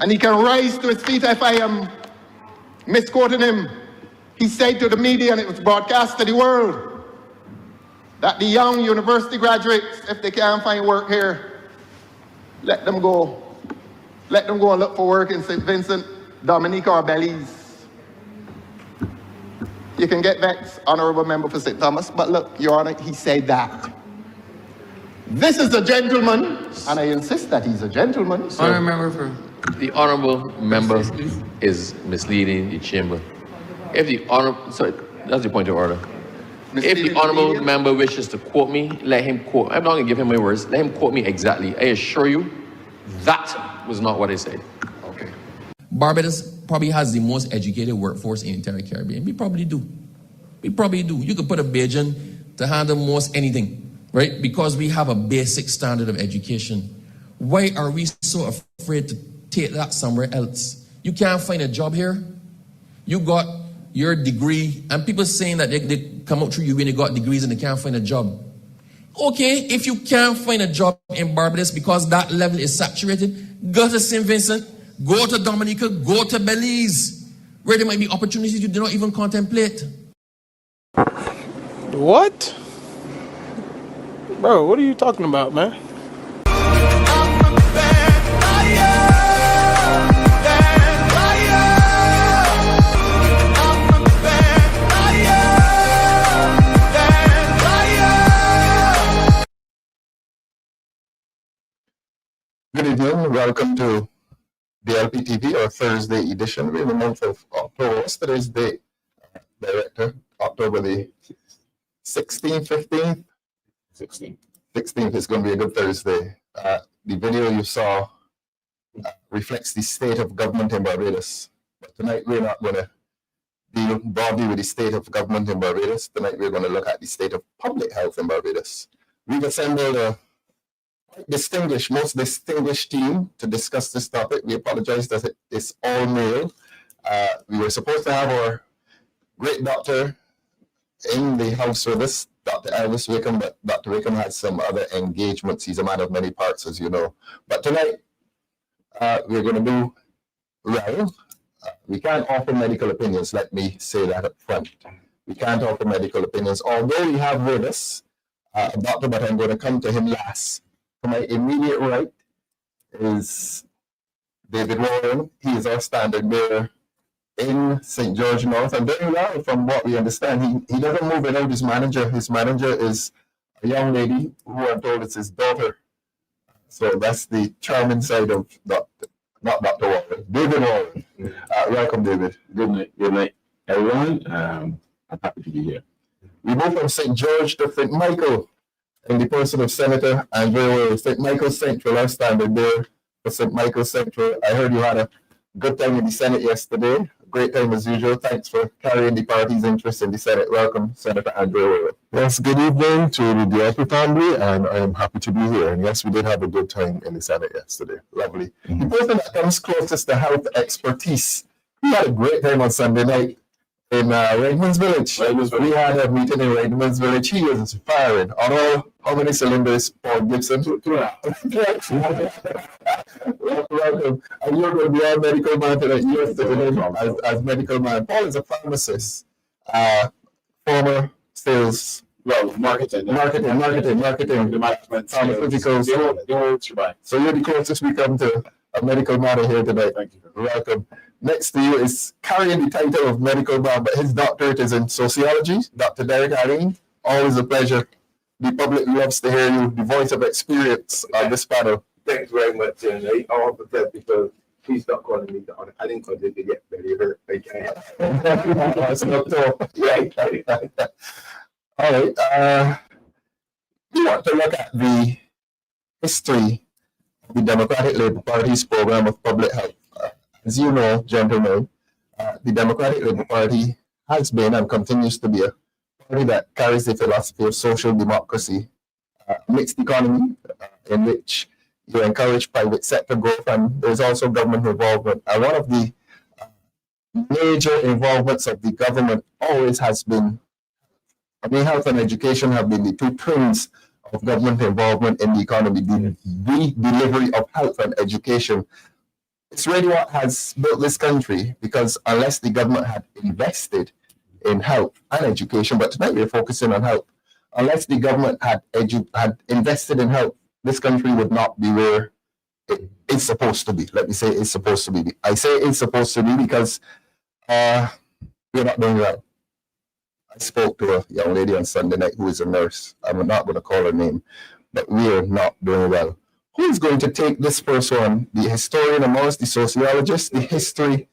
And he can rise to his feet if I am misquoting him. He said to the media, and it was broadcast to the world, that the young university graduates, if they can't find work here, let them go. Let them go and look for work in St. Vincent, Dominica, or Belize. You can get vexed, Honorable Member for St. Thomas, but look, Your Honor, he said that. This is a gentleman, and I insist that he's a gentleman. Honorable Member for... The honorable member is misleading the chamber. If the honorable, sorry, that's the point of order. If the honorable member wishes to quote me, let him quote. I'm not going to give him my words. Let him quote me exactly. I assure you, that was not what I said. Okay. Barbados probably has the most educated workforce in the entire Caribbean. We probably do. We probably do. You could put a Bajan to handle most anything, right? Because we have a basic standard of education. Why are we so afraid to take that somewhere else? You can't find a job here. You got your degree, and people saying that they come out through you when they got degrees and they can't find a job. Okay, if you can't find a job in Barbados because that level is saturated, go to St. Vincent, go to Dominica, go to Belize, where there might be opportunities you do not even contemplate. What? Bro, what are you talking about, man? Good evening, welcome to DLP TV, our Thursday edition. We're in the month of October. What's today's date, Director? October the 16th, 15th? 16th. 16th is going to be a good Thursday. The video you saw reflects the state of government in Barbados. But tonight we're not going to deal broadly with the state of government in Barbados. Tonight we're going to look at the state of public health in Barbados. We've assembled a most distinguished team to discuss this topic. We apologize that it's all male. We were supposed to have our great doctor in the house with us, Dr. Elvis Wickham, but Dr. Wickham had some other engagements. He's a man of many parts, as you know. But tonight, we're going to do well. We can't offer medical opinions, let me say that up front. We can't offer medical opinions, although we have with us a doctor, but I'm going to come to him last. To my immediate right is David Worrell. He is our standard bearer in St. George North, and very well from what we understand. He doesn't move without his manager. His manager is a young lady who I'm told is his daughter. So that's the charming side of Dr. Walrond, David Walrond. Welcome, David. Good night, everyone. I'm happy to be here. We move from St. George to St. Michael in the person of Senator Andrew St. Michael Central, our standard there for St. Michael Central. I heard you had a good time in the Senate yesterday. Great time as usual. Thanks for carrying the party's interest in the Senate. Welcome, Senator Andrew. Yes, good evening to the DLP family, and I am happy to be here. And yes, we did have a good time in the Senate yesterday. Lovely. The person that comes closest to health expertise, we had a great time on Sunday night in Redmond's Village. We had a meeting in Redmond's Village. He was firing on all, how many cylinders, Paul Gibson? Welcome. And you're going to be our medical man today. As medical man. Paul is a pharmacist, former sales. Well, marketing. The management, pharmaceuticals. So you're the closest we come to a medical man here tonight. Thank you. Welcome. Next to you is carrying the title of medical man, but his doctorate is in sociology. Dr. Derek Alleyne, always a pleasure. The public loves to hear you, the voice of experience on this panel. Thanks very much, and I want to tell people, please stop calling me the honor. I didn't call it to get very hurt. That's not so. All right. We want to look at the history of the Democratic Labour Party's program of public health. As you know, gentlemen, the Democratic Labour Party has been and continues to be a party that carries the philosophy of social democracy, mixed economy, in which you encourage private sector growth, and there's also government involvement. And one of the major involvements of the government always has been, health and education have been the two twins of government involvement in the economy. The delivery of health and education It's really what has built this country, because unless the government had invested in health and education, but tonight we're focusing on health. Unless the government had invested in health, this country would not be where it's supposed to be. Let me say it's supposed to be. I say it's supposed to be because we're not doing well. I spoke to a young lady on Sunday night who is a nurse. I'm not going to call her name, but we are not doing well. Who is going to take this first one? The historian amongst the sociologists, the history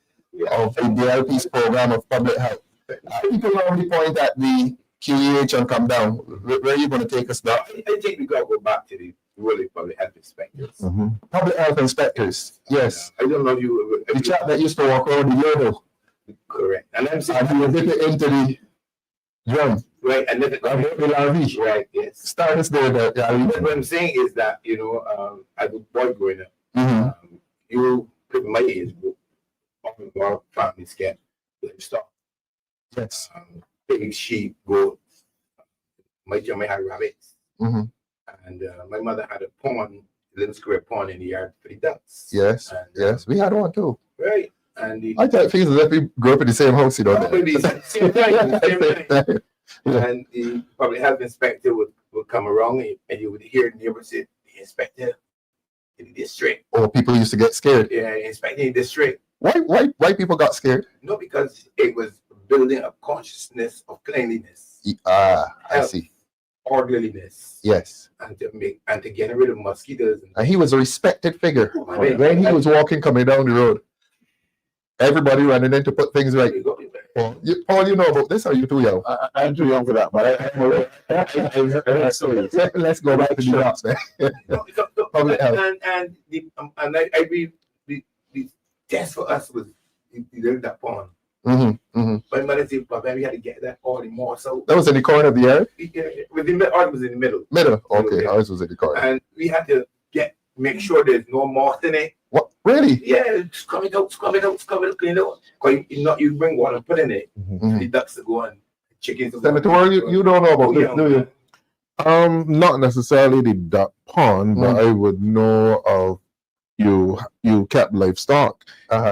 of the DLP's program of public health. People normally point at the QEH and come down. Where are you going to take us now? I think we got to go back to the really public health inspectors. Public health inspectors, yes. I don't know if you. The chap that used to walk around the yodel. Correct. And I'm saying. And he was dipping into the drum. Right, and then right, yes. Start us there. What I'm saying is that, you know, as a boy growing up, you, people my age group, often our families get livestock. Yes. Pigs, sheep, goats. My family had rabbits. And my mother had a pond, a little square pond in the yard for the ducks. Yes, and, yes. We had one too. Right. And the, I thought it feels as if we grew up in the same house, you know. same time. And the public health inspector would come around and you would hear the neighbors say, the inspector in the district. Oh, people used to get scared. Yeah, inspecting the district. Why people got scared? No, because it was building a consciousness of cleanliness. I see. Orderliness. Yes. And to get rid of mosquitoes. And he was a respected figure. Right. When he was walking, coming down the road, everybody running in to put things right. Paul, you know about this, or are you too young? I'm too young for that, but Let's go back to the docs then. Public health. The test for us was that pond. My mother said, "Papa, we had to get that all the more." So that was in the corner of the yard. Ours was in the middle. Middle. Okay, ours was in the corner. And we had to make sure there's no moth in it. What? Really? Yeah, scrub it out, clean it out. Because you bring water and put in it. The ducks to go on, chickens to go on. Senator, you don't know about this, do you? Not necessarily the duck pond, but I would know of you kept livestock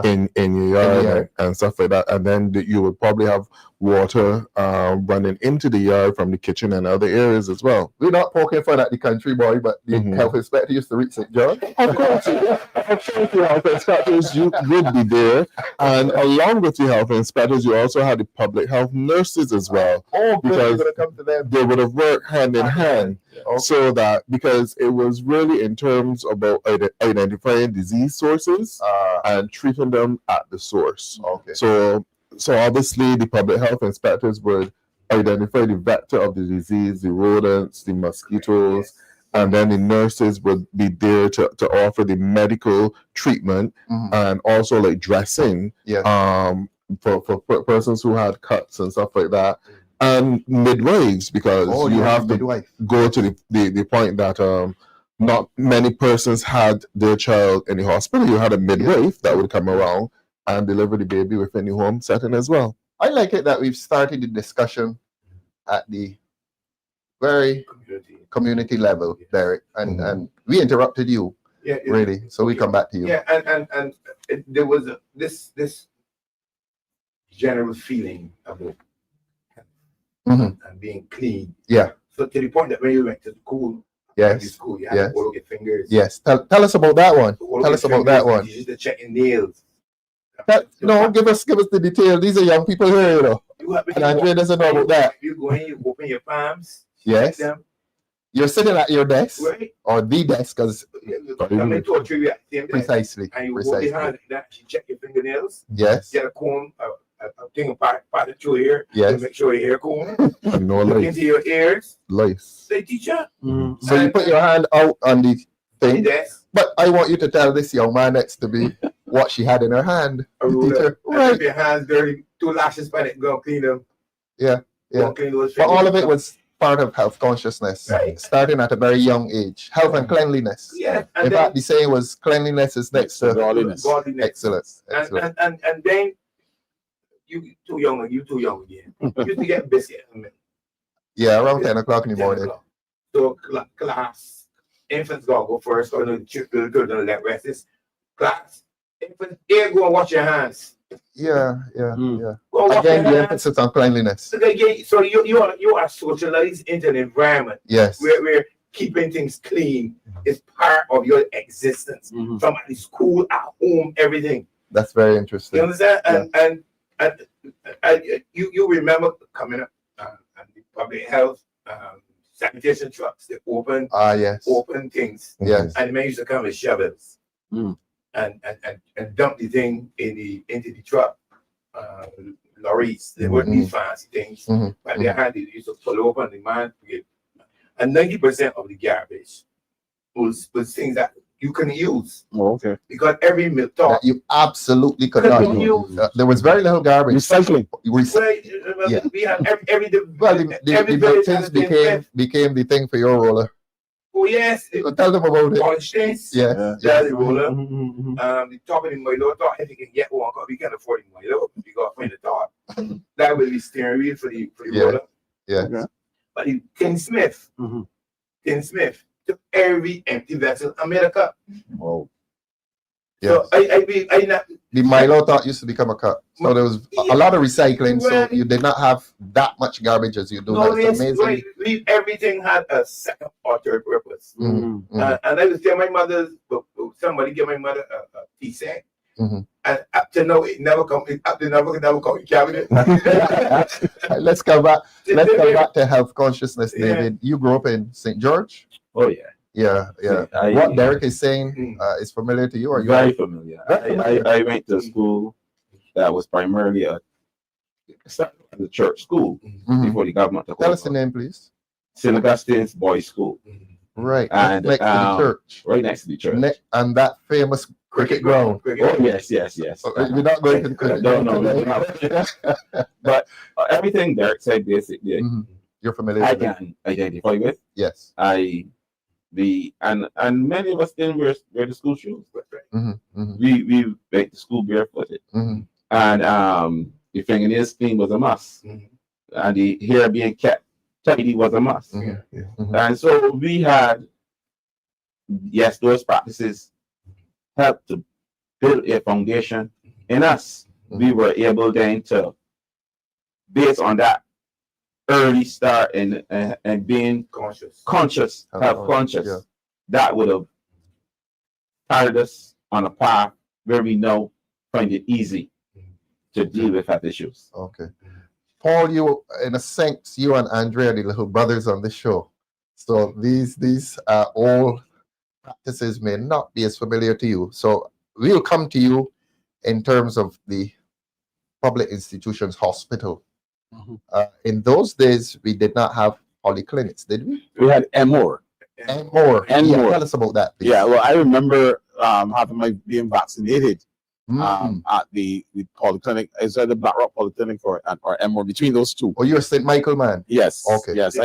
in your yard and stuff like that, and then you would probably have water running into the yard from the kitchen and other areas as well. We're not poking fun at the country boy, but the health inspector used to reach St. John. Of course, the health inspectors you would be there, and along with the health inspectors, you also had the public health nurses as well. Oh, because come to them. they would have worked hand in hand. So that because it was really in terms about identifying disease sources and treating them at the source. Okay. So obviously the public health inspectors would identify the vector of the disease, the rodents, the mosquitoes, and then the nurses would be there to offer the medical treatment and also like dressing for persons who had cuts and stuff like that. And midwives, because you have to go to the point that not many persons had their child in the hospital. You had a midwife that would come around and deliver the baby within the home setting as well. I like it that we've started the discussion at the very community level, Derek, and we interrupted you, really. So we come back to you. Yeah, and there was this general feeling about and being clean. Yeah. So to the point that when you went to school, you had to hold your fingers. Yes. Tell us about that one. Tell us about that one. You used to check your nails. No, give us the detail. These are young people here, you know. And Andrea doesn't know about that. You go in, you open your palms. Yes. You're sitting at your desk, right? Or the desk, because precisely. And you hold your hand like that. You check your fingernails. Yes. Get a comb, a thing part of your hair. Yes. To make sure your hair comb. No Look lice. into your ears. Lice. Say, teacher. So you put your hand out on the thing. Yes. But I want you to tell this young man next to me what she had in her hand. A ruler. Right. If your hands dirty, 2 lashes by it, go clean them. Yeah. Go clean those But all of it was part of health consciousness, starting at a very young age. Health and cleanliness. Yeah. In fact, the saying was cleanliness is next to godliness. Excellent. And then you too young again. You used to get biscuit. Yeah, around 10 o'clock in the morning. So class, infants go first, or the children let rest. Class, Here, go and wash your hands. Yeah. Go and wash Again, your the hands. emphasis on cleanliness. So you are socialized into an environment Yes. where keeping things clean is part of your existence. Mhm. From at the school, at home, everything. That's very You interesting. understand? And you remember coming up and the public health sanitation trucks, they open Yes. things. Yes. And the men used to come with shovels Mm. and dump the thing into the truck. Lorries, they weren't these fancy things, Mhm. but they had they used to pull open the man to get, and 90% of the garbage was things that you couldn't use Oh, okay. because every milk That talk you absolutely could not couldn't use. use. There was very little garbage. Recycling. Yeah. We had every Well, the every milk village tins had a thing. became the thing for your roller. Oh yes, So tell them about it. polish things. Yes. Yeah. Jelly roller. Mhm. The top of the Milo thought if you can get one, 'cause we can't afford the Milo, we got to find the top. That will be steering wheel for the Yeah. roller. Yeah. Okay. But the Tin Smith took every empty vessel and made a cup. Oh. Yes. So I not The Milo thought used to become a cup. So there was a lot of recycling. So you did not have that much garbage as you do. no, That's amazing. everything had a second or third purpose. Mhm. And I was telling my mother, somebody give my mother a tea set. Mhm. And up to now, it never come in cabinet. Let's go back. Let's go back to health consciousness, Yeah. David. You grew up in St. George. Oh yeah. Yeah. What Derek is saying is familiar to you, or you? Very familiar. I went to school that was primarily a church school Mhm. before the government took Tell us the over. name, please. St. Augustine's Boys School, Right. And, next to the church. right next to the church. And that famous cricket ground. Oh yes. We're not going to the cricket No, ground no, today. But everything Derek said basically, Mhm. You're familiar I with it? can identify with. Yes. And many of us didn't wear the school shoes. Mhm. Mhm. We went to school barefooted, Mhm. and the fingernails clean was a must, and the hair being kept tidy was a must. Mhm. Mhm. And so we had, yes, those practices helped to build a foundation in us. We were able then to, based on that early start and being Conscious. health conscious, Yeah. that would have started us on a path where we now find it easy to deal with health issues. Okay. Paul, you, in a sense, you and Andrea are the little brothers on this show. So these all practices may not be as familiar to you. So we'll come to you in terms of the public institutions hospital. Mhm. In those days, we did not have polyclinics, did we? We had more. And more. And Yeah, more. tell us about that, please. Yeah, well, I remember having my being vaccinated Mhm. at the polyclinic. Is that the Black Rock Polyclinic or Emor? Between those two. Oh, you're a St. Michael man. Yes. Okay. Yes.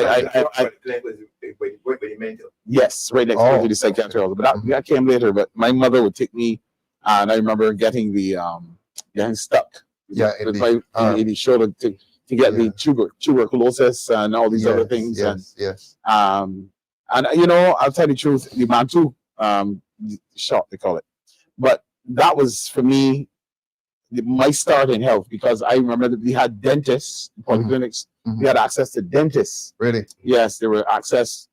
Yes, right next Oh, to the psychiatric hospital. But that came later. But my mother would take me, and I remember getting getting stuck. Yeah, with in my in the shoulder to get Yeah. the tuberculosis and all these other Yes, things. yes. And I'll tell you the truth, the Bantu shot they call it. But that was for me my start in health, because I remember that we had dentists, polyclinics. Mhm. We had access to dentists. Really? Yes, there were access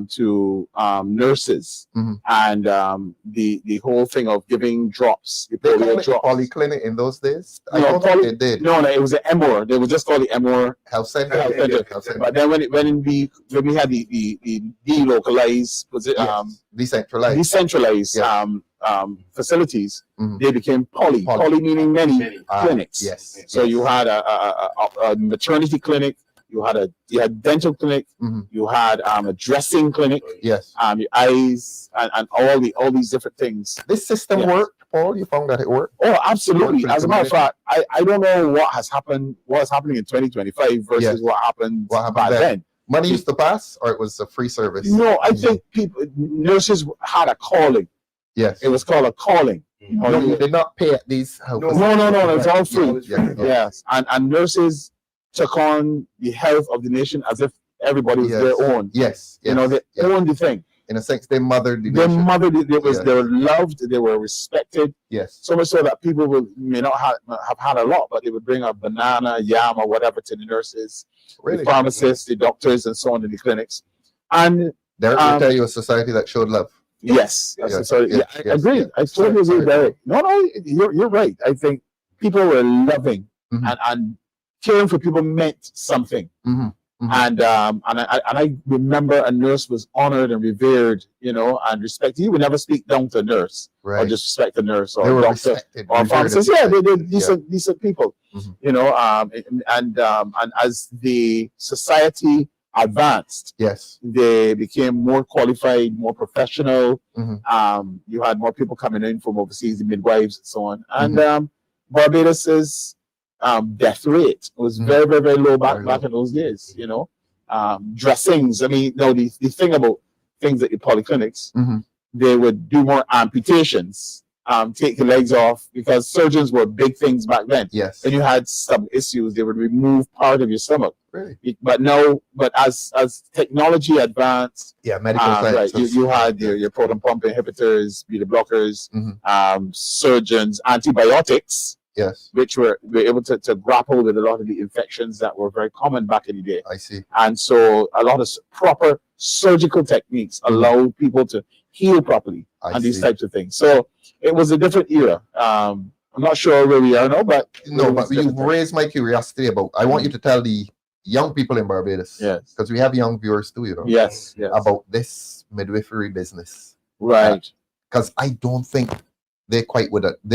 to nurses, Mhm. and the whole thing of giving drops, the They polio called it drops. polyclinic in those days? I No, don't think they did. No, it was an MOR. They would just call it MOR. Health center? Health center. Health center. But then when we had the delocalized, was it Yes. Decentralized. decentralized Yeah. facilities, Mhm. they became poly. Poly. Poly meaning many clinics. Yes. So you had a maternity clinic, you had dental clinic, Mhm. you had a dressing clinic, Yes. your eyes and all these different things. This system Yes. worked, Paul? You found that it worked? Oh, absolutely. For the As a matter of fact, I don't know what is happening in 2025 versus Yes. what happened What back happened then. Money used to pass, or it was a free service? No, I think nurses had a calling. Yes. It was called a calling. No, you did not pay at these health No. facilities. No, it's all free. Yes. Yes, and nurses took on the health of the nation as if everybody was Yes. their own. Yes. You know, they yes. owned the thing. in a sense, they mothered the Their nation. mother, they Yes. were loved, they were respected. Yes. So much so that people may not have had a lot, but they would bring a banana, yam, or whatever to the nurses, Really. the pharmacists, the doctors, and so on in the clinics. And Derek will tell you a society that showed love. yes, Yes, so yes, I yes, agree. yes. I totally Sorry, agree, Derek. No, you're right. I think people were loving Mhm. and caring for people meant something. Mhm. Mhm. And I remember a nurse was honored and revered, and respected. You would never speak down to a nurse or Right. disrespect a nurse They or were doctor respected. or revered, pharmacist. and Yeah, they're respected. decent people. Mhm. And as the society advanced, Yes. they became more qualified, more professional. Mhm. You had more people coming in from overseas, the midwives and so on. And Mm-hmm. Barbados's death rate was Mhm. very, very, very low back Very low. in those days. Dressings. I mean, no, the thing about things at the polyclinics, Mhm. they would do more amputations, take the legs off, because surgeons were big things back then. Yes. When you had some issues, they would remove part of your stomach. Really. But as technology advanced, Yeah. Medical right, science. you had your proton pump inhibitors, beta blockers, Mhm. surgeons, antibiotics, Yes. which were able to grapple with a lot of the infections that were very common back in the day. I see. And so a lot of proper surgical techniques allowed people to heal properly I and these see. types of things. So it was a different era. I'm not sure where we are now, but No, it was but a you different time. raised my curiosity about. I want you to tell the young people in Barbados. Yes. Because we have young viewers too. Yes. About this midwifery business. Right. Because I don't think they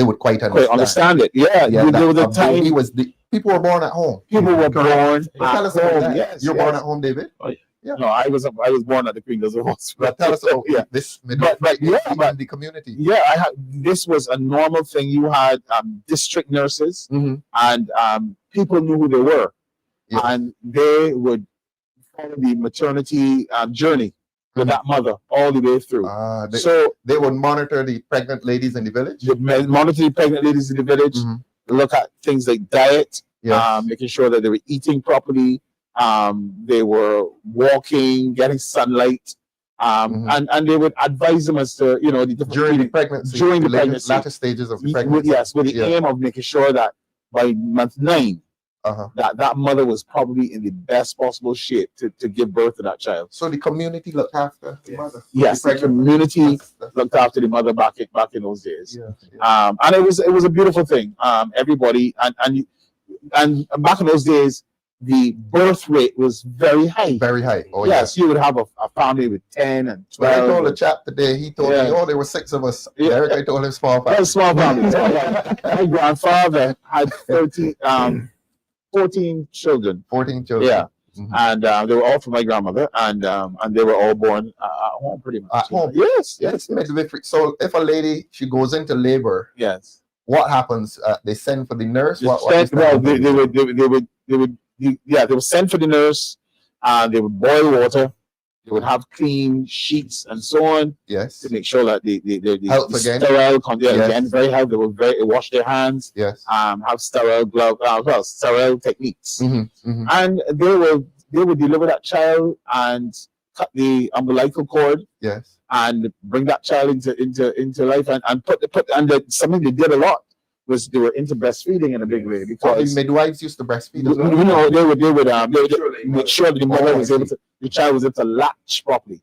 would quite Quite understand it. Yeah. Yeah, there was a a baby time was people were born at home. people were born Tell at us about home. that. Yes. You're yes. born at home, David. No, I was born at the Queen Elizabeth Hospital. But tell us about yeah. this midwifery but in the community. Yeah, this was a normal thing. You had district nurses, Mhm. and people knew who they were, Yes. and they would follow the maternity journey with Mhm. that mother all the way through. So They would monitor the pregnant ladies in the village. the monitor the pregnant ladies in the village, Mhm. look at things like diet, Yes. making sure that they were eating properly, they were walking, getting sunlight, and they would advise them as to the different During the pregnancy. During the later- pregnancy. latter stages of the pregnancy. Yes, with the aim of making sure that by month 9, Uh-huh. that mother was probably in the best possible shape to give birth to that child. So the community looked after the mother. Yes, the pregnant community That's- looked after the mother back in those days. Yeah. And it was a beautiful thing. Everybody and back in those days, the birth rate was very high. Very high. Oh Yes, you would have a family with 10 and When I 12. told a chap today, he told me, Yeah. there were 6 of us. Yeah. Derek, I told him small Very family. small families. My grandfather had 14 children. 14 children. Yeah. Mhm. And they were all from my grandmother, and they were all born at home, pretty much. At home? Yes, Yes, midwifery. So if a lady, she goes into labor, yes. what happens? They send for the nurse? What Sent- is that? well, they would send for the nurse, and they would boil water. They would have clean sheets and so on Yes. to make sure that the Health again. sterile, Yes. again, very healthy. They would wash their hands, Yes. have sterile glove, sterile techniques, Mm-hmm. and they would deliver that child and cut the umbilical cord Yes. and bring that child into life and something they did a lot was they were into breastfeeding in a big way So the because midwives used to breastfeed as well. they would make sure that the mother Oh, was I able see. to, the child was able to latch properly.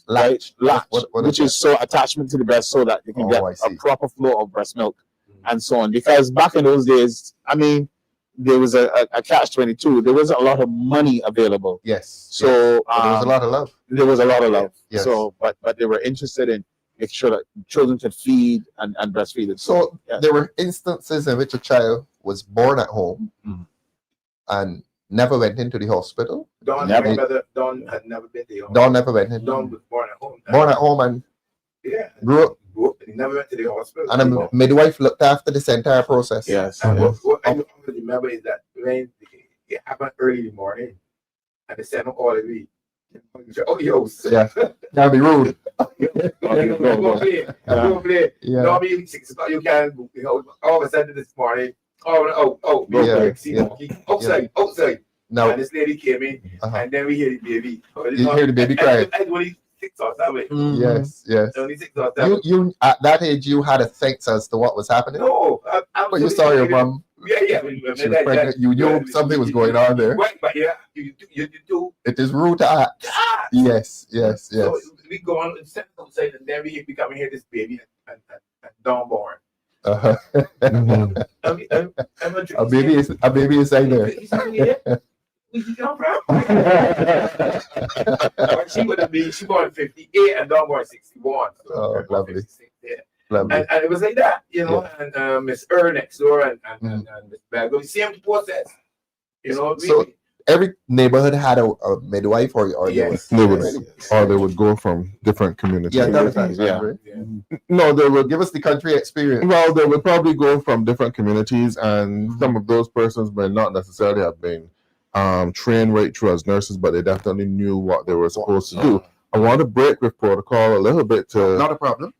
Latch. Latch, What which is so attachment to the breast so that they can Oh, get I a see. proper flow of breast milk and so on. Because back in those days, I mean, there was a catch-22. There wasn't a lot of money available. Yes. So But there was a lot of love. there was a lot of love. Yes. So, but they were interested in making sure that children could feed and breastfeed. And So yeah. there were instances in which a child was born at home and never went into the hospital. Don, Never. my brother, Don had never been to the hospital. Don never went in. Don was born at home. Born at home and Yeah. grew up. He never went to the hospital. And a midwife looked after this entire process. Yes. And what I always remember is that when it happened early in the morning, and they sent him all the way. Oh, yo, Yeah. Can't be rude. go play. Yeah. Normally 6 o'clock you can, all of a sudden this morning, Yeah, yeah. outside. Now And this lady came in, Uh-huh. and then we hear the baby. you hear the baby crying. Everybody 6 or 7. Yes, yes. Only 6 or 7. You at that age, you had a sense as to what was happening. No, But you saw your mom. Yeah. She was pregnant. You knew something was going on there. Right, but yeah, you do. It is root act. Yes. So we go on and say, and then we come and hear this baby and dawn born. Uh-huh. I'm A baby is inside there. Where you come from? She would have been, she born 58 and dawn born 61. So Oh, lovely. 56, yeah. Lovely. And it was like that, you know, and Miss next door and Miss Barbados, same process. You know, So every neighborhood had a midwife or yes. They would go from different communities. Yeah, that was that. Yeah. Right? No, they would Give us the country experience. Well, they would probably go from different communities, and some of those persons may not necessarily have been trained right through as nurses, but they definitely knew what they were supposed to do. I want to break with protocol a little bit to Not a problem.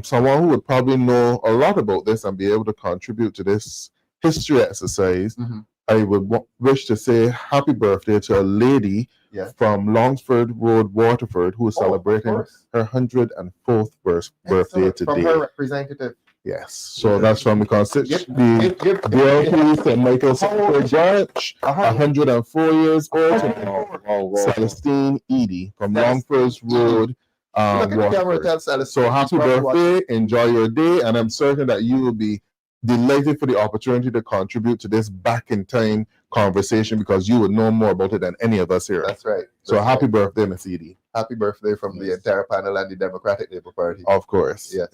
someone who would probably know a lot about this and be able to contribute to this history exercise. Mhm. I would wish to say happy birthday to a lady Yeah. from Longsford Road, Waterford, who is celebrating her 104th birthday Excellent. From today. her representative. Yes, so that's from the constitution. The Give DLP St. Michael Secretary Branch, 104 years old. Celestine Edie from Longford Road, Look at the camera, Waterford. tell Celestine. So happy She's probably birthday, enjoy your day, and I'm certain that you will be delighted for the opportunity to contribute to this back in time conversation, because you would know more about it than any of us here. That's right. So That's happy right. birthday, Miss Edie. Happy birthday from the entire panel and the Democratic Labour Party. Of course. Yes.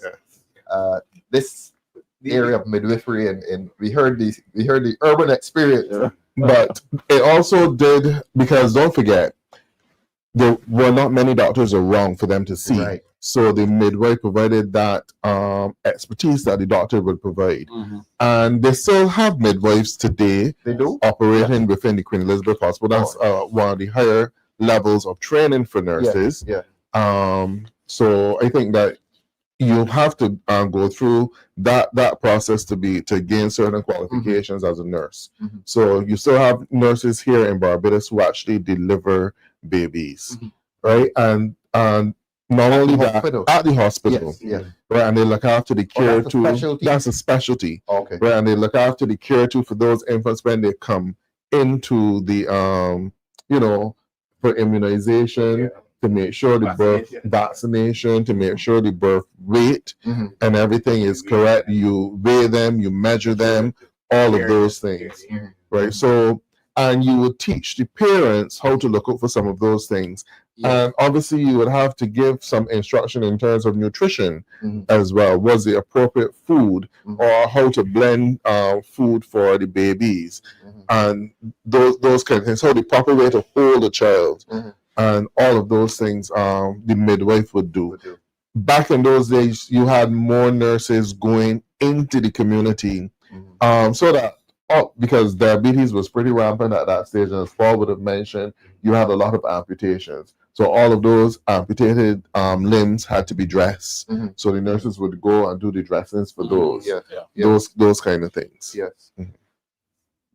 This area of midwifery and we heard the urban experience. But it also did, because don't forget, there were not many doctors around for them to see. Right. So the midwife provided that expertise that the doctor would provide. And they still have midwives today They do? operating within the Queen Elizabeth Hospital. That's one of the higher levels of training for nurses. Yeah. So I think that you have to go through that process to gain certain qualifications as a nurse. Mhm. So you still have nurses here in Barbados who actually deliver babies, Mhm. right? And not only that, hospital. at the hospital, Yes. right? And they look after the care that's a too. specialty. That's a specialty, Okay. right? And they look after the care too for those infants when they come into the for immunization, to make sure the birth vaccination, to make sure the birth weight Mhm. and everything is correct. You weigh them, you measure them, all of those things, right? So, and you would teach the parents how to look out for some of those things. Yeah. And obviously, you would have to give some instruction in terms of nutrition Mhm. as well. Was the appropriate food, Mhm. or how to blend food for the babies, Mhm. and those kind of things. So the proper way to hold a child, Mhm. and all of those things, the midwife would do. Would do. Back in those days, you had more nurses going into the community, Mhm. so that because diabetes was pretty rampant at that stage, and as Paul would have mentioned, you had a lot of amputations. So all of those amputated limbs had to be dressed. Mhm. So the nurses would go and do the dressings for those, Yeah. those kind of things. Yes. Mhm.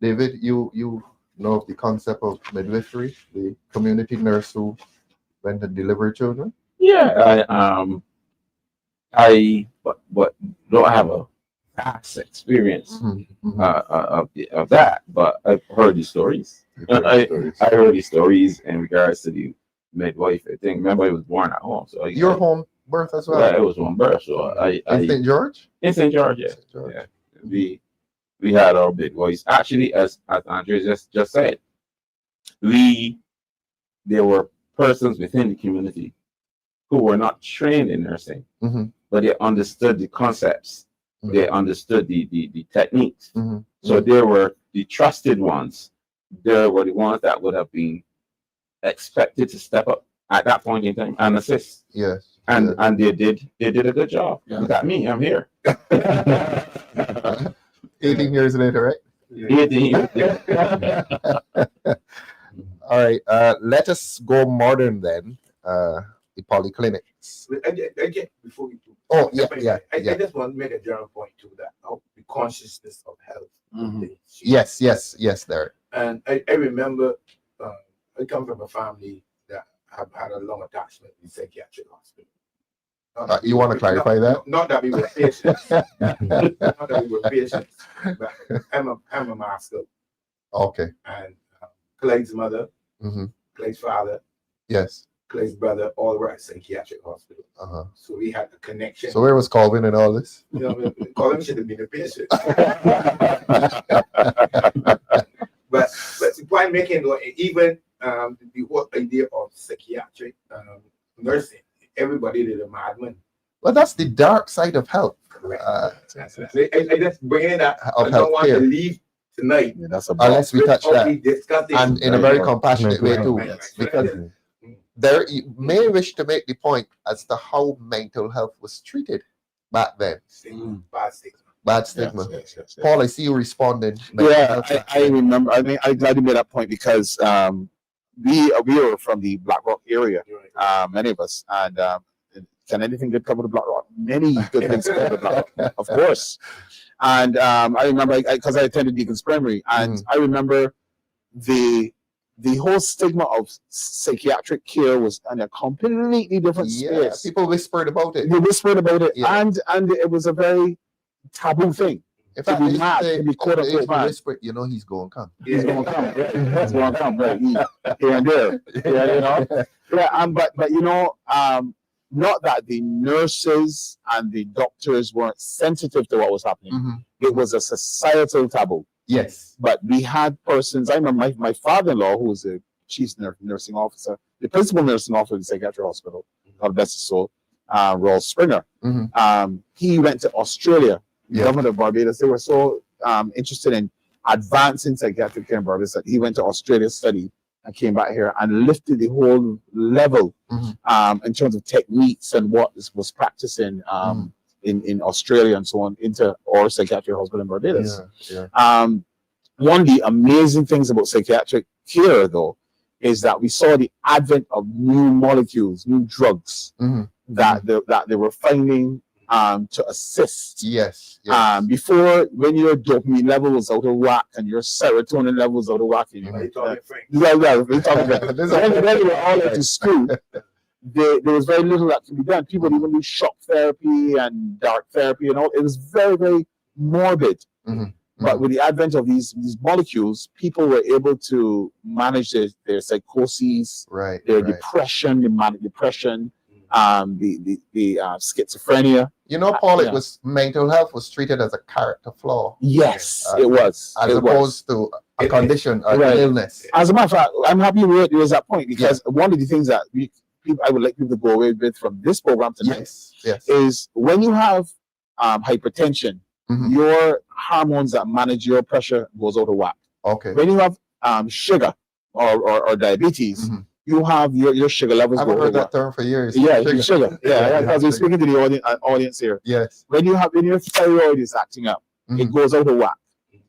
David, you know of the concept of midwifery, the community nurse who went and delivered children? Yeah, I but don't have a past experience Mhm. of that, but I've heard the stories. I heard the stories in regards to the midwife. I think remember I was born at home, so Your home birth as well? yeah, it was one birth. So In St. George? in St. George, yeah. St. George. Yeah. We had our midwives. Actually, as Andre just said, there were persons within the community who were not trained in nursing, Mhm. but they understood the concepts. Mhm. They understood the techniques. Mhm. So they were the trusted ones. They were the ones that would have been expected to step up at that point in time and assist. Yes. And they did a good job. Look at me, I'm here. 18 years later, right? 18 years. All right. Let us go modern then. The polyclinics. Again, before we do. Oh, yeah. I just want to make a general point too, that the consciousness of health. Yes, Derek. And I remember I come from a family that have had a long attachment in psychiatric hospital. You want to clarify that? Not that we were patients. Not that we were patients. But I'm a master. Okay. And Clyde's mother, Mm-hmm. Clyde's father, Yes. Clay's brother, all were at psychiatric hospital. Uh-huh. So we had a connection. So where was Colvin in all this? You know, Colin should have been a patient. but the point making, even the whole idea of psychiatric nursing, everybody did a madman. Well, that's the dark side of health. Correct. I just bring in that. Of I don't want to healthcare. leave tonight. Yeah, that's a Unless we touch without that. we discussing. And in a very compassionate way too. Right. Because there you may wish to make the point as to how mental health was treated back then. Bad stigma. Bad stigma. Paul, I see you responding. Yeah, I remember. I mean, I'm glad you made that point because we were from the Black Rock area, many of us, and can anything good come to the Black Rock? Many good things come to the Black Rock, of course. And I remember because I attended Deacon's Primary, and I remember the whole stigma of psychiatric care was in a completely different Yeah, space. people whispered about it. They whispered about it, Yeah. and it was a very taboo thing. In To fact, be they used to mad, say, to be quote they used unquote to mad. whisper, you know, he's going to come. He's going to come. Yeah, he's going to come. Right, here and there. Yeah, you know. Yeah, but you know, not that the nurses and the doctors weren't sensitive to what was happening. Mhm. It was a societal taboo. Yes. But we had persons. I remember my father-in-law, who was a chief nursing officer, the principal nursing officer in the psychiatric hospital, God bless his soul, Rolf Springer. Mhm. He went to Australia. Yeah. Government of Barbados. They were so interested in advancing psychiatric care in Barbados that he went to Australia, studied, and came back here and lifted the whole level in terms of techniques and what was practicing in Australia and so on into our psychiatric hospital in Barbados. Yeah. One of the amazing things about psychiatric care, though, is that we saw the advent of new molecules, new drugs that they were finding to assist. Yes. Before, when your dopamine level was out of whack and your serotonin level was out of whack, and They told me, Frank. we're talking about when we were all into school, there was very little that could be done. People even do shock therapy and dark therapy and all. It was very, very morbid. But with the advent of these molecules, people were able to manage their psychoses, Right. their right. depression, the manic depression, the schizophrenia. You know, Paul, Yeah. it was mental health was treated as a character flaw Yes, Uh, it was. as It was. opposed to a condition, an Right. illness. As a matter of fact, I'm happy we raised that point because one of the things that I would like people to go away with from this program tonight Yes. is when you have hypertension, Mhm. your hormones that manage your pressure goes out of whack. Okay. When you have sugar or diabetes, Mhm. you have your sugar levels I've go out heard of that whack. term for years. Yeah, sugar. Yeah, because we're speaking to the audience here. Yes. When your thyroid is acting up, it Mhm. goes out of whack.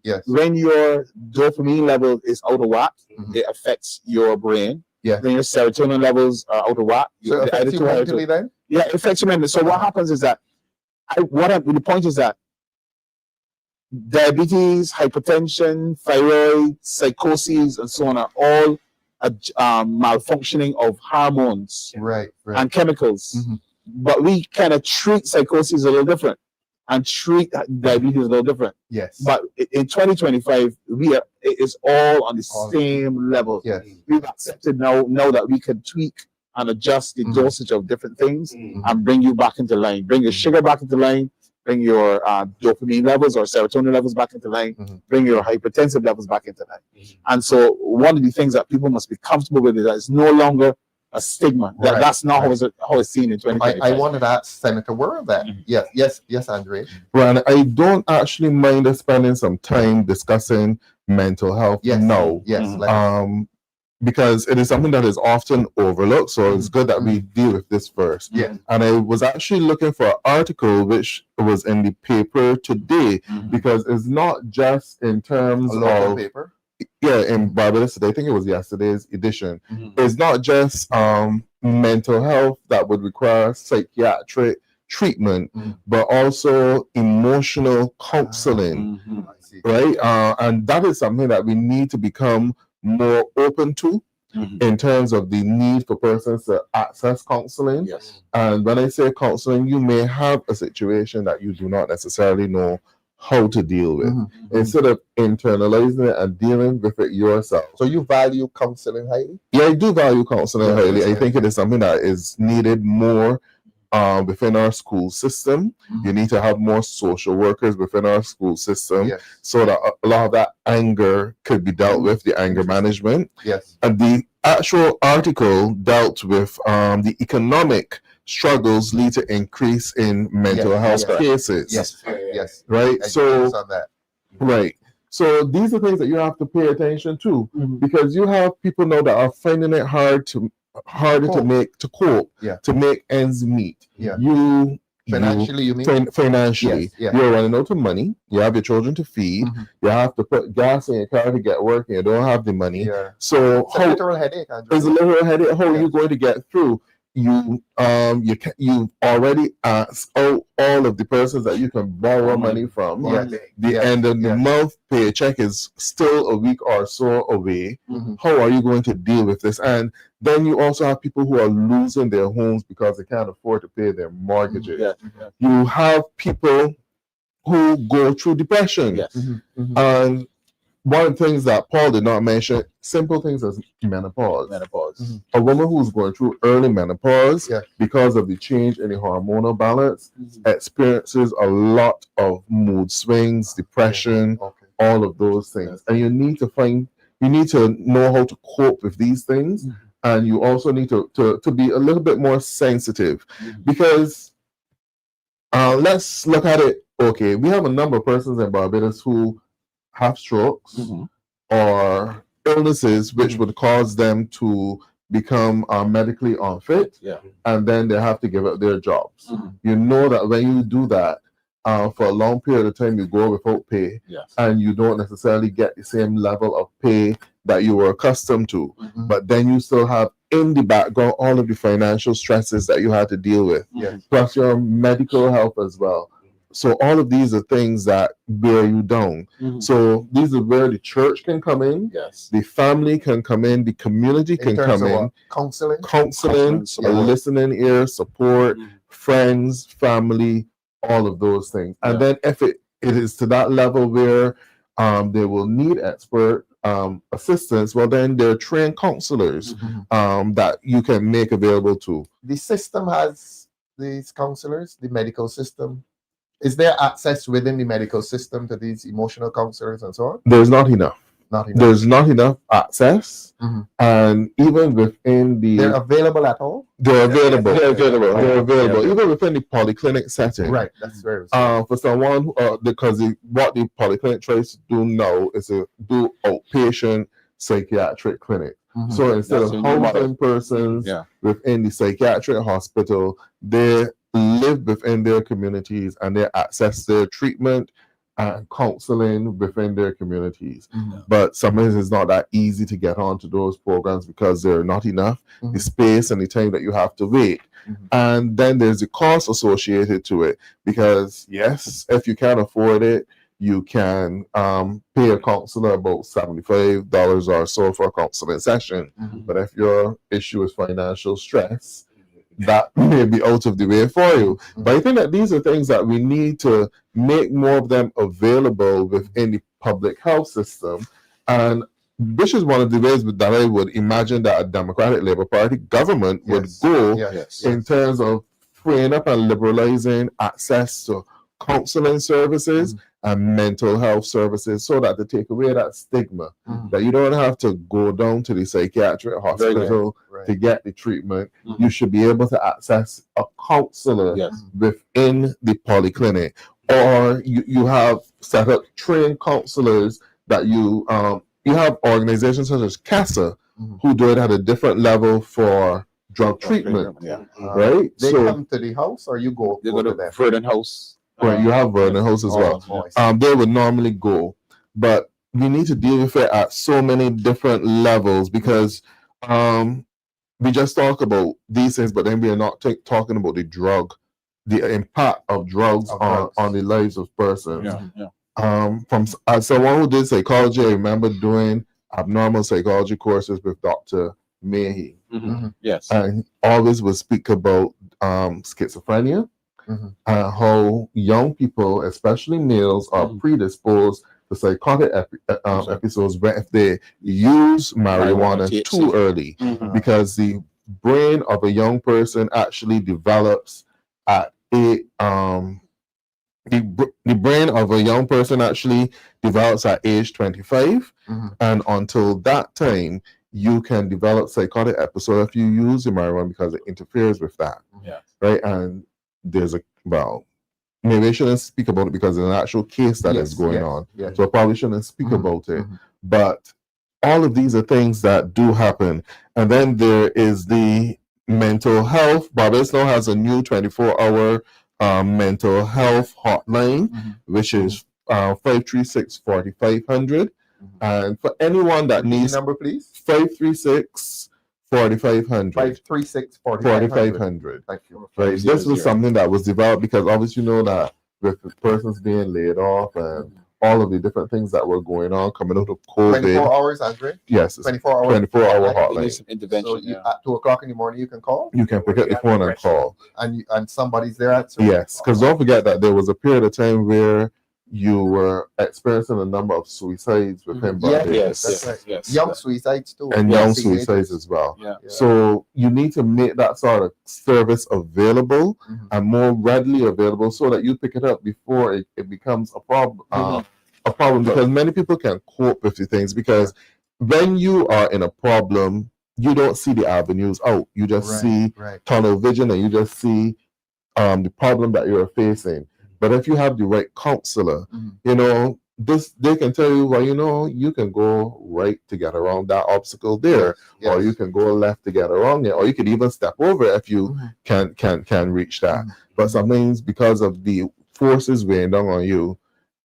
Yes. When your dopamine level is out of whack, Mhm. it affects your brain. Yeah. When your serotonin levels are out of whack, So it affects you mentally then? yeah, it affects you mentally. So what happens is that the point is that diabetes, hypertension, thyroid, psychoses, and so on are all malfunctioning of hormones Right. Right. and chemicals. Mhm. But we kind of treat psychosis a little different and treat diabetes a little different. Yes. But in 2025, it is all on the All- same level. Yes. We've accepted now that we can tweak and adjust the Mhm. dosage of different things Mm. and bring you back into line. Bring your sugar back into line. Bring your dopamine levels or serotonin levels back into line. Mhm. Bring your hypertensive levels back into line. Mhm. And so one of the things that people must be comfortable with is that it's no longer a stigma. Right, That's not right. how it's seen in 2025. I wanted to ask Senator Worrell that. Yes, Andre. Brian, I don't actually mind us spending some time discussing mental health Yes. now. Yes. Mhm. let's- Because it is something that is often overlooked. So it's good that we deal with this first. Yes. And I was actually looking for an article which was in the paper today because it's not just in terms A local of paper. in Barbados today. I think it was yesterday's edition. Mhm. It's not just mental health that would require psychiatric treatment, but also emotional counseling, I see. right? And that is something that we need to become more open to in terms of the need for persons to access counseling. Yes. And when I say counseling, you may have a situation that you do not necessarily know how to deal with. Instead of internalizing it and dealing with it yourself. So you value counseling highly? Yeah, I do value counseling highly. I Yeah. think it is something that is needed more within our school system. You need to have more social workers within our school system Yes. so that a lot of that anger could be dealt with, the anger management. Yes. And the actual article dealt with the economic struggles lead to increase in mental Yes, health cases. Yes. Yes. Right. I So agree on that. right. So these are things that you have to pay attention to because you have people now that are finding it harder to cope, Yeah. to make ends meet. Yeah. You Financially, you mean? financially, Yes, yeah. you're running out of money. You have your children to feed. You have to put gas in your car to get work, and you don't have the money. Yeah. So It's a literal headache, Andrew. there's a little headache. How are Yeah. you going to get through? You already asked all of the persons that you can borrow money from. Yeah. The Yeah. end of the Yeah. month paycheck is still a week or so away. Mhm. How are you going to deal with this? And then you also have people who are losing their homes because they can't afford to pay their mortgages. Yeah. You have people who go through depression. Yes. And one of the things that Paul did not mention, simple things as menopause. Menopause. A woman who's going through early menopause Yeah. because of the change in the hormonal balance experiences a lot of mood swings, depression, Okay. all of those things. And you need to know how to cope with these things. And you also need to be a little bit more sensitive because let's look at it. Okay, we have a number of persons in Barbados who have strokes or illnesses which would cause them to become medically unfit, and then they have to give up their jobs. You know that when you do that for a long period of time, you go without pay, and you don't necessarily get the same level of pay that you were accustomed to. But then you still have in the background all of the financial stresses that you had to deal with, plus your medical health as well. So all of these are things that bear you down. So these are where the church can come in, the family can come in, the community can terms come of in, what? Counseling? counseling, a listening ear, support, friends, family, all of those things. And then if it is to that level where they will need expert assistance, well then there are trained counselors that you can make available to. The system has these counselors, the medical system. Is there access within the medical system to these emotional counselors and so on? There's not enough. Not enough. There's not enough access, and even within They're available at all? they're available. They're available. They're available. Even within the polyclinic setting. Right. That's very For someone who, because what the polyclinic tries to do now is to do outpatient psychiatric clinic. So instead of housing persons within the psychiatric hospital, they live within their communities and they access their treatment and counseling within their communities. But sometimes it's not that easy to get onto those programs because they're not enough, the space and the time that you have to wait. And then there's the cost associated to it because yes, if you can't afford it, you can pay a counselor about $75 or so for a counseling session. But if your issue is financial stress, that may be out of the way for you. But I think that these are things that we need to make more of them available within the public health system. And this is one of the ways that I would imagine that a Democratic Labour Party government would go in terms of freeing up and liberalizing access to counseling services and mental health services so that to take away that stigma that you don't have to go down to the psychiatric hospital to get the treatment. You should be able to access a counselor within the polyclinic, or you have set up trained counselors that you have organizations such as CASA who do it at a different level for drug treatment, right? They So come to the house or you go They go to to them? Verdant House. right, you have Vernon House as well. They would normally go, but we need to deal with it at so many different levels because we just talk about these things, but then we are not talking about the impact of drugs on the lives of persons. From as someone who did psychology, I remember doing abnormal psychology courses with Dr. Mayhe. Yes. And always would speak about schizophrenia Mhm. and how young people, especially males, are predisposed to psychotic episodes if they use marijuana Marijuana, too THC. early, because the brain of a young person actually develops at the brain of a young person actually develops at age 25, Mhm. and until that time you can develop psychotic episode if you use the marijuana because it interferes with that. Yeah. Right. And there's maybe I shouldn't speak about it because there's an actual case that is Yes, going yes, on. yes. So I probably shouldn't speak Mhm, about it. mhm. But all of these are things that do happen. And then there is the mental health. Barbados now has a new 24-hour mental health hotline, which is 536-4500. And for anyone that Repeat the needs number, please. 536-4500. 536-4500. Thank you. Right. This was something that was developed because obviously you know that with the persons being laid off and all of the different things that were going on coming out of COVID. 24 hours, Andre? Yes, it's 24 hours. 24-hour We need hotline. some intervention. So at 2 o'clock in the morning, you can call, You can pick up the phone and call. and somebody's there answering. Yes, because don't forget that there was a period of time where you were experiencing a number of suicides within Yeah, Barbados. Yes. That's right. Yes. Young suicides too. And Yeah, young teenagers. suicides as well. Yeah. So you need to make that sort of service available Mhm. and more readily available so that you pick it up before it becomes a problem. A problem because many people can cope with the things because when you are in a problem, you don't see the avenues out. You just see Right. tunnel vision and you just see the problem that you're facing. But if you have the right counselor, Mhm. you know, they can tell you, well, you know, you can go right to get around that obstacle there, Yes. or you can go left to get around it, or you could even step over it if you Mhm. can reach that. Mhm. But sometimes because of the forces weighing down on you,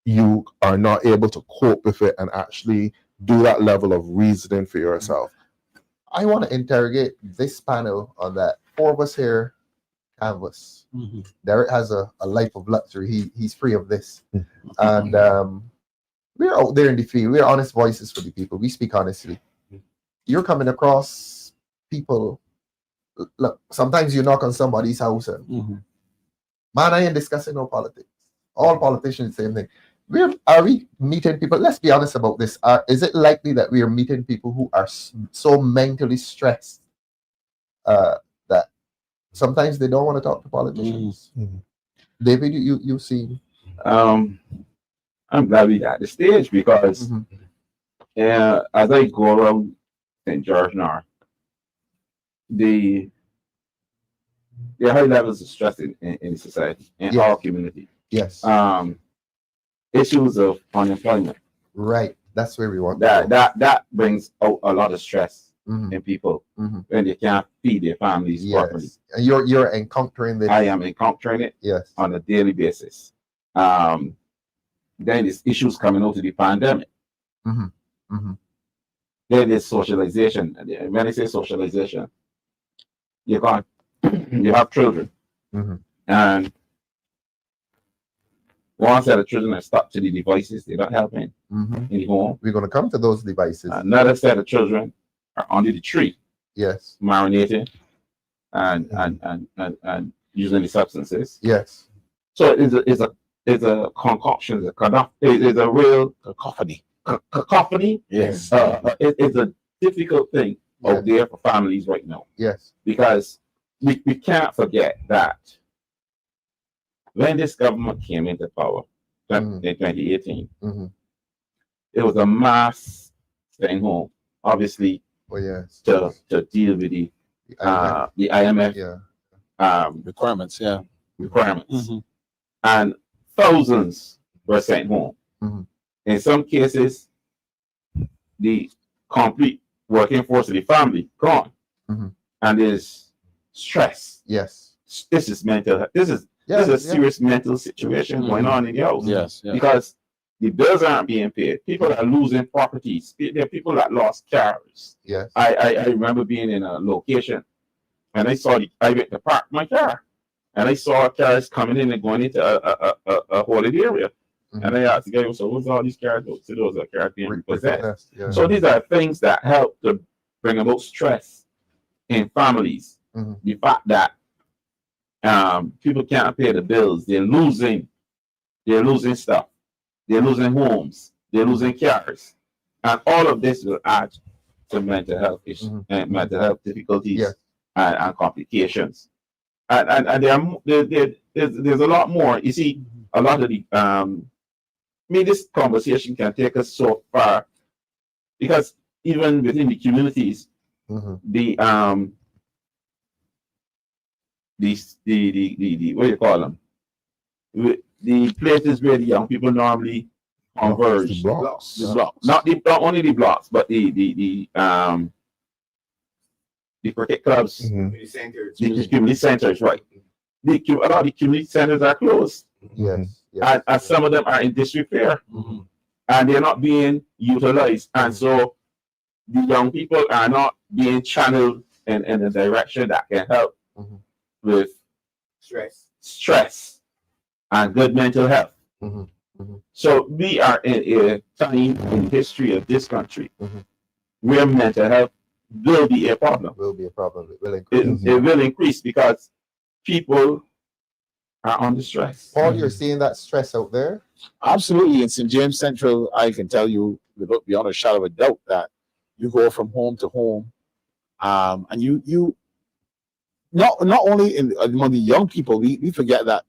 you are not able to cope with it and actually do that level of reasoning for yourself. I want to interrogate this panel on that. 4 of us here canvas. Derek has a life of luxury. He's free of this. And we're out there in the field. We're honest voices for the people. We speak honestly. You're coming across people. Look, sometimes you knock on somebody's house and man, I ain't discussing no politics. All politicians, same thing. Are we meeting people? Let's be honest about this. Is it likely that we are meeting people who are so mentally stressed that sometimes they don't want to talk to politicians? David, you see. I'm glad we got the stage because as I go around St. George now, the high levels of stress in society, in our community. Yes. Issues of unemployment. Right. That's where we want that brings out a lot of stress in people Mhm. when they can't feed their families properly. Yes. And you're encountering this. I am encountering it Yes. on a daily basis. Then there's issues coming out of the pandemic. Mhm. Mhm. Then there's socialization. And when I say socialization, you have children. Mhm. And one set of children are stuck to the devices, they're not helping Mhm. in the home. We're going to come to those devices. Another set of children are under the tree, Yes. marinating and using the substances. Yes. So it's a concoction, it's a real cacophony. Yes. It's a difficult thing out there for families right now Yes. because we can't forget that when this government came into power in 2018, it was a mass staying home, obviously, Oh yes. to deal with the IMF Requirements. Yeah. requirements. And thousands were sent home. In some cases, the complete working force of the family gone. And there's stress. Yes. This is mental. This is a serious mental situation going on in the house. Yes. Because the bills aren't being paid. People are losing properties. There are people that lost cars. Yes. I remember being in a location and I went to park my car and I saw cars coming in and going into a hoarded area. And I asked the guy, so what's all these cars? So those are cars being repossessed. Yeah. So these are things that help to bring about stress in families. Mhm. The fact that people can't pay the bills, they're losing stuff, they're losing homes, they're losing cars, and all of this will add to mental health issues and mental health difficulties Yeah. and complications. And there's a lot more. You see, a lot of the this conversation can take us so far because even within the communities, the what do you call them? The places where the young people normally converge. The blocks. The blocks. Not only the blocks, but the cricket clubs, Community centers. the community centers, right? A lot of the community centers are closed. Yes. Yes. And some of them are in disrepair, and they're not being utilized. And so the young people are not being channeled in a direction that can help with stress and good mental health. So we are in a time in the history of this country where mental health will be a problem. Will be a problem. It will increase. It will increase because people are under stress. Paul, you're seeing that stress out there. Absolutely. In St. James Central, I can tell you beyond a shadow of a doubt that you go from home to home, and you not only among the young people, we forget that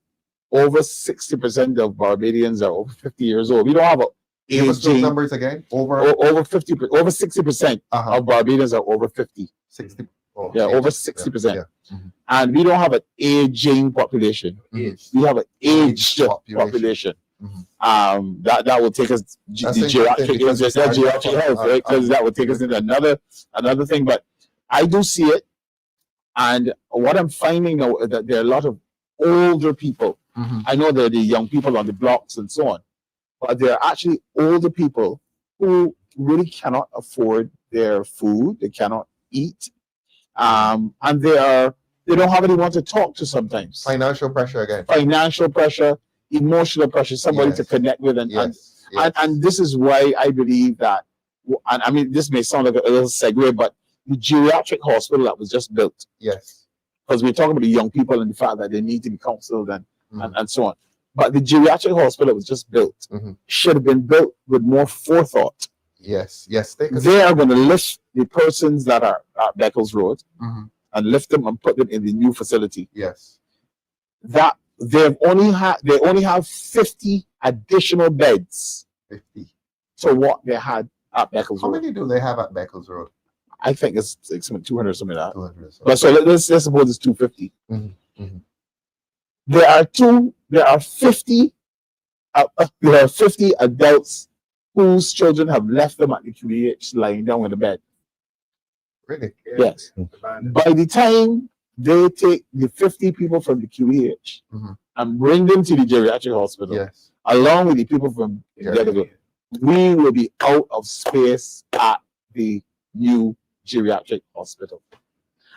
over 60% of Barbadians are over 50 years old. We don't have Give us those aging. numbers again. Over Over 60% of Barbadians are over 50. 60. Oh, Yeah, okay. over 60%. Yeah. And we don't have an aging population. We have an aged population. That will take us That's the interesting geriatric because it's geriatric health, right? Because that will take us into another thing. But I do see it, and what I'm finding now is that there are a lot of older people. I know there are the young people on the blocks and so on, but there are actually older people who really cannot afford their food. They cannot eat, and they don't have anyone to talk to sometimes. Financial pressure again. Financial pressure, emotional pressure, somebody to Yes. connect with, and Yes. and this is why I believe that, and I mean, this may sound like a little segue, but the geriatric hospital that was just built, Yes. because we're talking about the young people and the fact that they need to be counseled and so on. But the geriatric hospital that was just built should have been built with more forethought. Yes. Yes. They are going to lift the persons that are at Beckles Road and lift them and put them in the new facility. Yes. That they only have 50 additional beds 50. to what they had at Beckles How Road. many do they have at Beckles Road? I think it's like 200 or something like that. 200. But so let's suppose it's 250. There are 50 adults whose children have left them at the QEH lying down in the bed. Really? Yes. By the time they take the 50 people from the QEH and bring them to the geriatric hospital, Yes. along with the people from the other, we will be out of space at the new geriatric hospital.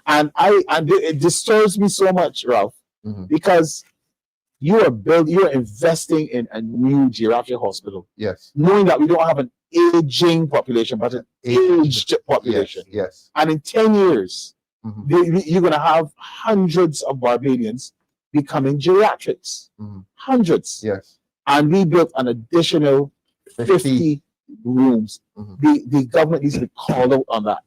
And it disturbs me so much, Ralph, because you're investing in a new geriatric hospital, Yes. knowing that we don't have an aging population, but an aged population. Yes. And in 10 years, you're going to have hundreds of Barbadians becoming geriatrics. Hundreds. Yes. And we built an additional 50 rooms. The government needs to be called out on that.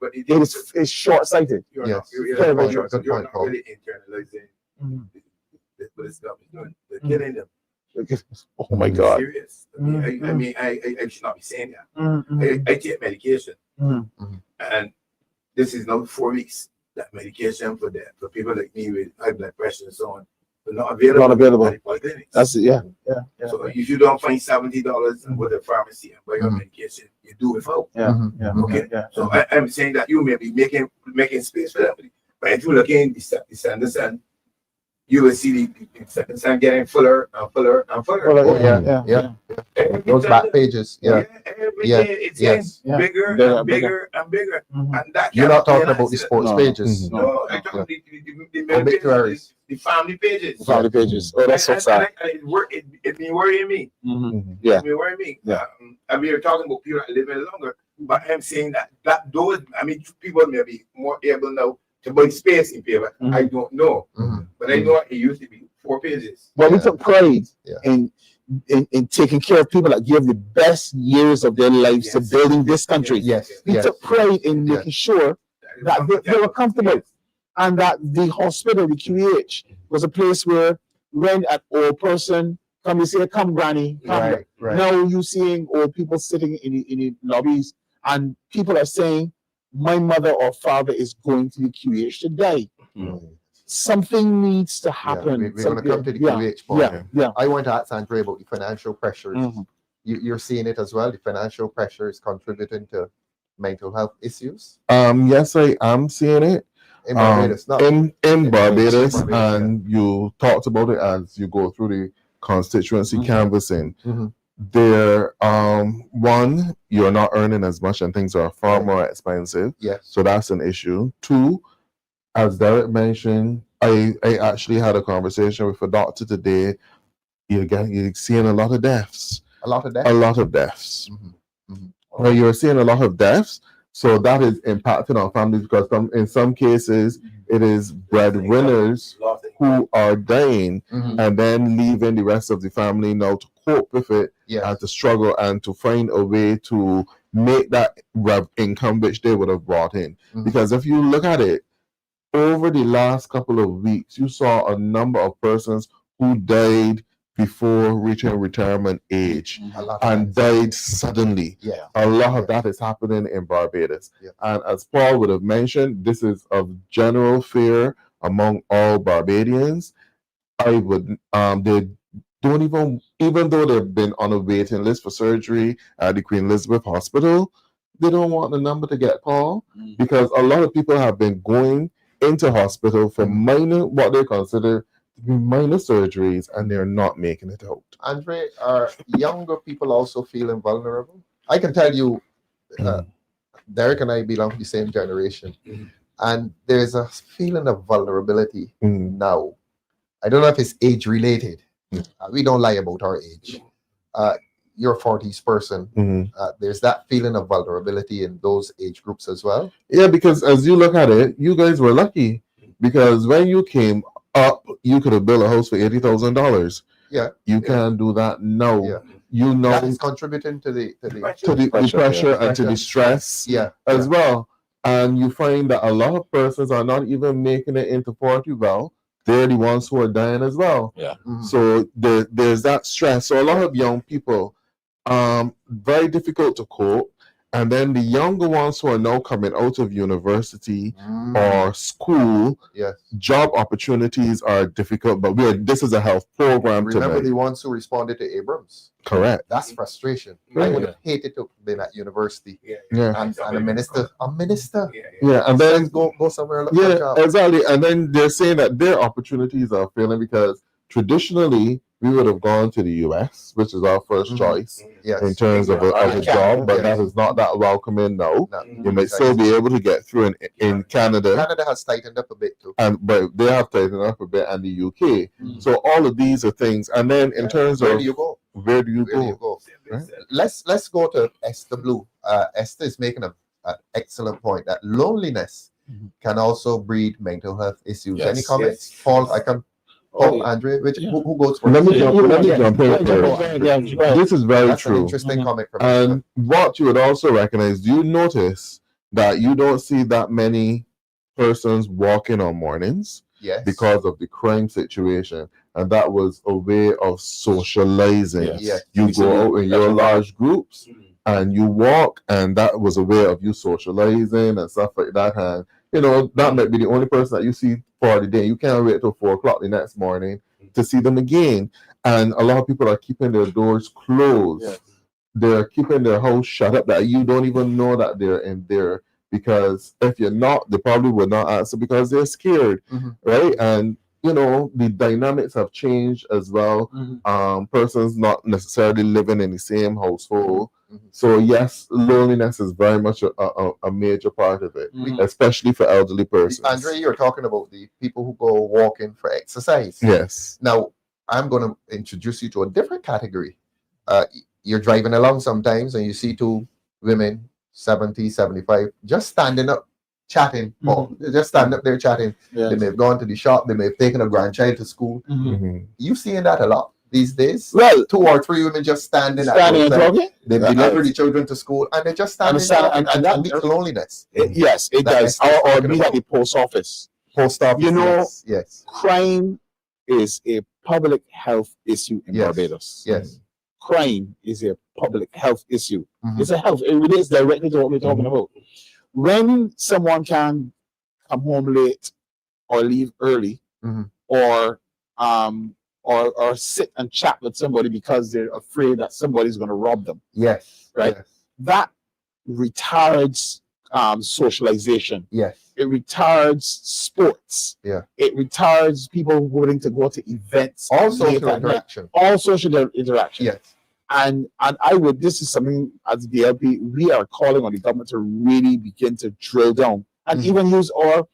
But It's short-sighted. You're Yes. not, you're, Very, you're, very you're, good you're point, not Paul. really internalizing what this government is doing. They're killing them. Oh my God. Serious. I mean, I should not be saying that. I take medication, and this is now 4 weeks. That medication for people like me with high blood pressure and so on, but not available. Not available. At the polyclinics. That's it. Yeah. So if you don't find $70 and go to the pharmacy and buy your medication, you do without. Okay. So I'm saying that you may be making space for that, but if you look in the Sanderson, you will see the Sanderson getting fuller and fuller and fuller. Well, Yeah. Every Those time- back pages. Yeah. Every Yeah. day it's Yes. getting bigger Bigger and and bigger and bigger. And that You're not cannot be talking an about the accident. sports No. pages. No, I'm talking about the main Obituaries. pages, the family pages. Family pages. Oh, that's so sad. It been worrying me. Yeah. It been worrying me. Yeah. And we were talking about people that live in longer. But I'm saying that those, I mean, people may be more able now to buy space in paper. I don't know, but I know it used to be 4 pages. Well, we took pride Yeah. in taking care of people that give the best years of their lives to building this country. Yes, We yes. took pride in making sure that they were comfortable, and that the hospital, the QEH, was a place where when an old person come, you say, "Come, granny, come." Right, right. Now you seeing old people sitting in the lobbies, and people are saying, "My mother or father is going to the QEH to die." Something needs to happen. we're going to come to the QH point. Yeah. I want to ask Andre about the financial pressures. You're seeing it as well. The financial pressure is contributing to mental health issues Yes, I am seeing it. in Barbados. Not In Barbados, Barbados, and you talked about it as you go through the constituency canvassing. Mhm. There, one, you're not earning as much, and things are far more expensive. Yes. So that's an issue. Two, as Derek mentioned, I actually had a conversation with a doctor today. You're seeing a lot of deaths. A lot of that. A lot of deaths. Mhm. Well, you're seeing a lot of deaths, so that is impacting on families because in some cases it is breadwinners who are dying and then leaving the rest of the family now to cope with it and to struggle and to find a way to make that income which they would have brought in. Because if you look at it, over the last couple of weeks, you saw a number of persons who died before reaching retirement age and died suddenly. Yeah. A lot of that is happening in Barbados. And as Paul would have mentioned, this is of general fear among all Barbadians. They don't even though they've been on a waiting list for surgery at the Queen Elizabeth Hospital, they don't want the number to get called because a lot of people have been going into hospital for what they consider to be minor surgeries, and they're not making it out. Andre, are younger people also feeling vulnerable? I can tell you, Derek and I belong to the same generation, and there's a feeling of vulnerability now. I don't know if it's age related. We don't lie about our age. You're a 40s person. There's that feeling of vulnerability in those age groups as well. Yeah, because as you look at it, you guys were lucky because when you came up, you could have built a house for $80,000. Yeah, you can't do that now. Yeah. You know, that is contributing to the pressure and to the stress as well. And you find that a lot of persons are not even making it into 40 well. They're the ones who are dying as well. Yeah. So there's that stress. So a lot of young people, very difficult to cope. And then the younger ones who are now coming out of university or school, job opportunities are difficult. But this is a health program. Remember the ones who responded to Abrams? Correct. That's frustration. Right. I would have hated to have been at university. Yeah. And a minister. Yeah, and then go somewhere and look for a job. Exactly. And then they're saying that their opportunities are failing because traditionally we would have gone to the US, which is our first choice in terms of a job, but that is not that welcoming now. No, you may still be able to get through in Canada. Canada has tightened up a bit too. But they have tightened up a bit, and the UK. So all of these are things. And then in terms where of do you go? Where do you go? Right? Let's go to Esther Blue. Esther is making an excellent point that loneliness can also breed mental health issues. Yes, Any comments? Paul, I can. Andre, who goes first? Let me jump in. This is very That's true. an interesting comment from And what you would also recognize, do you notice that you don't see that many persons walking on mornings because of the crime situation? And that was a way of socializing. You go out in your large groups and you walk, and that was a way of you socializing and stuff like that. And you know, that might be the only person that you see for the day. You can't wait till 4 o'clock the next morning to see them again. And a lot of people are keeping their doors closed. They're keeping their house shut up that you don't even know that they're in there. Because if you're not, they probably would not answer because they're scared, right? And you know, the dynamics have changed as well. Persons not necessarily living in the same household. So yes, loneliness is very much a major part of it, especially for elderly persons. Andre, you're talking about the people who go walking for exercise. Yes. Now, I'm going to introduce you to a different category. You're driving along sometimes and you see 2 women 70, 75, just standing up, chatting. Paul. They're just standing up there chatting. Yeah. They may have gone to the shop. They may have taken a grandchild to school. Mhm. You seeing that a lot these days? Well, 2 or 3 women just standing standing and outside. talking. They deliver the children to school and they're just standing Understand, there, and and that leads to loneliness. Yes, it That does. is what Or talking be about. at the post office. Post office. You know, yes. Crime is a public health issue in Yes. Barbados. Yes. Crime is a public health issue. Mhm. It's a health. It relates directly to what we're talking about. When someone can come home late or leave early, Mhm. or sit and chat with somebody because they're afraid that somebody's going to rob them, Yes. Right. that retards socialization. Yes. It retards sports. Yeah. It retards people willing to go to events. All late social at night. interaction. All social interaction. Yes. And I would, this is something as DLP, we are calling on the government to really begin to drill down and Mhm. even use our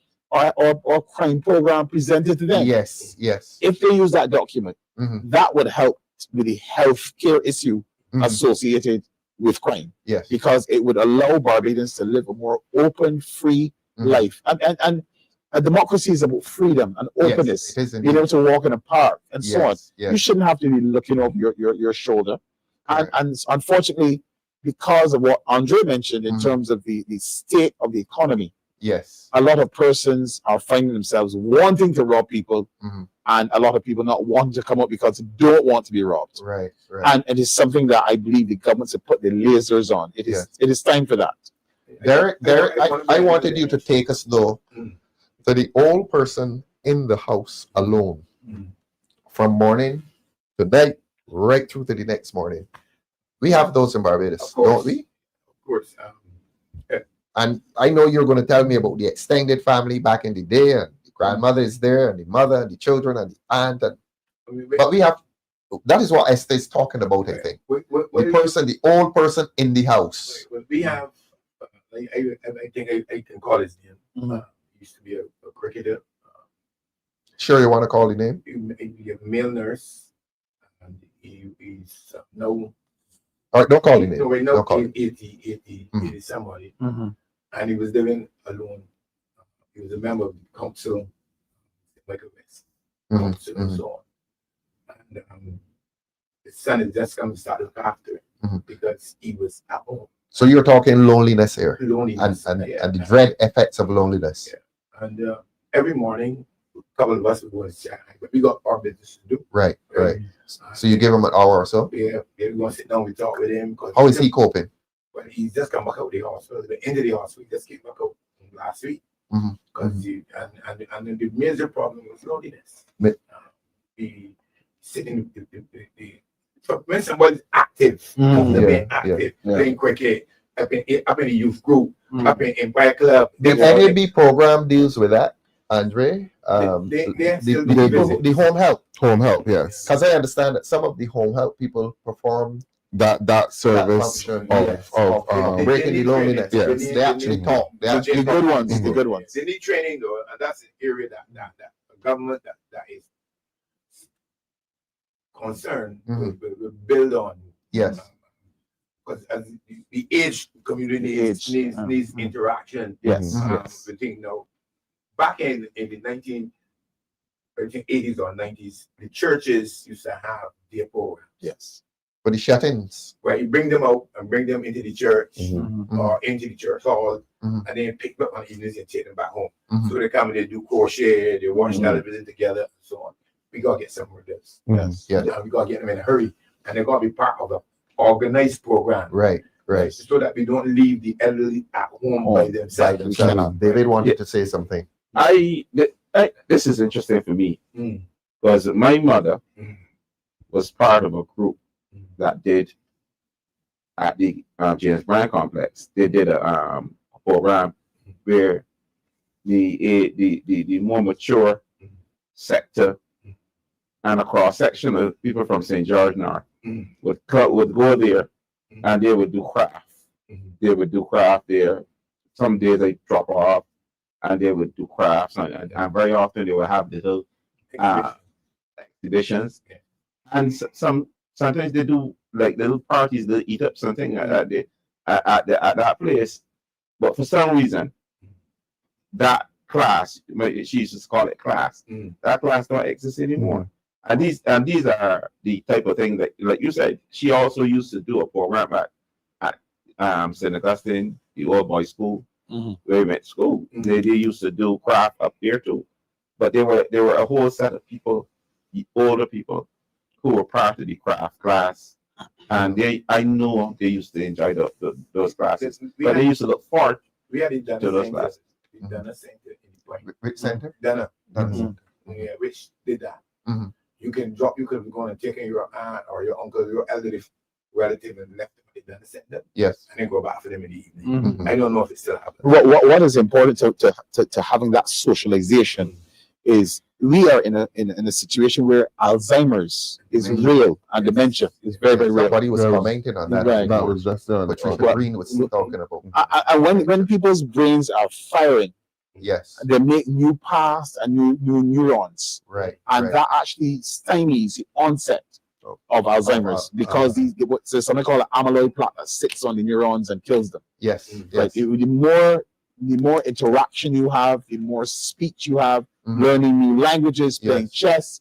crime program presented to them. Yes. Yes. If they use that document, Mhm. that would help with the healthcare issue Mhm. associated with crime, Yes. because it would allow Barbadians to live a more open, free Mhm. life. And a democracy is about freedom and openness. Yes, it is Being indeed. able to walk in a park and so on. Yes. You Yes. shouldn't have to be looking over your shoulder. Correct. And unfortunately, because of what Andre mentioned in Mhm. terms of the state of the economy, Yes. a lot of persons are finding themselves wanting to rob people, Mhm. and a lot of people not wanting to come up because they don't want to be robbed. Right. Right. And it is something that I believe the government should put the lasers on. It is time for that. Derek, I wanted you to take us though to the old person in the house alone, from morning to night, right through to the next morning. We have those in Barbados, Of course. don't we? Of course. And I know you're going to tell me about the extended family back in the day, and the grandmother is there, and the mother, and the children, and the aunt. And, but we have, that is what Esther is talking about, I think. The person, the old person in the house. We have, I think I can call his name. Mhm. Used to be a cricketer. Sure, you want to call the name? He a male nurse. And he's now. All right, don't call the name. No, right now, Don't call it. 80 Mhm. somebody. And he was living alone. He was a member of the council, like a West Mhm. council and so on. And his son has just come to start looking after him Mhm. because he was at home. So you're talking loneliness here, Loneliness. and Yeah. the dread effects of loneliness. Yeah. And every morning, a couple of us would go and chat, but we got our business to do. Right, right. So you give him an hour or so. Yeah, we want to sit down, we talk with him. How is he coping? Well, he's just come back out of the hospital. The end of the hospital, he just came back out last week. Mhm. Because and the major problem was loneliness. Ma- He sitting so when somebody's active, Mhm. they're being Yeah, active, yeah. playing cricket, up in the youth group, Mhm. up in Empire Club. The NAB program deals with that, Andre. They still The do people, visit. the home help, Home help, yes. because I understand that some of the home help people perform That service function, of, yes, of They breaking the need loneliness. training. yes. They actually need- talk. They but actually The good talk. ones, the good ones. They need training though, and that's an area that the government that is concerned will build on. Yes. Because as the age community The age, needs interaction. Yes, yes. The thing now, back in the 1980s or 90s, the churches used to have their program Yes. For the shut-ins. where you bring them out and bring them into the church Mhm. or into the church hall, Mhm. and then pick them up on evenings and take them back home. Mhm. So they come and they do crochet, they watch Mhm. television together, and so on. We gotta get some of this. Yes. Yeah. And we gotta get them in a hurry, and they gotta be part of an organized program, Right, right. so that we don't leave the elderly at home by By themselves. themselves. David wanted to say something. This is interesting for me Mm. because my mother Mm. was part of a group that did at the James Brand complex. They did a program where the more mature sector and a cross section of people from St. George North Mm. would go there and they would do craft. Mhm. They would do craft there. Some days they drop off and they would do crafts, and very often they would have little exhibitions. Yeah. And sometimes they do like little parties, they eat up something like that. at that place. But for some reason, that class, she used to call it class, that class don't exist anymore. And these are the type of thing that, like you said, she also used to do a program at St. Augustine, the old boys school, where we went to school. They used to do craft up there too. But there were a whole set of people, the older people, who were part of the craft class. And I know they used to enjoy those classes. But they used to look forward We had it done to those classes. We done a center in the point. Which center? Done Mhm. yeah, which did that. Mhm. You can go and take in your aunt or your uncle, your elderly relative, and left them at the done center, Yes. and then go back for them in the evening. Mhm. I don't know if it still happens. What is important to having that socialization is we are in a situation where Alzheimer's is real and dementia is very, very real. Somebody was Very- commenting on that. Right. That was just done. Patricia Green was talking about. And when people's brains are firing, Yes. they make new paths and new neurons, Right. and right. that actually stymies the onset of Alzheimer's because there's something called an amyloid plaque that sits on the neurons and kills them. Yes. Like Yes. the more interaction you have, the more speech you have, Mhm. learning new languages, playing Yes. chess,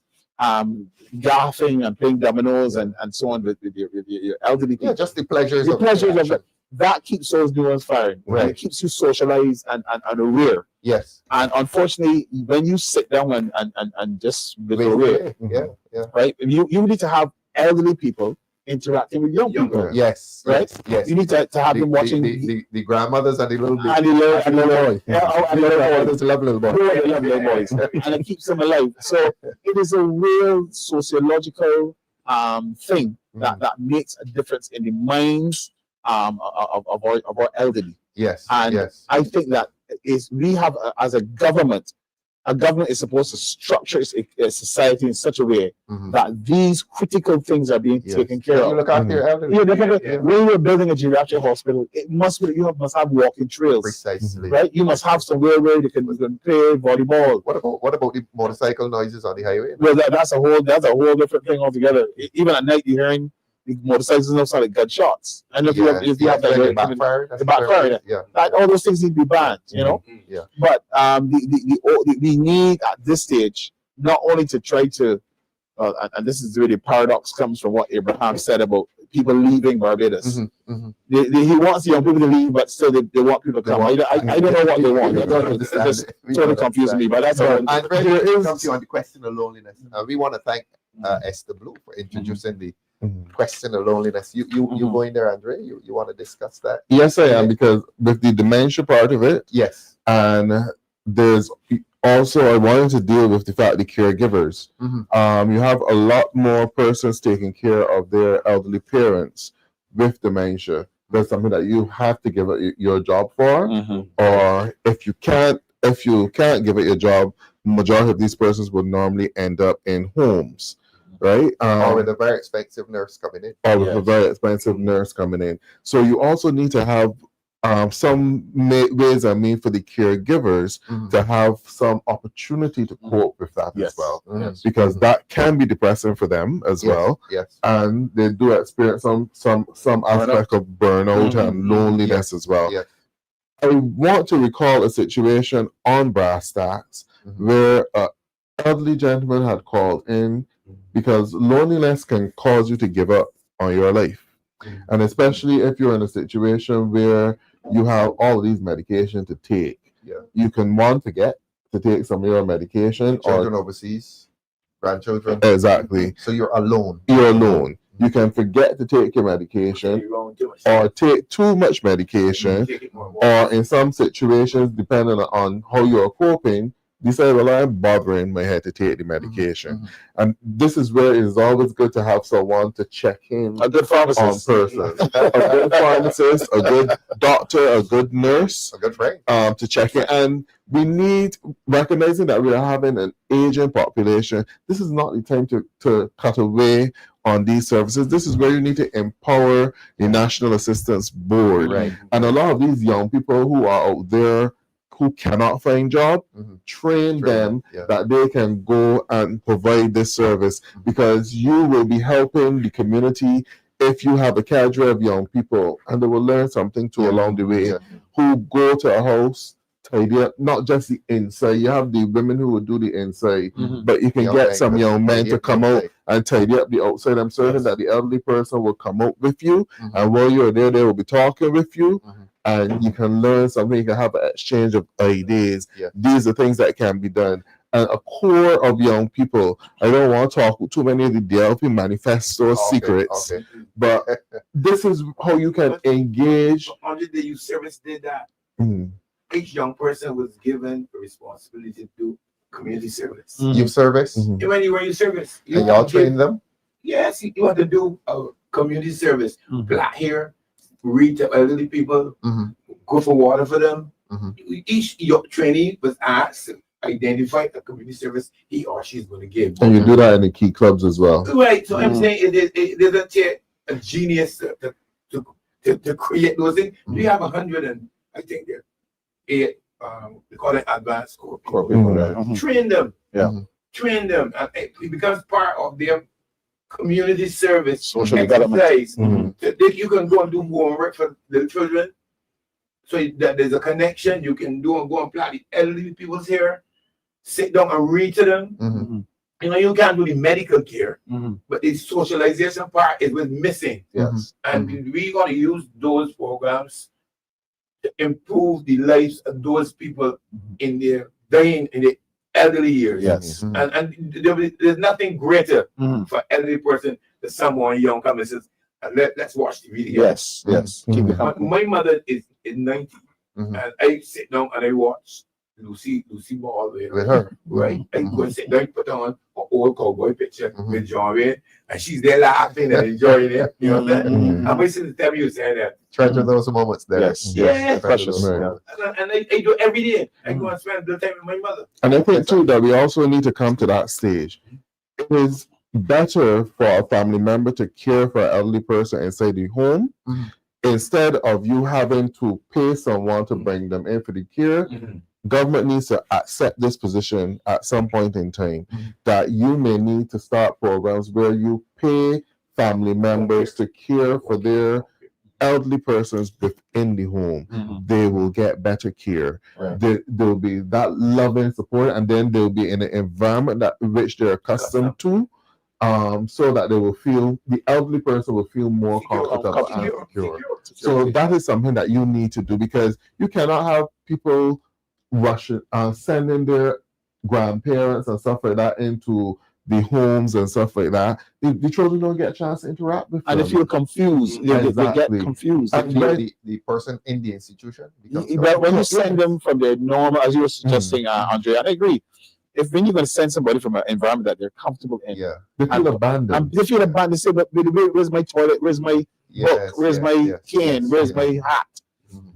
golfing and playing dominoes and so on with your elderly people. Yeah, just the pleasures The of pleasures of interaction. it. That keeps those neurons firing. And Right. it keeps you socialized and aware. Yes. And unfortunately, when you sit down and just be Wait, aware, yeah. Yeah. right? You need to have elderly people interacting with young people. Yes. Right? Yes. You need to have them watching the grandmothers and the little and the little boy. and the little boys love little boys. Yeah, they love little boys. And it keeps them alive. So it is a real sociological thing that makes a difference in the minds of our elderly. Yes. And yes. I think that we have as a government is supposed to structure a society in such a way Mhm. that these critical things are being Yes. taken care You of. look after your elderly. Yeah, definitely. When you're building a geriatric hospital, you must have walking trails, Precisely. right? You must have somewhere where they can play volleyball. What about the motorcycle noises on the highway? Well, that's a whole different thing altogether. Even at night, you're hearing the motorcycles outside like gunshots. And if you have Like the backfire. the backfire, Yeah. that all those things need to be banned, you know. Yeah. But we need at this stage not only to try to, and this is where the paradox comes from what Abraham said about people leaving Barbados. Mhm. Mhm. He wants the young people to leave, but still they want people to come. I don't know what they want. We don't It understand just it. We totally don't confusing me. But that's understand. all. And Fred, it comes to you on the question of loneliness. We want to thank Esther Blue for introducing the question of loneliness. You going there, Andre? You want to discuss that? Yes, I am, because with the dementia part of it, Yes. and there's also I wanted to deal with the fact the caregivers. Mhm. You have a lot more persons taking care of their elderly parents with dementia. That's something that you have to give it your job for, or if you can't give it your job, majority of these persons would normally end up in homes, right? Or with a very expensive nurse coming in. Or with a very expensive nurse coming in. So you also need to have some ways and means for the caregivers Mhm. to have some opportunity to cope with that Yes. as well, Mhm. because that can be depressing for them as Yes. well, Yes. and they do experience some aspect of burnout and loneliness as well. Yes. I want to recall a situation on Brass Stacks Mhm. where an elderly gentleman had called in because loneliness can cause you to give up on your life. Mhm. And especially if you're in a situation where you have all of these medication to take, Yeah. you can want to get to take some of your medication Children or overseas, grandchildren. exactly, So you're alone. you're alone. You can forget to take your medication or take too much medication, Take it more and more. or in some situations, depending on how you're coping, you say, well, I'm bothering my head to take the medication. Mhm. And this is where it is always good to have someone to check in A good on pharmacist. person. A good pharmacist, a good doctor, a good nurse, A good friend. to check in. And we need, recognizing that we are having an aging population, this is not the time to cut away on these services. This is where you need to empower the National Assistance Board. Right. And a lot of these young people who are out there who cannot find job, Mhm. train them Yeah. that they can go and provide this service, because you will be helping the community if you have a cadre of young people, and they will learn something too along the way, who go to a house, tidy up, not just the inside. You have the women who will do the inside, but you can Young get men some could young men tidy to up come the out inside. and tidy up the outside. I'm certain that the elderly person will come out with you, and while you're there, they will be talking with you, and you can learn something. You can have an exchange of ideas. These are things that can be done. And a core of young people, I don't want to talk too many of the DLP manifesto secrets, but this is how you can engage. Under the youth service did that. Mm. Each young person was given a responsibility to do community service. Youth service. Mhm. When you were in service, And y'all train them? Yes, you have to do a community service. Black hair, read to elderly people, go for water for them. Each your trainee was asked to identify the community service he or she is going to give. And you do that in the key clubs as well. Right. So I'm saying it doesn't take a genius to create those things. We have 100 and I think they're 8 we call it advanced core people. Train them. Train them. And it becomes part of their community service Social exercise. development. So that you can go and do homework for the children. So that there's a connection. You can go and play the elderly people's hair, sit down and read to them. You know, you can't do the medical care, but the socialization part is what's missing. Yes. And we're going to use those programs to improve the lives of those people in their dying in the elderly years. Yes. And there's nothing greater for elderly person than someone young come and says, let's watch the video. Yes. Yes. Keep it company. My mother is 90, and I sit down and I watch Lucy Ball With her. right? I go and sit down, put on an old cowboy picture with John Wayne, and she's there laughing and enjoying it. You know what I'm saying? And my sister tell me you saying that. Treasure those moments there. Yes. Yes. Precious. Right. And I do every day. I go and spend the time with my mother. And I think too that we also need to come to that stage. It is better for a family member to care for an elderly person inside the home instead of you having to pay someone to bring them in for the care. Government needs to accept this position at some point in time that you may need to start programs where you pay family members to care for their elderly persons within the home. They will get better care. There'll be that loving support, and then they'll be in an environment that which they're accustomed to, so that they will feel, the elderly person will feel more comfortable and secure. So that is something that you need to do, because you cannot have people rushing sending their grandparents and stuff like that into the homes and stuff like that. The children don't get a chance to interact with And them. they feel confused. They get Exactly. confused. And The person in the institution becomes But when you send them from their normal, as you were suggesting, Andre, and I agree, when you're going to send somebody from an environment that they're comfortable in, they feel abandoned. and they feel abandoned. They say, but where's my toilet? Where's my book? Where's my cane? Where's my hat?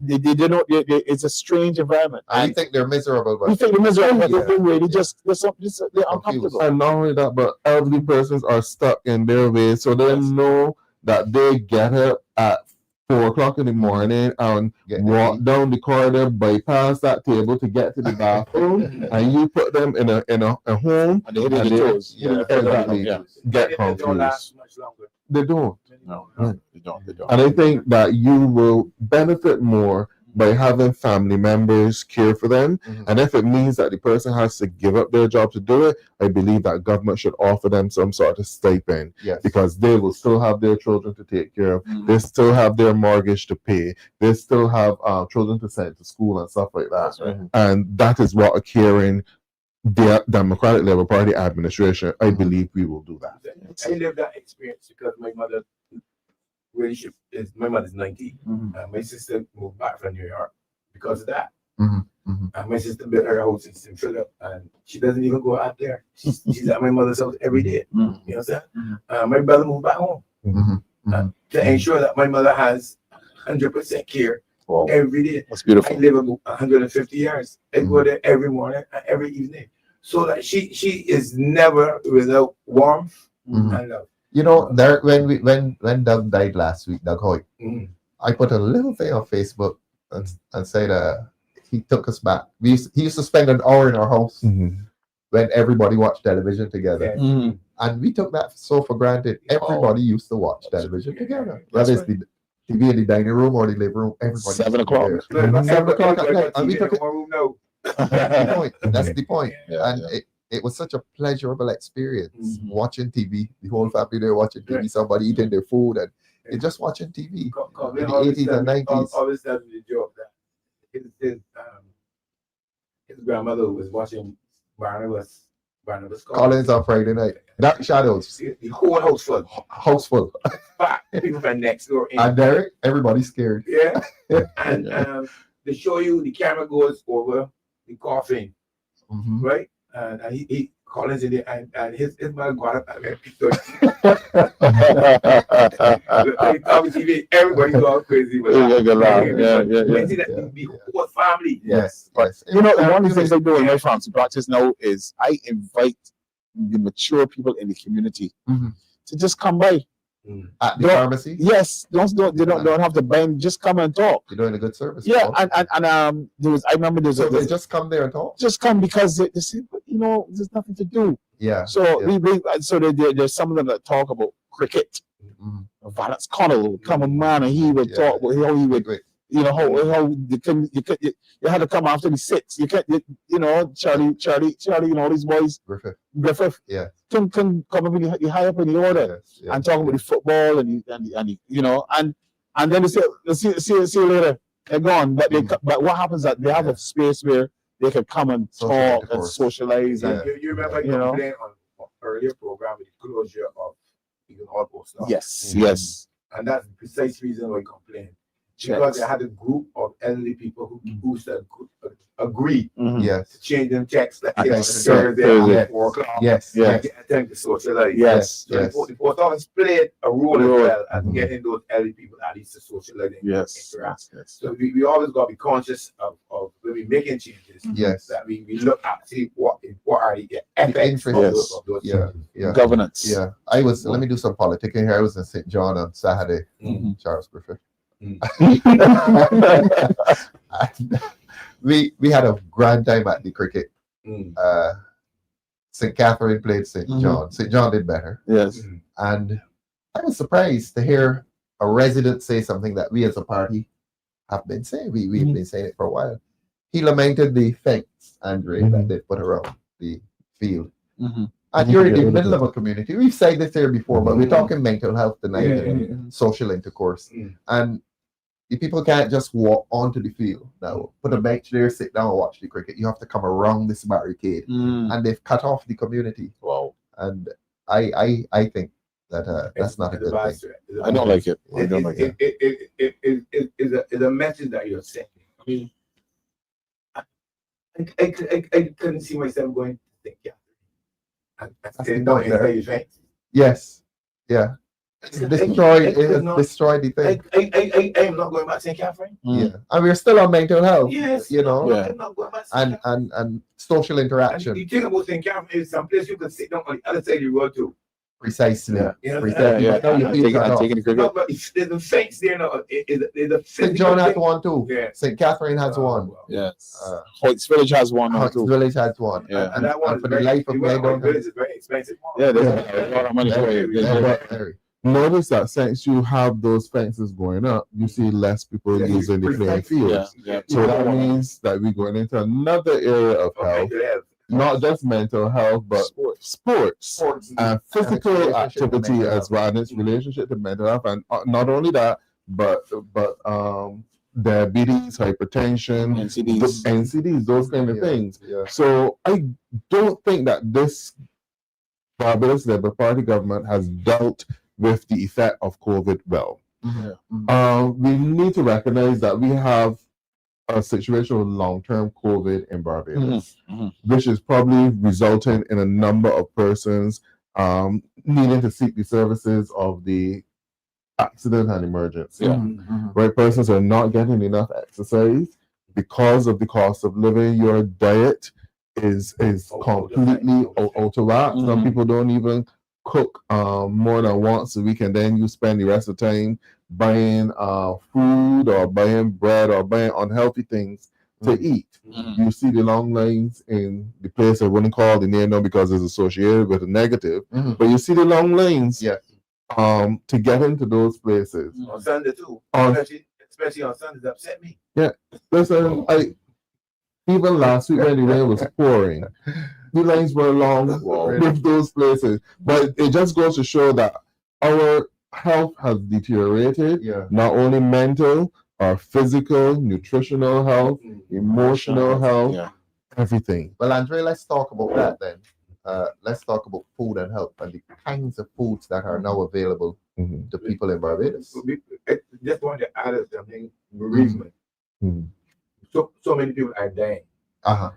They don't. It's a strange environment. I think they're miserable. You think they're miserable, but they're really they're uncomfortable. And not only that, but elderly persons are stuck in their ways, so they know that they get up at 4 o'clock in the morning and walk down the corridor, bypass that table to get to the bathroom, and you put them in a home, And they hit their toes. exactly get They don't confused. last much longer. They don't. No, they don't. And I think that you will benefit more by having family members care for them. And if it means that the person has to give up their job to do it, I believe that government should offer them some sort of stipend, because they will still have their children to take care of. They still have their mortgage to pay. They still have children to send to school and stuff like that. And that is what a caring Democratic Labour Party administration, I believe we will do that. I lived that experience because my mother my mother's 90, and my sister moved back from New York because of that. And my sister built her house in St. Philip, and she doesn't even go out there. She's at my mother's house every day. You know what I'm saying? My brother moved back home to ensure that my mother has 100% care every day. That's beautiful. I live 150 years. I go there every morning and every evening, so that she is never without warmth and love. You know, there when Doug died last week, Doug Hoyt, I put a little thing on Facebook and said he took us back. He used to spend an hour in our house when everybody watched television together. Yeah. And we took that so for granted. Everybody used to watch television together. Whether it's the TV in the dining room or the living room, everybody. 7 o'clock. There. 7 o'clock at night. And we took it. No. That's the point. That's the point. Yeah, And yeah. it was such a pleasurable experience watching TV. The whole family there watching TV, somebody eating their food and they're just watching TV. In the 80s and 90s. Always tells me the joke that his grandmother was watching Barbados Collins on Friday night. Dark Shadows. The whole house full. House full. People from next door. And Derek, everybody's scared. Yeah. And they show you the camera goes over the coffin, right? And he Collins in there and his mother got up and picked everybody's going crazy. The whole family. Yes. You know, one of the things I do in my pharmacy practice now is I invite the mature people in the community to just come by. At the pharmacy? Yes, don't have to bend. Just come and talk. You're doing a good service. Yeah, and I remember they just come there and talk. Just come because they say, you know, there's nothing to do. Yeah. So there's some of them that talk about cricket. Valance Connell would come a man and he would talk about how he would, you know, how you had to come after the six. You can't, you know, Charlie, you know, these boys. Griffith. Yeah. Can come up in the high up in the order and talk about the football and you know, and then they say, see you later. They're gone. But but what happens is that they have a space where they can come and talk and socialize. Yeah. And You remember you complained on earlier program with the closure of the Holocaust. Yes. And that's the precise reason why I complained. Because they had a group of elderly people who said agree to change them checks like Thursday at 4 o'clock. Yes. Get time to socialize. Yes. So the post office played a role as well as getting those elderly people at least to socialize and interact. So we always got to be conscious of when we making changes. Yes. That we look at see what are the effects of those changes. Governance. Yeah. Let me do some politicking here. I was in St. John on Saturday. Charles Griffith. we had a grand time at the cricket. St. Catherine played St. John. St. John did better. Yes. And I was surprised to hear a resident say something that we as a party have been saying. We've been saying it for a while. He lamented the fence, Andre, that they put around the field. And you're in the middle of a community. We've said this here before, but we're talking mental health tonight and social intercourse. And the people can't just walk onto the field. Now, put a bench there, sit down and watch the cricket. You have to come around this barricade. And they've cut off the community. Wow. And I think that that's not a good thing. I don't like it. I don't like it. It's a message that you're sending. I mean, I couldn't see myself going to think, Yes. Yeah. Destroy the thing. I am not going back to St. Catherine. Yeah. And we're still on mental health. Yes. You know. I'm not going back to St. Catherine. And social interaction. And the thing about St. Catherine is someplace you can sit down on the other side of the road too. Precisely. You know, Precisely. Taking the cricket. No, but there's a fence there now. There's a St. John has one too. Yeah. St. Catherine has one. Yes. Hoyts Village has one. Hoyts Village has one. Yeah. And that one for the life of me, I don't is very expensive. Yeah, there's a lot of money for it. Notice that since you have those fences going up, you see less people using the playing fields. So that means that we're going into another area of health. Not just mental health, but sports and physical activity as well, and its relationship to mental health. And not only that, but diabetes, hypertension, NCDs, those kind of things. So I don't think that this Barbados Labour Party government has dealt with the effect of COVID well. We need to recognize that we have a situation with long-term COVID in Barbados, which is probably resulting in a number of persons needing to seek the services of the accident and emergency. Right, persons are not getting enough exercise because of the cost of living. Your diet is completely out of whack. Some people don't even cook more than once a week, and then you spend the rest of the time buying food or buying bread or buying unhealthy things to eat. You see the long lines in the place I wouldn't call the name now because it's associated with a negative, but you see the long lines to get into those places. On Sunday too. On- Especially on Sundays, upset me. Listen, even last week when the rain was pouring, the lines were long with those places. But it just goes to show that our health has deteriorated, not only mental, our physical, nutritional health, emotional health, everything. Well, Andre, let's talk about that then. Let's talk about food and health and the kinds of foods that are now available to people in Barbados. Just want to add something, bereavement. So many people are dying.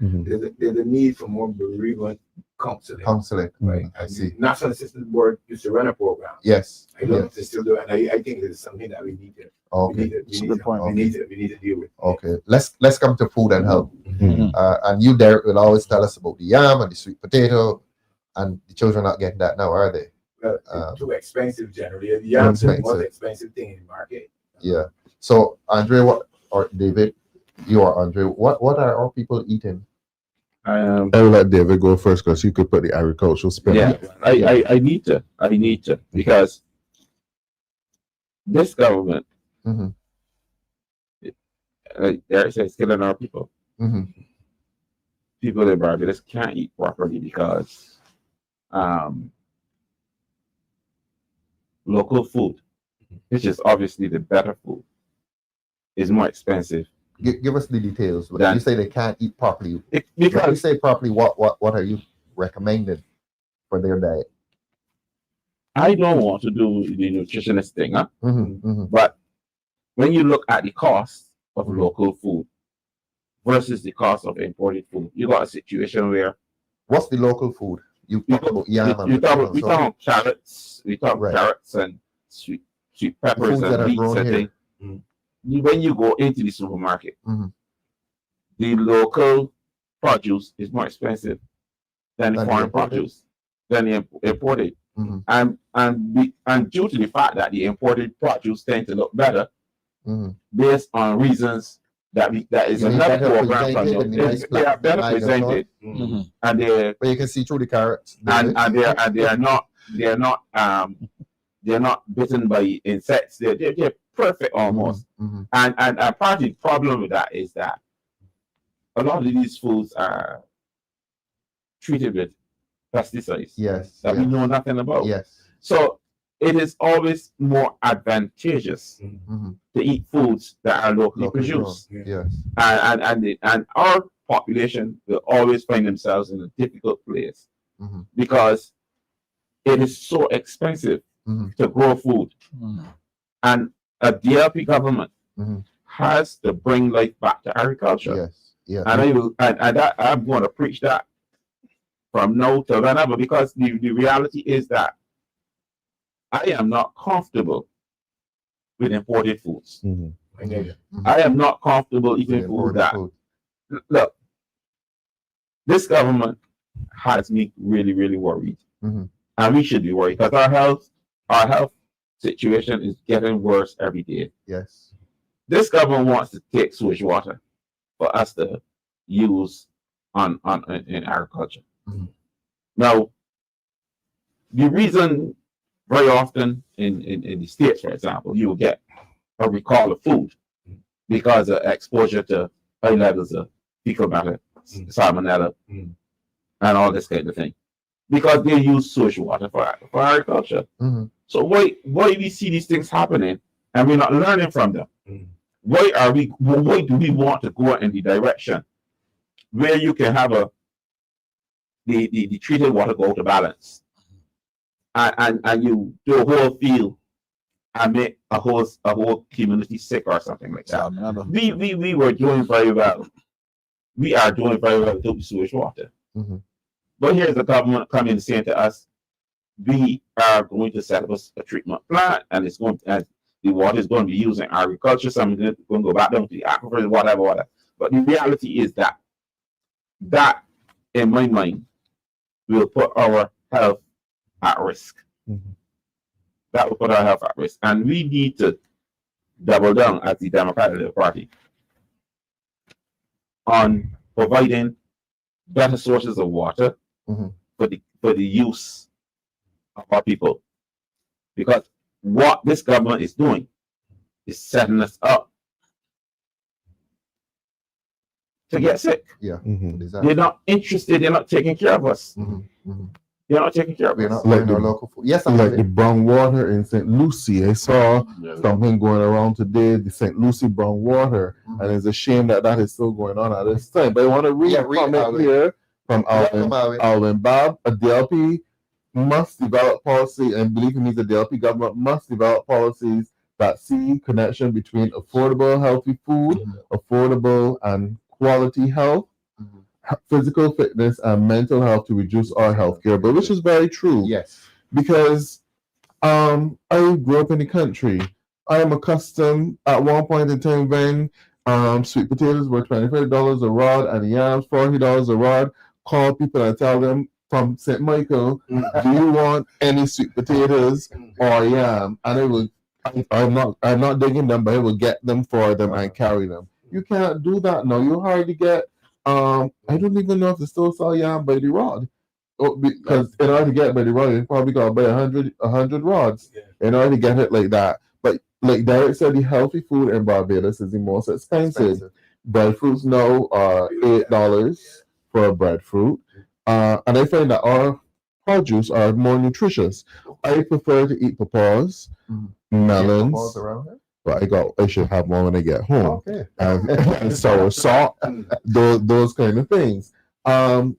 There's a need for more bereavement counseling. Right, I see. National Assistance Board used to run a program. Yes. I don't know if they still do, and I think it's something that we need to. Okay. We need to deal with. Okay. Let's come to food and health. And you, Derek, will always tell us about the yam and the sweet potato, and the children are not getting that now, are they? It's too expensive generally. The yam is the most expensive thing in the market. Yeah. So, Andre, or David, you or Andre, what are our people eating? I will let David go first because he could put the agricultural spin on it. I need to because this government, Eric says, killing our people. People in Barbados can't eat properly because local food, which is obviously the better food, is more expensive. Give us the details. When you say they can't eat properly, Because when you say properly, what are you recommending for their diet? I don't want to do the nutritionist thing, but when you look at the cost of local food versus the cost of imported food, you got a situation where What's the local food? You talk about yam. we talk about carrots, carrots and sweet peppers and beets and things. When you go into the supermarket, the local produce is more expensive than the foreign produce, than the imported. And due to the fact that the imported produce tend to look better, based on reasons that is another program from them. They are better presented, and but you can see through the carrots, and they are not bitten by insects. They're perfect almost. And part of the problem with that is that a lot of these foods are treated with pesticides that we know nothing about. So it is always more advantageous to eat foods that are locally produced. And our population will always find themselves in a difficult place because it is so expensive to grow food. And a DLP government has to bring life back to agriculture. And I'm going to preach that from now to whenever, because the reality is that I am not comfortable with imported foods. I am not comfortable eating food that. Look, this government has me really, really worried, and we should be worried because our health situation is getting worse every day. This government wants to take sewage water for us to use in agriculture. Now, the reason very often in the States, for example, you will get a recall of food because of exposure to high levels of fecal matter, salmonella, and all this kind of thing. Because they use sewage water for agriculture. So why we see these things happening and we're not learning from them? Why do we want to go in the direction where you can have the treated water go out of balance and you do a whole field and make a whole community sick or something like that? We were doing very well. We are doing very well with sewage water. But here's the government coming saying to us, we are going to set up a treatment plant, and the water is going to be used in agriculture. Some is going to go back down to the aquifers, whatever. But the reality is that in my mind will put our health at risk. That will put our health at risk, and we need to double down as the Democratic Party on providing better sources of water Mhm. for the use of our people. Because what this government is doing is setting us up to get sick. Yeah. Mhm. Exactly. They're not interested, they're not taking care of us. Mhm. Mhm. They're not taking care of We're us. not Like buying our the- local food. Yes, Like the brown water in St. Lucie. I saw something going around today, the St. Lucie brown water, and it's a shame that that is still going on at this time. But I want to read Yeah, a read comment Alleyne. here from Alvin. Alleyne. Alvin Bob, a DLP must develop policy, and believe me, the DLP government must develop policies that see connection between affordable, healthy food, affordable and quality health, physical fitness, and mental health to reduce our healthcare bill, which is very true. Yes. Because I grew up in the country. I am accustomed at one point in time when sweet potatoes were $25 a rod and yams $40 a rod. Call people and tell them from St. Michael, do you want any sweet potatoes or yam? And it would I'm not digging them, but I will get them for them and carry them. You can't do that now. You hardly get I don't even know if they still sell yam by the rod. Because in order to get it by the rod, you probably got to buy 100 rods in order to get it like that. But like Derek said, the healthy food in Barbados is the most expensive. Breadfruits now are $8 for a breadfruit. And I find that our produce are more nutritious. I prefer to eat papaws, melons. Balls around here? But I should have one when I get home. Okay. And sour salt, those kind of things.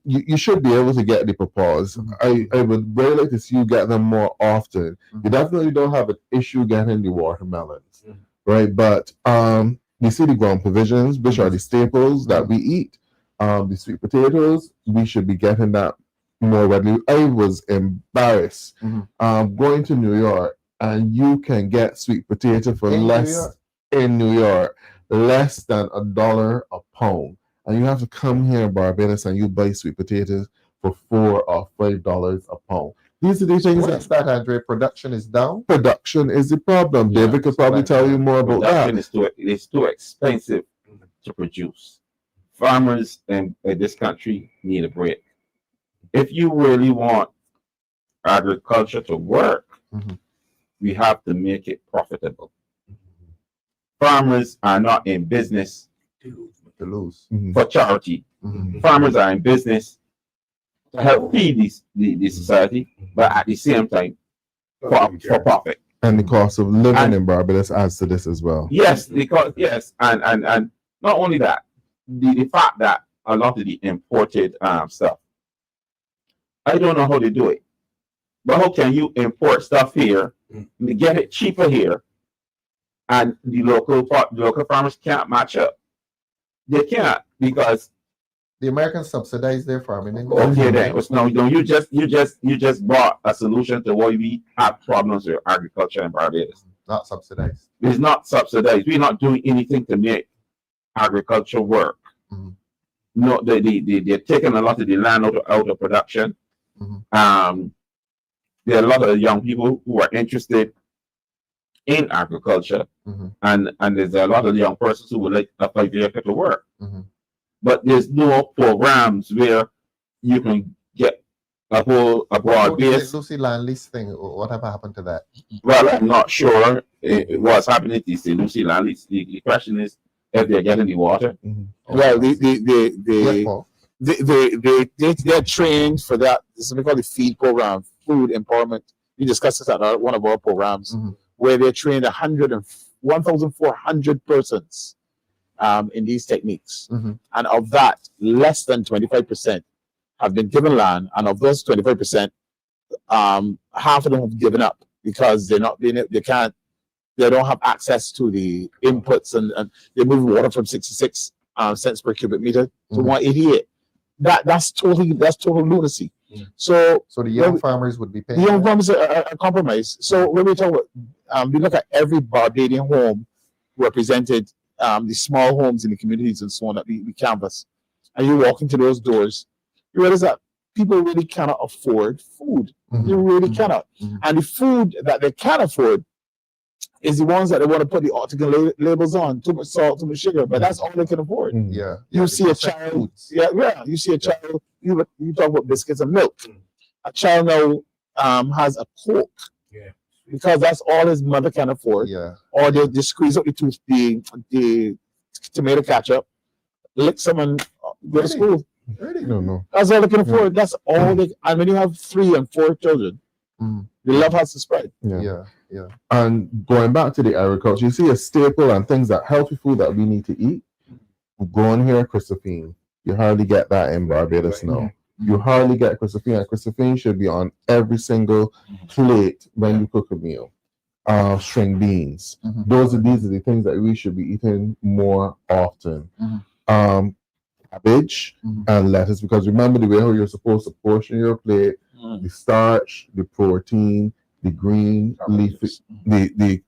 You should be able to get the papaws. I would really like to see you get them more often. You definitely don't have an issue getting the watermelons, right? But you see the ground provisions, which are the staples that we eat. The sweet potatoes, we should be getting that more readily. I was embarrassed going to New York, and you can get sweet potato for In New less York? in New York, less than $1 a pound. And you have to come here in Barbados and you buy sweet potatoes for $4 or $5 a pound. These are the things What's that that, Andre? Production is down? production is the problem. Yeah, David could probably tell you more about that. Production is too expensive to produce. Farmers in this country need a break. If you really want agriculture to work, we have to make it profitable. Farmers are not in business To lose. for charity. Farmers are in business to help feed the society, but at the same time for profit. And the cost of living And- in Barbados adds to this as well. Yes, because and not only that, the fact that a lot of the imported stuff, I don't know how they do it, but how can you import stuff here, get it cheaper here, and the local farmers can't match up? They can't, because The Americans subsidize their farming. in okay, then you just brought a solution to why we have problems with agriculture in Barbados. Not subsidized. It's not subsidized. We're not doing anything to make agriculture work. No, they're taking a lot of the land out of production. There are a lot of young people who are interested in agriculture, and there's a lot of young persons who would like a 5-year to work. But there's no programs where you can get a broad base. Lucy land lease thing. Whatever happened to that? Well, I'm not sure what's happening to the Lucy land. The question is if they're getting the water. Well, Yes, Paul. they're trained for that. This is what we call the feed program, food empowerment. We discussed this at one of our programs where they trained 1,400 persons in these techniques. And of that, less than 25% have been given land. And of those 25%, half of them have given up because they don't have access to the inputs, and they move water from 66 cents per cubic meter to 188. That's total lunacy. So the young farmers would be paying. the young farmers are compromised. So when we talk about, we look at every Barbadian home represented, the small homes in the communities and so on that we canvass, and you walk into those doors, you realize that people really cannot afford food. They really cannot. And the food that they can afford is the ones that they want to put the article labels on, too much salt, too much sugar, but that's all they can afford. Yeah. You see a child, you see a child, you talk about biscuits and milk. A child now has a Coke. Yeah. Because that's all his mother can afford. Yeah. Or they squeeze out the tomato ketchup, lick some and go to school. Really? No. That's all they can afford. That's all they. And when you have 3 and 4 children, the love has to spread. Yeah. And going back to the agriculture, you see a staple and things that healthy food that we need to eat. Going here, Christophine. You hardly get that in Barbados now. You hardly get Christophine, and Christophine should be on every single plate when you cook a meal. String beans. These are the things that we should be eating more often. Cabbage and lettuce, because remember the way how you're supposed to portion your plate, the starch, the protein, the green leafy, the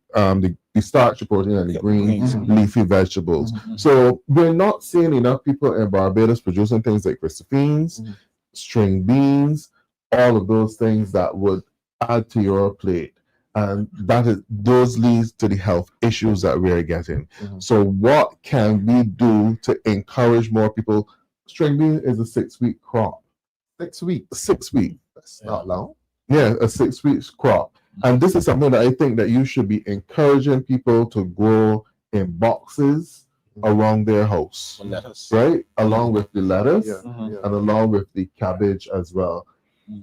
starch, the protein, and the green leafy vegetables. So we're not seeing enough people in Barbados producing things like Christophines, string beans, all of those things that would add to your plate. And those leads to the health issues that we're getting. So what can we do to encourage more people? String bean is a 6-week crop. 6 weeks. 6 weeks. That's not long. Yeah, a 6 weeks crop. And this is something that I think that you should be encouraging people to grow in boxes around their house, right? Along with the lettuce and along with the cabbage as well.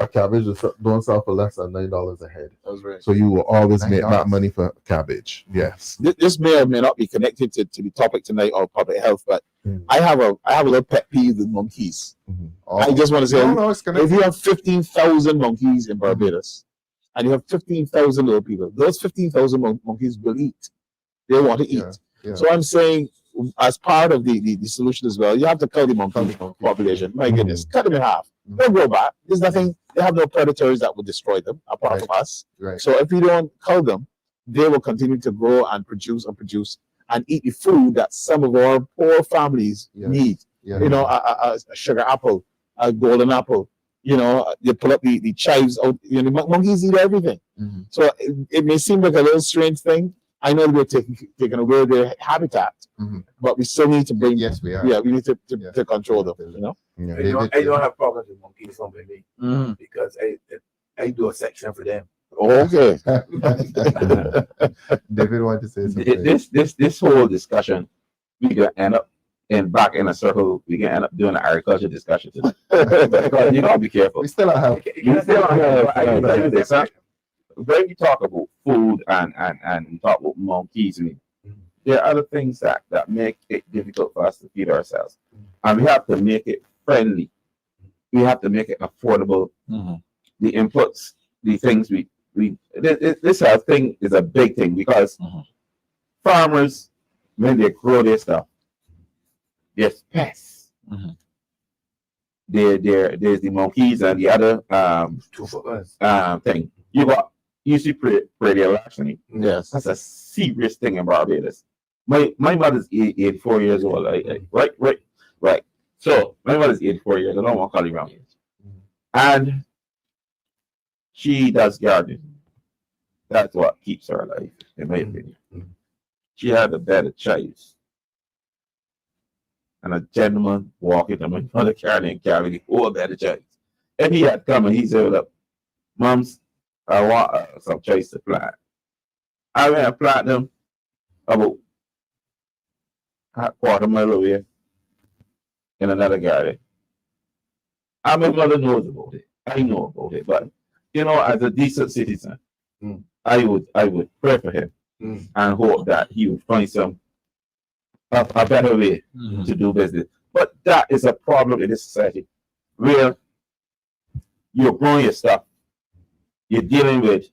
A cabbage don't sell for less than $9 a head. That's right. So you will always make $9. that money for cabbage. Yes. This may or may not be connected to the topic tonight of public health, but I have a little pet peeve with monkeys. I just want to say, if you have 15,000 monkeys in Barbados and you have 15,000 little people, those 15,000 monkeys will eat. They want to eat. So I'm saying, as part of the solution as well, you have to cut the monkey population. My goodness, cut them in half. They'll grow back. There's nothing. They have no predators that will destroy them apart from us. Right. So if we don't cull them, they will continue to grow and produce and eat the food that some of our poor families need. You know, a sugar apple, a golden apple. You know, you pull up the chives out. You know, monkeys eat everything. So it may seem like a little strange thing. I know we're taking away their habitat, but we still need to bring. Yes, we are. Yeah, we need to control them. You know. I don't have problems with monkeys from me because I do a section for them. Okay. David wanted to say something. This whole discussion, we can end up back in a circle. We can end up doing an agriculture discussion today. Because you gotta be careful. We still have. You still have. I can tell you this, huh? When we talk about food and we talk about monkeys, there are other things that make it difficult for us to feed ourselves, and we have to make it friendly. We have to make it affordable. The inputs, the things this health thing is a big thing because farmers, when they grow their stuff, there's pests. There's the monkeys and the other thing. You see predial larceny. Yes. That's a serious thing in Barbados. My mother's 84 years old. Right. So my mother's 84 years. I don't want to call you around. And she does gardening. That's what keeps her alive, in my opinion. She had a bed of chives. And a gentleman walking to my mother carrying the whole bed of chives. And he had come and he said, look, Mums, I want some chives to plant. I went and plant them about a quarter mile away in another garden. And my mother knows about it. I know about it. But, you know, as a decent citizen, I would pray for him and hope that he would find a better way to do business. But that is a problem in this society where you're growing your stuff, you're dealing with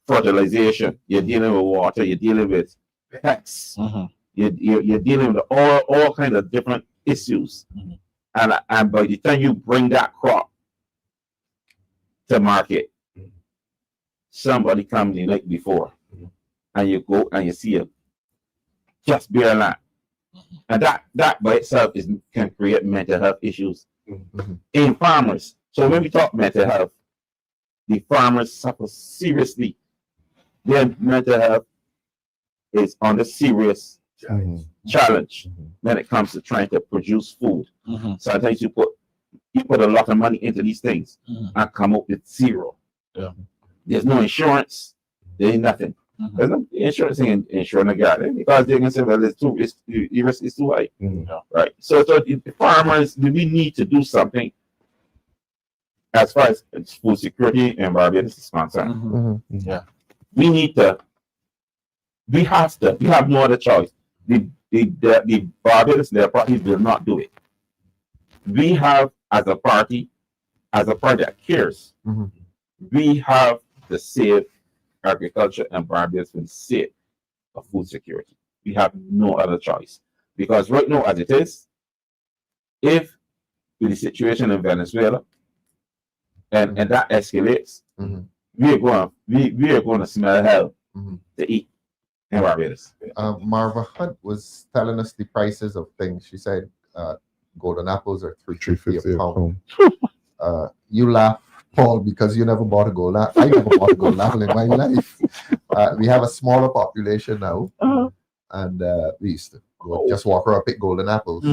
fertilization, you're dealing with water, you're dealing with pests, you're dealing with all kinds of different issues. And by the time you bring that crop to market, somebody comes the night before and you go and you see it just bare land. And that by itself can create mental health issues in farmers. So when we talk mental health, the farmers suffer seriously their mental health is under serious challenge when it comes to trying to produce food. Sometimes you put a lot of money into these things and come up with zero. Yeah. There's no insurance. There ain't nothing. There's no insurance ain't insuring the garden because they can say, well, the risk is too high. Right. So the farmers, we need to do something as far as food security in Barbados is concerned. Yeah. We have no other choice. The Barbados Labour Party will not do it. We have, as a party that cares, we have to save agriculture and Barbados will save of food security. We have no other choice. Because right now, as it is, if with the situation in Venezuela and that escalates, we are going to smell hell to eat in Barbados. Marva Hunt was telling us the prices of things. She said golden apples are $3.50 a pound. You laugh, Paul, because you never bought a golden apple. I never bought a golden apple in my life. We have a smaller population now, and we used to just walk around pick golden apples.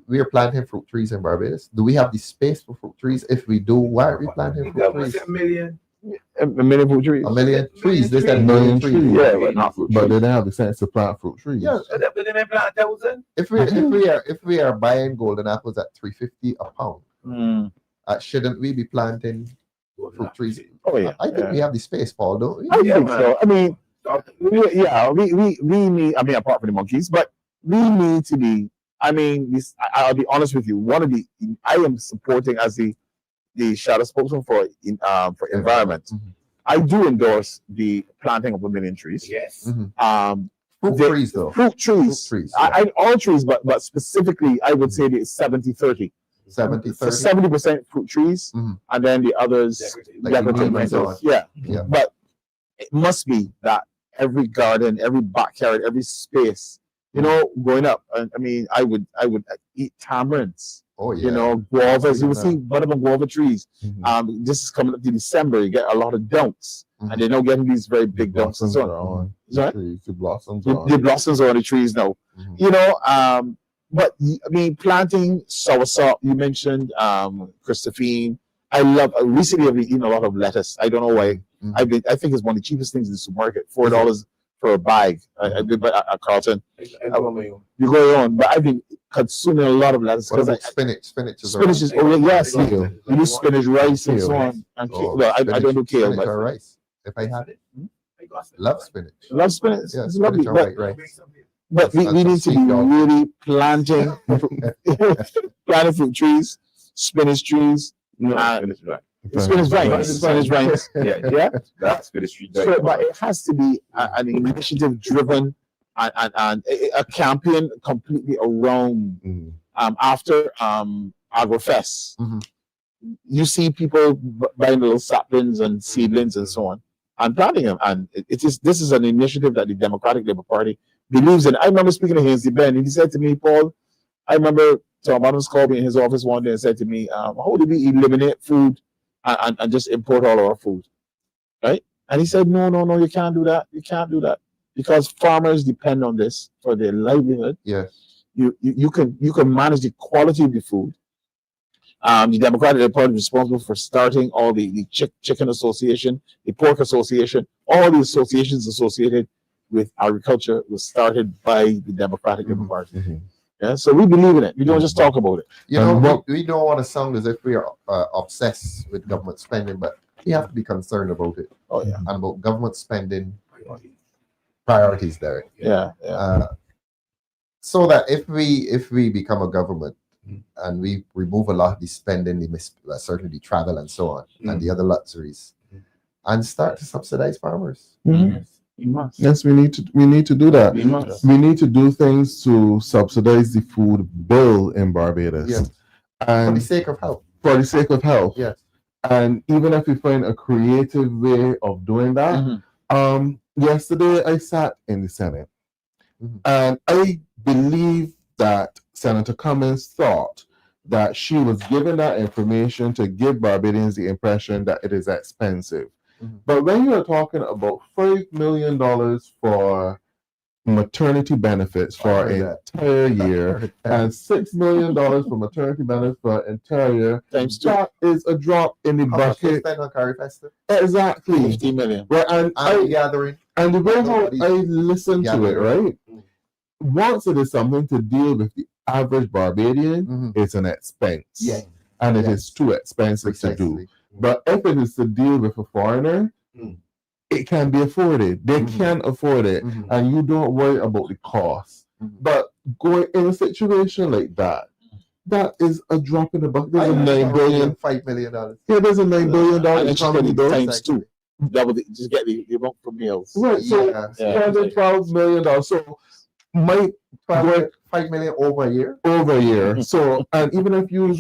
We are planting fruit trees in Barbados. Do we have the space for fruit trees? If we do, why are we planting fruit trees? A million. A million fruit trees. A million trees. They said Million million trees. Yeah, but not fruit But trees. they don't have the sense to plant fruit trees. Yeah. If we are buying golden apples at $3.50 a pound, shouldn't we be planting fruit trees? Oh yeah. I think we have the space, Paul, don't we? I think so. I mean, we need, I mean, apart from the monkeys, but we need to be, I mean, I'll be honest with you. I am supporting as the shadow spokesman for environment. I do endorse the planting of 1 million trees. Yes. Fruit trees, though. Fruit trees. Fruit trees, All trees, but specifically, I would say it's 70-30. 70, 30. 70% fruit trees, and then the others decorative and so on. planters. Yeah. Yeah. But it must be that every garden, every backyard, every space, you know, growing up, I mean, I would eat tamarinds. Oh, yeah. You know, guavas. You will see butterbur guava trees. This is coming up to December. You get a lot of dunks, and they're now getting these very big dunks and so on. Trees, the blossoms are on. The blossoms are on the trees now. You know, but I mean, planting soursop. You mentioned Christophine. I love. Recently, I've been eating a lot of lettuce. I don't know why. I think it's one of the cheapest things in the supermarket. $4 for a bag. I did at Carlton. You go on, but I've been consuming a lot of lettuce What because about spinach? Spinach is spinach is yes. Kale. You do spinach, rice, and so on. And Oh, well, I don't do kale, spinach but or rice. If I had it, love spinach. love spinach. Yeah, It's lovely. spinach or white rice. But we And need some to sweet be dog. really planting fruit trees, spinach trees, Spinach vines. spinach vines. Yeah. That's Spinach Street. So, but it has to be an initiative driven and a campaign completely around after AgroFest. You see people buying little saplings and seedlings and so on and planting them. And this is an initiative that the Democratic Labour Party believes in. I remember speaking to Hazy Ben, and he said to me, Paul, I remember Tom Adams called me in his office one day and said to me, how do we eliminate food and just import all our food? Right? And he said, no, you can't do that. You can't do that. Because farmers depend on this for their livelihood. Yes. You can manage the quality of the food. The Democratic Labour Party is responsible for starting all the chicken association, the pork association, all the associations associated with agriculture was started by the Democratic Labour Party. Yeah, so we believe in it. We don't just talk about it. You know, we don't want to sound as if we are obsessed with government spending, but we have to be concerned about it. Oh yeah, And about government spending priorities there. yeah. So that if we become a government and we remove a lot of the spending, certainly the travel and so on, and the other luxuries, and start to subsidize farmers. You must. Yes, we need to do that. We must. We need to do things to subsidize the food bill in Barbados. Yes. For And the sake of health. for the sake of health. Yes. And even if we find a creative way of doing that, yesterday I sat in the Senate, and I believe that Senator Cummings thought that she was giving that information to give Barbadians the impression that it is expensive. But when you're talking about $5 million for maternity benefits for an entire year and $6 million for maternity benefits for an entire year, that is a drop in the bucket. Exactly. 50 million. Right, and gathering. and the way how I listen to it, right? Once it is something to deal with the average Barbadian, it's an expense. Yeah. And it is too expensive to do. But if it is to deal with a foreigner, it can be afforded. They can afford it. And you don't worry about the cost. But going in a situation like that, that is a drop in the bucket. There's a $5 million. Yeah, there's a $9 billion And then she economy get though. times two. Double the, just get the amount for meals. Right, so $12 million. So my $5 million over a year. Over a year. So, and even if you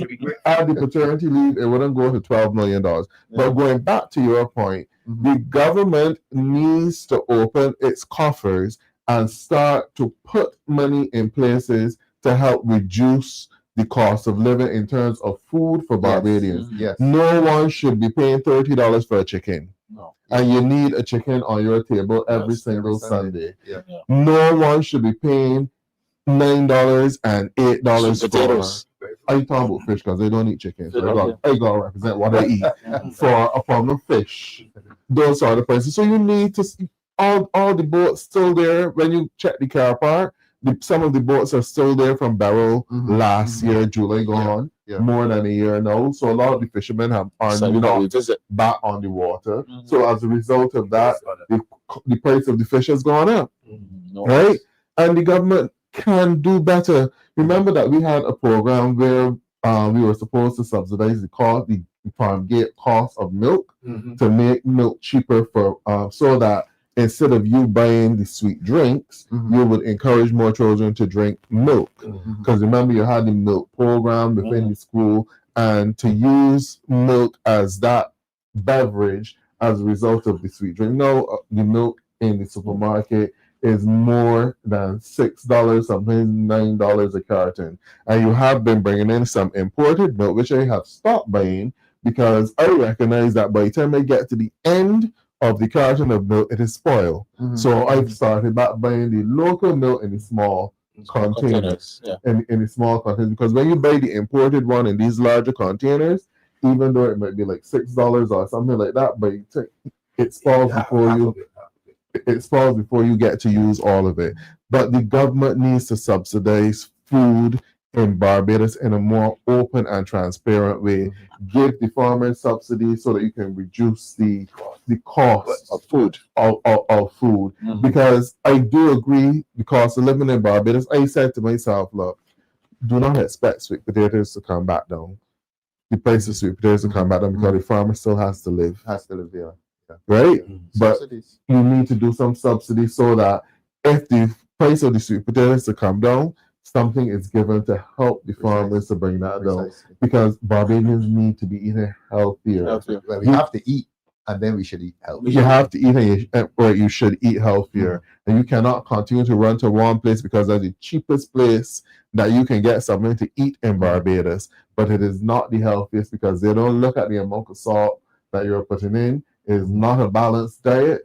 add the paternity leave, it wouldn't go to $12 million. But going back to your point, the government needs to open its coffers and start to put money in places to help reduce the cost of living in terms of food for Barbadians. Yes. No one should be paying $30 for a chicken. No. And you need a chicken on your table every single Sunday. Yeah. No one should be paying $9 and $8 for Potatoes. Are you talking about fish? Because they don't eat chicken. So I gotta represent what I eat for a pound of fish. Those are the prices. So you need to see all the boats still there. When you check the car park, some of the boats are still there from Barrow last year, July gone. More than a year now. So a lot of the fishermen are not back on the water. So as a result of that, the price of the fish has gone up. Right? And the government can do better. Remember that we had a program where we were supposed to subsidize the farm gate cost of milk to make milk cheaper for so that instead of you buying the sweet drinks, you would encourage more children to drink milk. Because remember, you had the milk program within the school, and to use milk as that beverage as a result of the sweet drink. Now, the milk in the supermarket is more than $6, sometimes $9 a carton. And you have been bringing in some imported milk, which I have stopped buying because I recognize that by the time I get to the end of the carton of milk, it is spoiled. So I've started back buying the local milk in the small containers. In the small containers. Because when you buy the imported one in these larger containers, even though it might be like $6 or something like that, but it spoils before you get to use all of it. But the government needs to subsidize food in Barbados in a more open and transparent way. Give the farmers subsidies so that you can reduce the cost of food. Because I do agree, the cost of living in Barbados, I said to myself, look, do not expect sweet potatoes to come back down. The price of sweet potatoes to come back down because the farmer still has to live. Yeah. Right? But you need to do some subsidies so that if the price of the sweet potatoes to come down, something is given to help the farmers to bring that down. Because Barbadians need to be eating healthier. Well, we have to eat, and then we should eat healthy. You have to eat, or you should eat healthier. And you cannot continue to run to one place because that's the cheapest place that you can get something to eat in Barbados. But it is not the healthiest because they don't look at the amount of salt that you're putting in. It is not a balanced diet,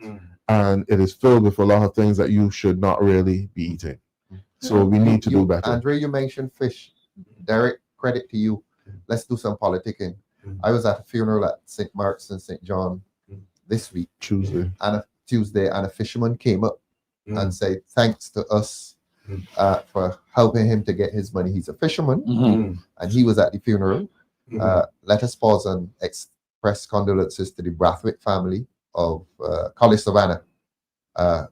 and it is filled with a lot of things that you should not really be eating. So we need to do better. Andre, you mentioned fish. Derek, credit to you. Let's do some politicking. I was at a funeral at St. Mark's and St. John this week, Tuesday, and a fisherman came up and said thanks to us for helping him to get his money. He's a fisherman, and he was at the funeral. Let us pause and express condolences to the Brathwaite family of Collie Savannah. I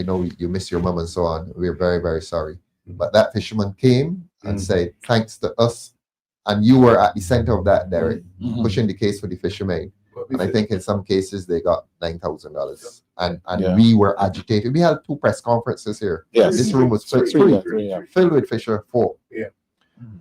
know you miss your mom and so on. We're very, very sorry. But that fisherman came and said, thanks to us. And you were at the center of that, Derek, pushing the case for the fishermen. And I think in some cases they got $9,000. And we were agitated. We had 2 press conferences here. This room was filled with fisher folk.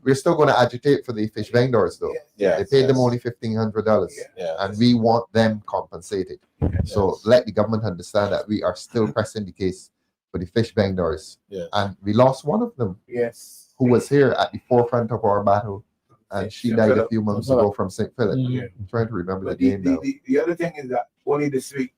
We're still going to agitate for the fish vendors, though. They paid them only $1,500, and we want them compensated. So let the government understand that we are still pressing the case for the fish vendors. And we lost one of them, who was here at the forefront of our battle, and she St. died a Philip. few months St. ago from St. Philip. Yeah. I'm trying to remember But the name now. the other thing is that only this week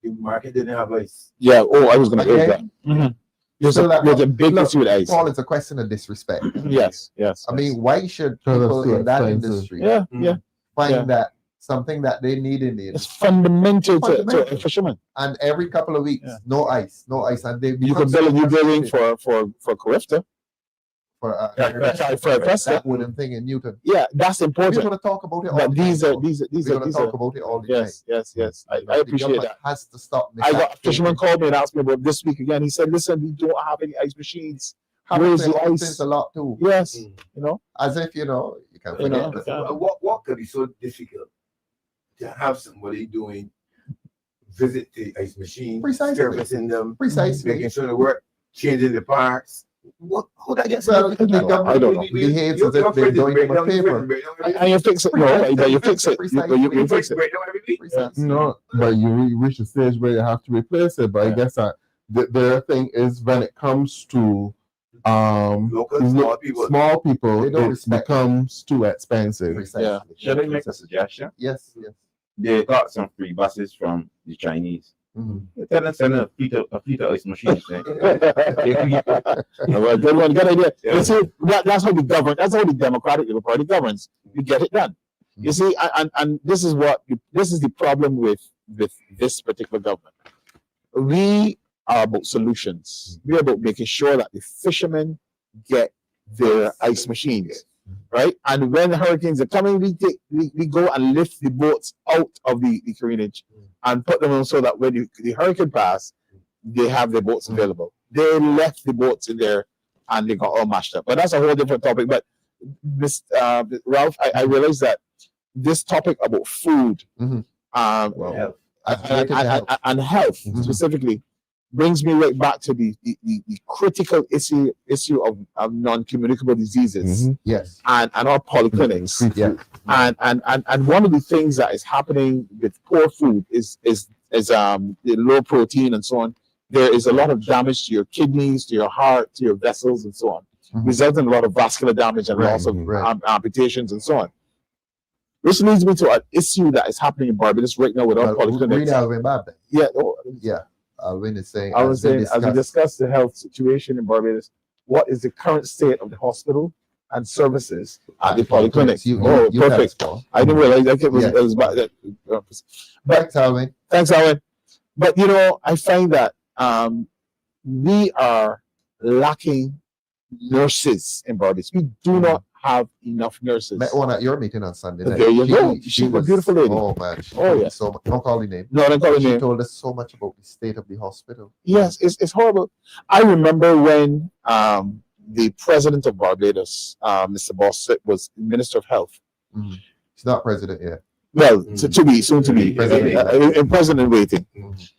the market didn't have ice. Yeah. Oh, I was going to Okay. say that. There's So that- there's a big look, issue with ice. Paul, it's a question of disrespect. Yes. Yes. I mean, why should people in that industry yeah. Yeah. find yeah. that something that they need in the It's industry? fundamental to Fundamental. a fisherman. And every couple of weeks, Yeah. no ice, and they You become could build a new building frustrated for Carifta. for For that wooden thing in Newton. Yeah, that's We're important. going to talk about it all But the these time. are these We're are going to talk about it all the yes, yes, yes. I time. appreciate The government that. has to stop. I got a fisherman called me and asked me about this week again. He said, "Listen, we don't have any ice machines. Where is the Happens ice?" a lot too. Yes, Mm. you know. As if you can You know, forget. yeah. What could be so difficult to have somebody doing visit the ice machine, Precisely. servicing them, Precisely. making sure they work, changing the parts. What? How that gets? Well, the I don't government know. behaves as if they're doing them a favor. And you fix it. No, but you fix it. You fix it. Precisely. No, but you reach a stage where you have to replace it. But I guess that the thing is when it comes to Local small people. small people, They don't it respect it. becomes too expensive. Precisely. Yeah. Should I make a suggestion? Yes. Yes. They got some free buses from the Chinese. Mhm. Tell them send a fleet of ice machines. Well, good one, good idea. Yeah. You see, that's how we govern. That's how the Democratic Party governs. You get it done. You see, and this is the problem with this particular government. We are about solutions. We are about making sure that the fishermen get their ice machines, right? And when the hurricanes are coming, we go and lift the boats out of the careenage and put them on so that when the hurricane pass, they have their boats available. They left the boats in there and they got all mashed up. But that's a whole different topic. But Ralph, I realize that this topic about food Mhm. well, Health. and health Mhm. specifically brings me right back to the critical issue of non-communicable diseases Mhm. Yes. and our polyclinics. Yeah. And one of the things that is happening with poor food is the low protein and so on. There is a lot of damage to your kidneys, to your heart, to your vessels, and so on, Mhm. resulting in a lot of vascular damage and Right, loss of right. amputations and so on. Which leads me to an issue that is happening in Barbados right now with our Read polyclinics. Alvin Babbitt. Yeah, Yeah. Alvin is saying. I was as we saying, as we discussed- discuss the health situation in Barbados, what is the current state of the hospital and services at the polyclinics? You Oh, tell us, perfect. Paul. I didn't realize that it was, Yeah. it was back that. Thanks, Alvin. Thanks, Alan. But I find that we are lacking nurses in Barbados. We do not have enough nurses. Met one at your meeting on Sunday night. There you go. She's a was- beautiful lady. Oh man. She Oh, told me yeah. So much. Don't call the name. No, I don't call her She name. told us so much about the state of the hospital. Yes, it's horrible. I remember when the president of Barbados, Mr. Bossett, was Minister of Health. Mhm. She's not president yet. Well, to be, soon to be, in president waiting. Mhm.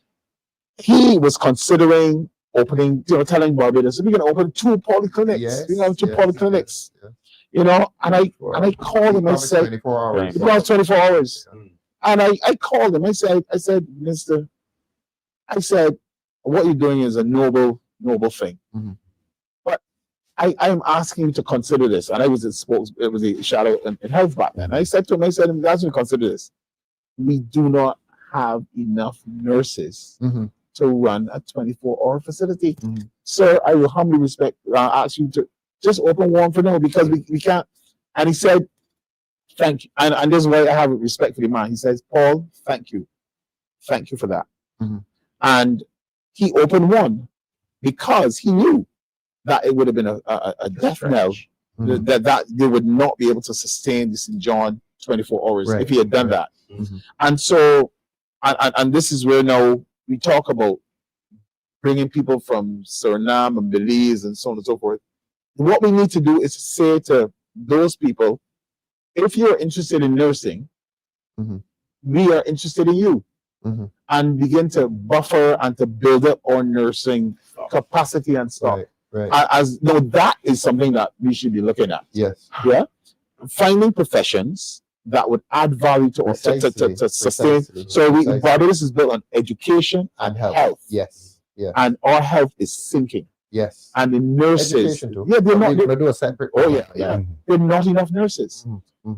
He was considering opening, telling Barbados, we're going to open 2 polyclinics. Yes, We're going to have 2 yes, polyclinics. yes, And I called him. I Promised said, 24 hours. about 24 hours. Mm. And I called him. I said, Mister, I said, what you're doing is a noble thing. Mhm. But I am asking you to consider this. And I was it was a shadow in health back then. I said to him, I'm asking you to consider this. We do not have enough nurses Mhm. to run a 24-hour facility. Mhm. Sir, I will humbly ask you to just open one for now because we can't. And he said, thank you. And this is why I have respect for the man. He says, Paul, thank you. Thank you for that. Mhm. And he opened one because he knew that it would have been a death knell, Mhm. that they would not be able to sustain the St. John 24 hours Right, if he had done right. that. Mhm. And so, and this is where now we talk about bringing people from Suriname and Belize and so on and so forth. What we need to do is say to those people, if you're interested in nursing, Mhm. we are interested in you. Mhm. And begin to buffer and to build up our nursing capacity and stuff. Right. Right. As though that is something that we should be looking at. Yes. Yeah, finding professions that would add value to us to sustain. Precisely. So Precisely. Barbados is built on education And and health. health. Yes. Yeah. And our health is sinking. Yes. And the nurses, Education too. yeah, they're not. We're gonna do a separate. Oh yeah. There are not enough nurses.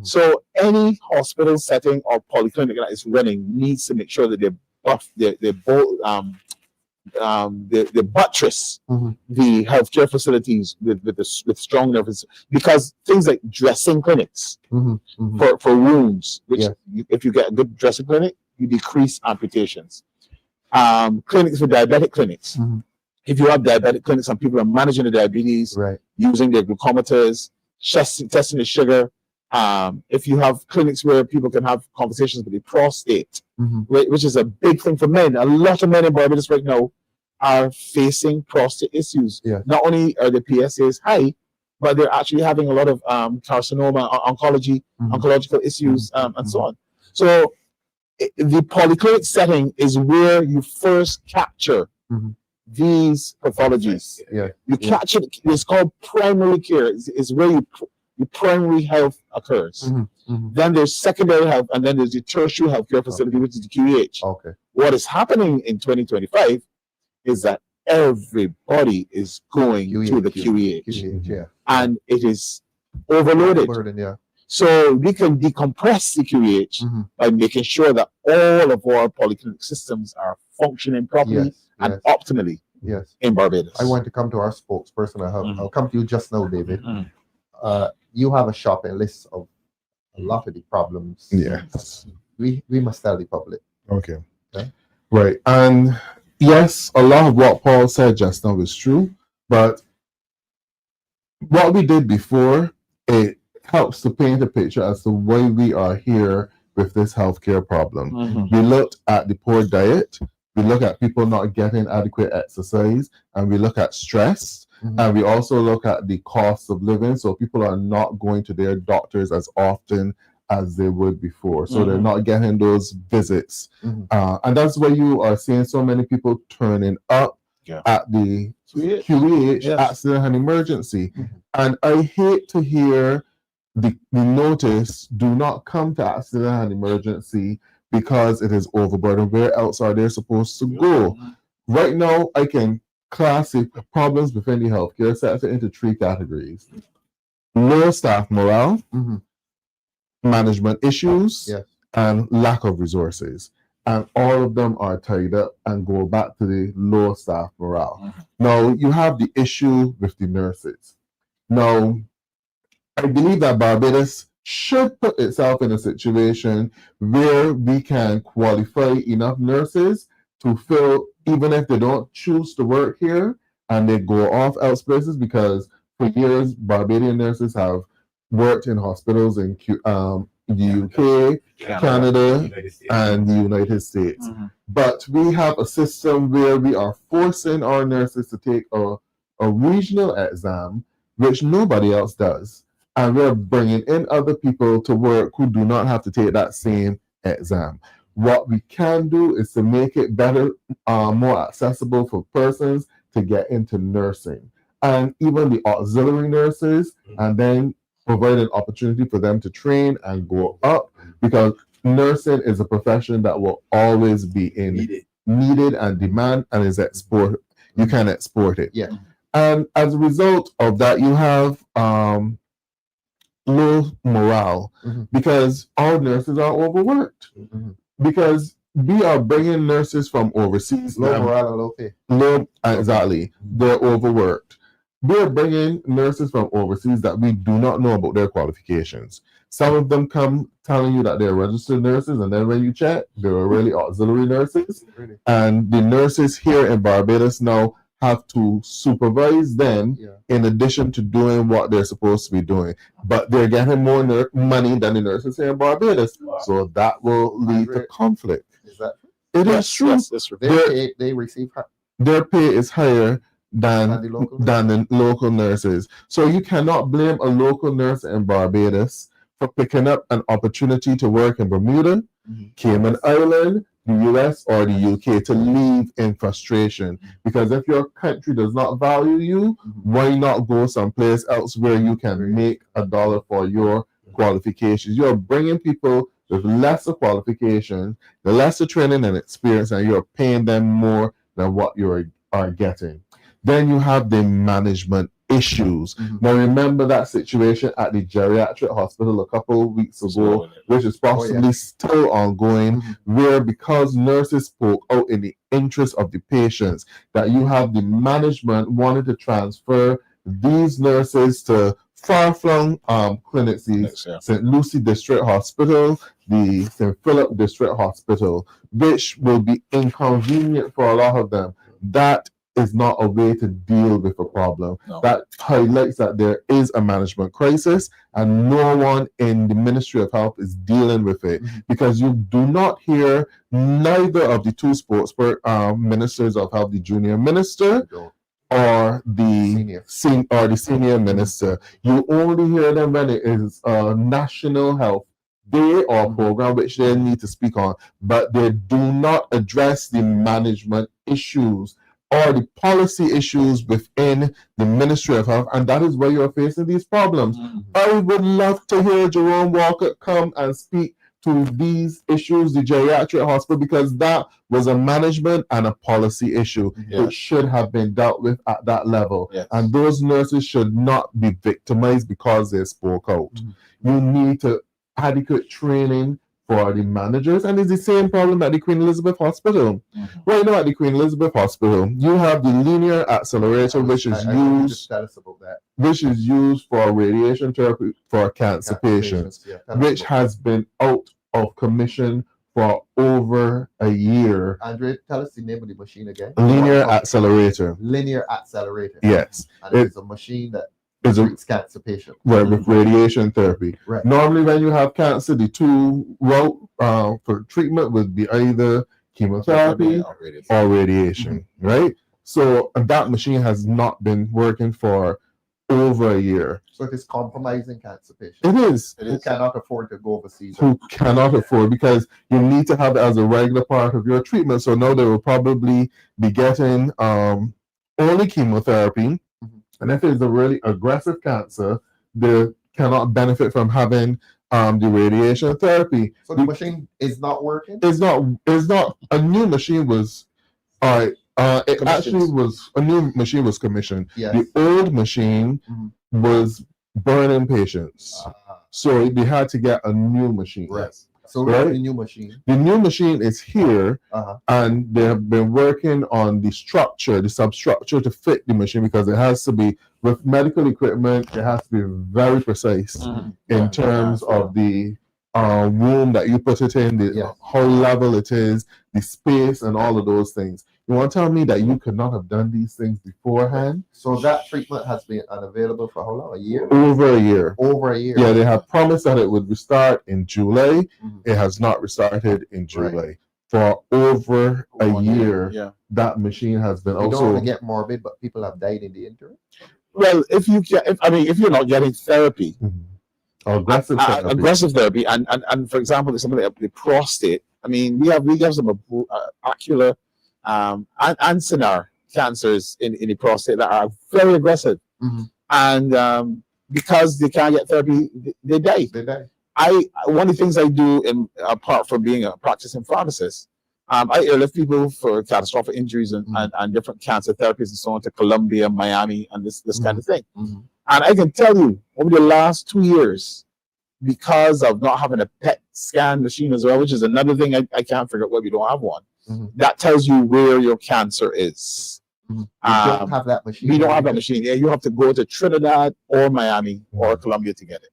So any hospital setting or polyclinic that is running needs to make sure that they buttress the healthcare facilities with strong nurses, because things like dressing clinics for wounds, which if you get a good dressing clinic, you decrease amputations. Clinics for diabetic clinics. If you have diabetic clinics and people are managing the diabetes, using their glucometers, testing the sugar. If you have clinics where people can have conversations with the prostate, which is a big thing for men. A lot of men in Barbados right now are facing prostate issues. Not only are the PSAs high, but they're actually having a lot of carcinoma, oncological issues, and so on. So the polyclinic setting is where you first capture these pathologies. You catch it. It's called primary care. It's where your primary health occurs. Then there's secondary health, and then there's the tertiary healthcare facility, which is the QEH. What is happening in 2025 is that everybody is going to the QEH, and it is overloaded. So we can decompress the QEH by making sure that all of our polyclinic systems are functioning properly and optimally in Barbados. I want to come to our spokesperson. I'll come to you just now, David. You have a shopping list of a lot of the problems. We must tell the public. Okay. Right. And yes, a lot of what Paul said just now is true, but what we did before, it helps to paint a picture as to why we are here with this healthcare problem. We looked at the poor diet, we look at people not getting adequate exercise, and we look at stress, and we also look at the cost of living. So people are not going to their doctors as often as they would before. So they're not getting those visits. And that's why you are seeing so many people turning up at the QEH accident and emergency. And I hate to hear the notice, do not come to accident and emergency because it is overburdened. Where else are they supposed to go? Right now, I can classify problems within the healthcare sector into 3 categories: low staff morale, management issues, and lack of resources. And all of them are tied up and go back to the low staff morale. Now, you have the issue with the nurses. Now, I believe that Barbados should put itself in a situation where we can qualify enough nurses to fill, even if they don't choose to work here and they go off else places, because for years, Barbadian nurses have worked in hospitals in the UK, Canada, and the United States. But we have a system where we are forcing our nurses to take a regional exam, which nobody else does. And we're bringing in other people to work who do not have to take that same exam. What we can do is to make it better, more accessible for persons to get into nursing, and even the auxiliary nurses, and then provide an opportunity for them to train and go up, because nursing is a profession that will always be needed and demand, and is exported. You can export it. And as a result of that, you have low morale, because our nurses are overworked, because we are bringing nurses from overseas. Low morale and low pay. Exactly. They're overworked. We're bringing nurses from overseas that we do not know about their qualifications. Some of them come telling you that they're registered nurses, and then when you check, they're really auxiliary nurses. And the nurses here in Barbados now have to supervise them in addition to doing what they're supposed to be doing. But they're getting more money than the nurses here in Barbados. So that will lead to conflict. Is that it is true. They receive their pay is higher than the local nurses. So you cannot blame a local nurse in Barbados for picking up an opportunity to work in Bermuda, Cayman Island, the US, or the UK to leave in frustration. Because if your country does not value you, why not go someplace else where you can make $1 for your qualifications? You're bringing people with lesser qualifications, lesser training and experience, and you're paying them more than what you are getting. Then you have the management issues. Now remember that situation at the geriatric hospital a couple of weeks ago, which is possibly still ongoing, where because nurses spoke out in the interest of the patients, that you have the management wanted to transfer these nurses to far-flung clinics, the St. Lucie District Hospital, the St. Philip District Hospital, which will be inconvenient for a lot of them. That is not a way to deal with a problem. That highlights that there is a management crisis and no one in the Ministry of Health is dealing with it, because you do not hear neither of the two ministers of health, the junior minister or the senior minister. You only hear them when it is a national health day or program which they need to speak on, but they do not address the management issues or the policy issues within the Ministry of Health, and that is where you're facing these problems. I would love to hear Jerome Walker come and speak to these issues, the geriatric hospital, because that was a management and a policy issue. It should have been dealt with at that level. And those nurses should not be victimized because they spoke out. You need to adequate training for the managers, and it's the same problem at the Queen Elizabeth Hospital. Right now at the Queen Elizabeth Hospital, you have the linear accelerator, which is used for radiation therapy for cancer patients, which has been out of commission for over a year. Andre, tell us the name of the machine again. Linear accelerator. Linear accelerator. Yes. And it's a machine that treats cancer patients. Right, with radiation therapy. Right. Normally, when you have cancer, the two route for treatment would be either chemotherapy or radiation, right? So that machine has not been working for over a year. So it is compromising cancer patients. It is. Who cannot afford to go overseas. Who cannot afford, because you need to have it as a regular part of your treatment. So now they will probably be getting only chemotherapy. And if it's a really aggressive cancer, they cannot benefit from having the radiation therapy. So the machine is not working? It's not. A new machine was a new machine was commissioned. The old machine was burning patients. So they had to get a new machine. So the new machine. The new machine is here, and they have been working on the structure, the substructure to fit the machine, because it has to be, with medical equipment, it has to be very precise in terms of the room that you put it in, how level it is, the space, and all of those things. You want to tell me that you could not have done these things beforehand? So that treatment has been unavailable for how long? A year? Over a year. Over a year. Yeah, they have promised that it would restart in July. It has not restarted in July. For over a year, that machine has been You don't want to get morbid, but people have died in the interim. Well, if you're not getting therapy, aggressive therapy, and for example, something like the prostate. I mean, we have some ocular and senar cancers in the prostate that are very aggressive, and because they can't get therapy, they die. One of the things I do, apart from being a practicing pharmacist, I airlift people for catastrophic injuries and different cancer therapies and so on to Colombia, Miami, and this kind of thing. And I can tell you, over the last 2 years, because of not having a PET scan machine as well, which is another thing I can't figure out why we don't have one, that tells you where your cancer is. We don't have that machine. We don't have that machine. Yeah, you have to go to Trinidad or Miami or Colombia to get it.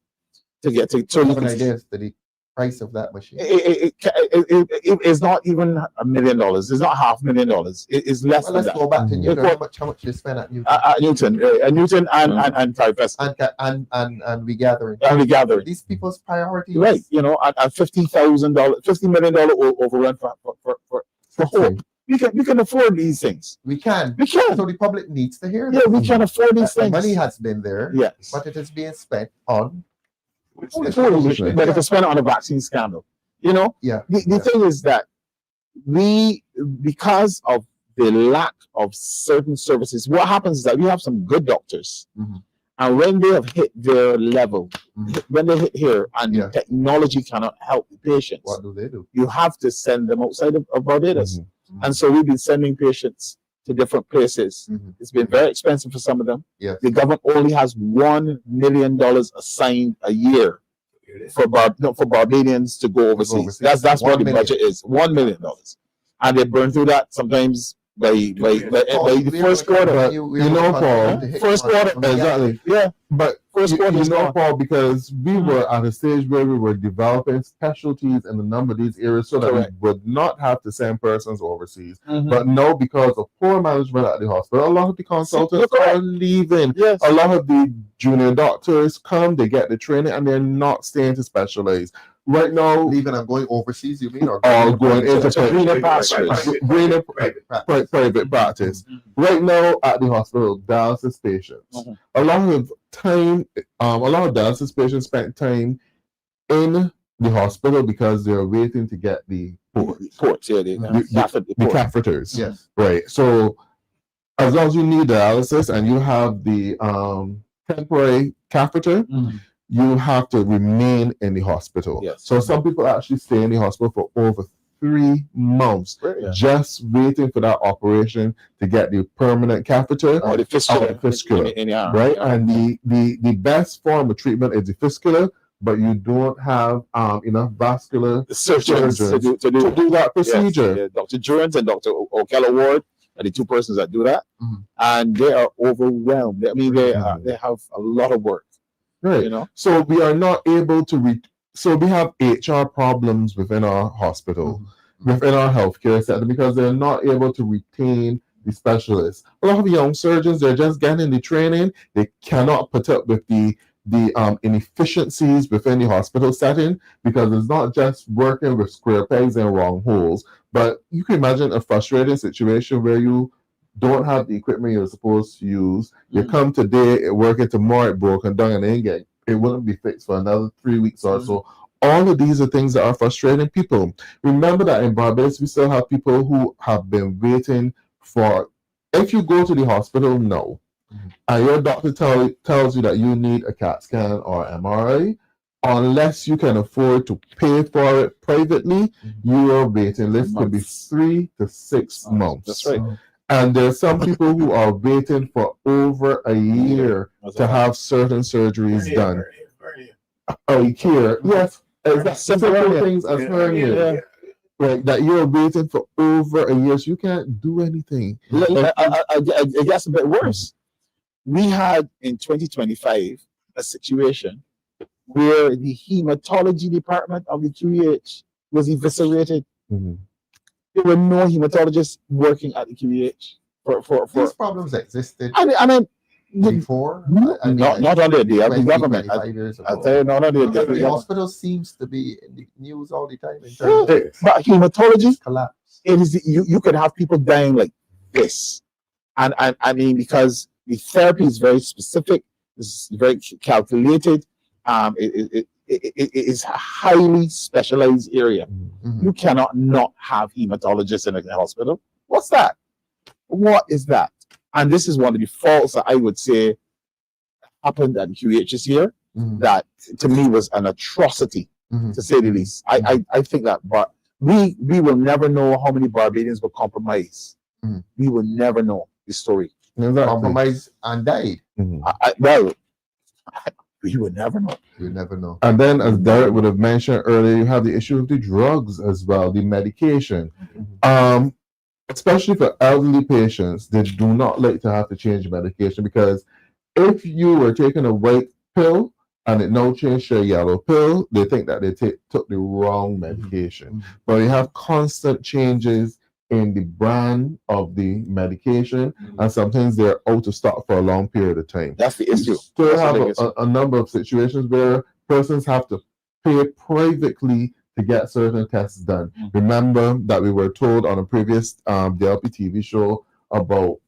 So you can idea as to the price of that machine. It's not even $1 million. It's not $500,000. It's less than that. Let's go back to Newton. How much you spend at Newton? Newton and Trifest. And we gathering. And we gathering. These people's priorities. Right. You know, at $50 million overrun for hope. We can afford these things. We can. So the public needs to hear that. Yeah, we can afford these things. Money has been there. Yes. But it is being spent on. But if it's spent on a vaccine scandal, you know. Yeah. The thing is that because of the lack of certain services, what happens is that we have some good doctors, and when they have hit their level, when they hit here, and technology cannot help the patients, what do they do? You have to send them outside of Barbados. And so we've been sending patients to different places. It's been very expensive for some of them. Yes. The government only has $1 million assigned a year for Barbadians to go overseas. That's what the budget is. $1 million, and they burn through that sometimes by the first quarter. You know, Paul, First quarter, exactly. yeah. But First quarter, you know, Paul, because we were at a stage where we were developing specialties in a number of these areas so that Correct. we would not have to send persons overseas. But no, because of poor management at the hospital, a lot of the consultants are leaving. Yes. A lot of the junior doctors come, they get the training, and they're not staying to specialize. Right now, Leaving and going overseas, you mean? Or all going into private private practice. Right now at the hospital, dialysis patients. A lot of dialysis patients spend time in the hospital because they're waiting to get the ports, the catheters. Yes. Right. So as long as you need dialysis and you have the temporary catheter, you have to remain in the hospital. Yes. So some people actually stay in the hospital for over 3 months, just waiting for that operation to get the permanent catheter or the fistula. Right? And the best form of treatment is the fistula, but you don't have enough vascular surgeons to do that procedure. Yes. Dr. Durant and Dr. O'Kello Ward are the two persons that do that, and they are overwhelmed. I mean, they have a lot of work. Right. You know, so we are not able to so we have HR problems within our hospital, within our healthcare sector, because they're not able to retain the specialists. A lot of young surgeons, they're just getting the training. They cannot put up with the inefficiencies within the hospital setting, because it's not just working with square pegs and round holes, but you can imagine a frustrating situation where you don't have the equipment you're supposed to use. You come today, it working tomorrow, it broken down, and then it wouldn't be fixed for another 3 weeks or so. All of these are things that are frustrating people. Remember that in Barbados, we still have people who have been waiting for. If you go to the hospital now, and your doctor tells you that you need a CAT scan or MRI, unless you can afford to pay for it privately, your waiting list could be 3 to 6 months. That's right. And there's some people who are waiting for over a year to have certain surgeries done. Yes, that's simple things as hernia. Right, that you're waiting for over a year, so you can't do anything. It gets a bit worse. We had in 2025 a situation where the hematology department of the QEH was eviscerated. There were no hematologists working at the QEH for These problems existed and before. not under the DLP government. I'll tell you, not under the DLP The government. hospital seems to be in the news all the time in terms of But hematology, collapse. it is you could have people dying like this, and I mean, because the therapy is very specific, it's very calculated. It is a highly specialized area. You cannot not have hematologists in a hospital. What's that? What is that? And this is one of the faults that I would say happened at QEHs here. That to me was an atrocity, to say the least. I think that, but we will never know how many Barbadians were compromised. We will never know the story. Compromised and died. We would never know. You never know. And then, as Derek would have mentioned earlier, you have the issue of the drugs as well, the medication. Especially for elderly patients, they do not like to have to change medication, because if you were taking a white pill and it now changed to a yellow pill, they think that they took the wrong medication. But you have constant changes in the brand of the medication, and sometimes they're out of stock for a long period of time. That's the issue. You still have a number of situations where persons have to pay privately to get certain tests done. Remember that we were told on a previous DLP TV show about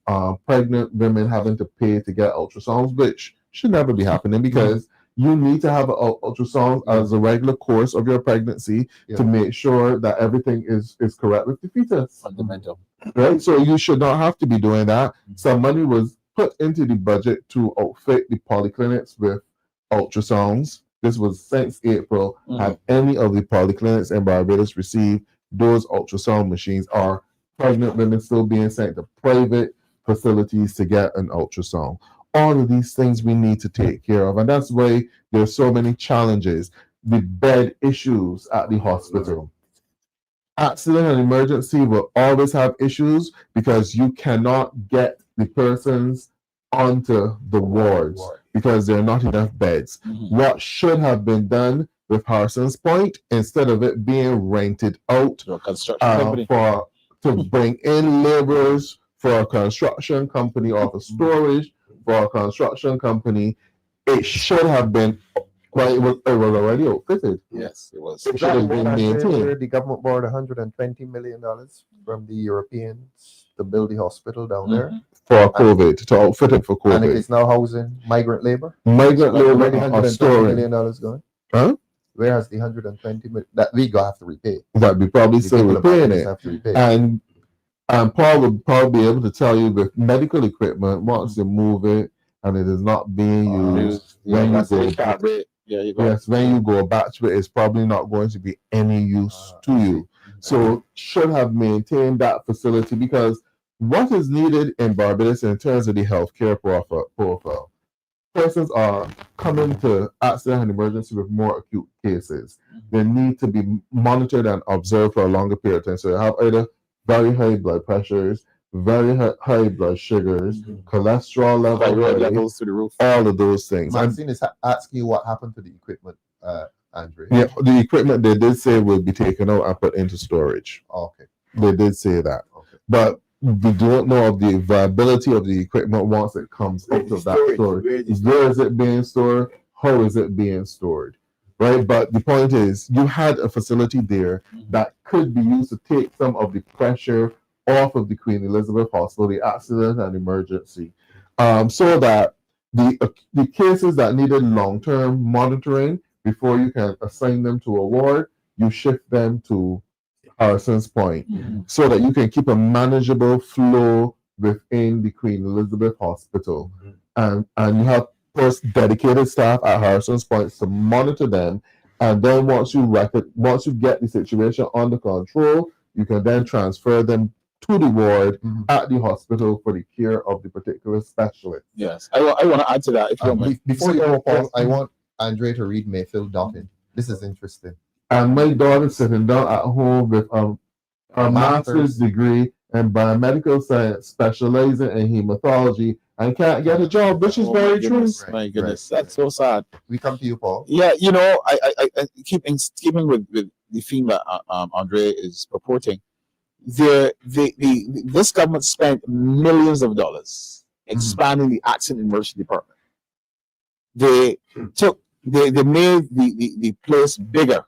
pregnant women having to pay to get ultrasounds, which should never be happening, because you need to have an ultrasound as a regular course of your pregnancy to make sure that everything is correct with the fetus. Fundamental. Right? So you should not have to be doing that. Some money was put into the budget to outfit the polyclinics with ultrasounds. This was since April. Have any of the polyclinics in Barbados received those ultrasound machines, or pregnant women still being sent to private facilities to get an ultrasound. All of these things we need to take care of, and that's why there's so many challenges. The bed issues at the hospital. Accident and emergency will always have issues because you cannot get the persons onto the wards because there are not enough beds. What should have been done with Harson's Point, instead of it being rented out To a construction company. to bring in laborers for a construction company or for storage for a construction company, it should have been. Well, it was already outfitted. Yes, it was. It should have been maintained. The government borrowed $120 million from the Europeans to build the hospital down there, For COVID, to outfit it for and it COVID. is now housing migrant labor. Migrant Where the labor are $120 storing. million going? Huh? Where has the 120 million that we gonna have to repay? That we probably The still people of repaying Barbados it. have to repay. And Paul would probably be able to tell you with medical equipment, once you move it and it is not being used, when you go yes, when you go back to it, it's probably not going to be any use to you. So should have maintained that facility, because what is needed in Barbados in terms of the healthcare profile, persons are coming to accident and emergency with more acute cases. They need to be monitored and observed for a longer period of time. So you have either very high blood pressures, very high blood sugars, cholesterol levels to the roof. all of those things. And Maxine is asking you what happened to the equipment, Andre. yeah, the equipment they did say will be taken out and put into storage. Okay. They did say that. Okay. But we don't know of the viability of the equipment once it comes out of that storage. Where is it being stored? How is it being stored? Right? But the point is, you had a facility there that could be used to take some of the pressure off of the Queen Elizabeth Hospital, the accident and emergency, so that the cases that needed long-term monitoring before you can assign them to a ward, you shift them to Harson's Point, so that you can keep a manageable flow within the Queen Elizabeth Hospital, and you have first dedicated staff at Harson's Point to monitor them, and then once you get the situation under control, you can then transfer them to the ward at the hospital for the care of the particular specialist. Yes, I want to add to that. If you don't mind. Before you go, Paul, I want Andre to read Mayfield Dottin. This is interesting. And my daughter's sitting down at home with a master's degree in biomedical science, specializing in hematology, and can't get a job, which is very true. My goodness, that's so sad. We come to you, Paul. Yeah, you know, I keeping with the theme that Andre is purporting. This government spent millions of dollars expanding the accident emergency department. They made the place bigger,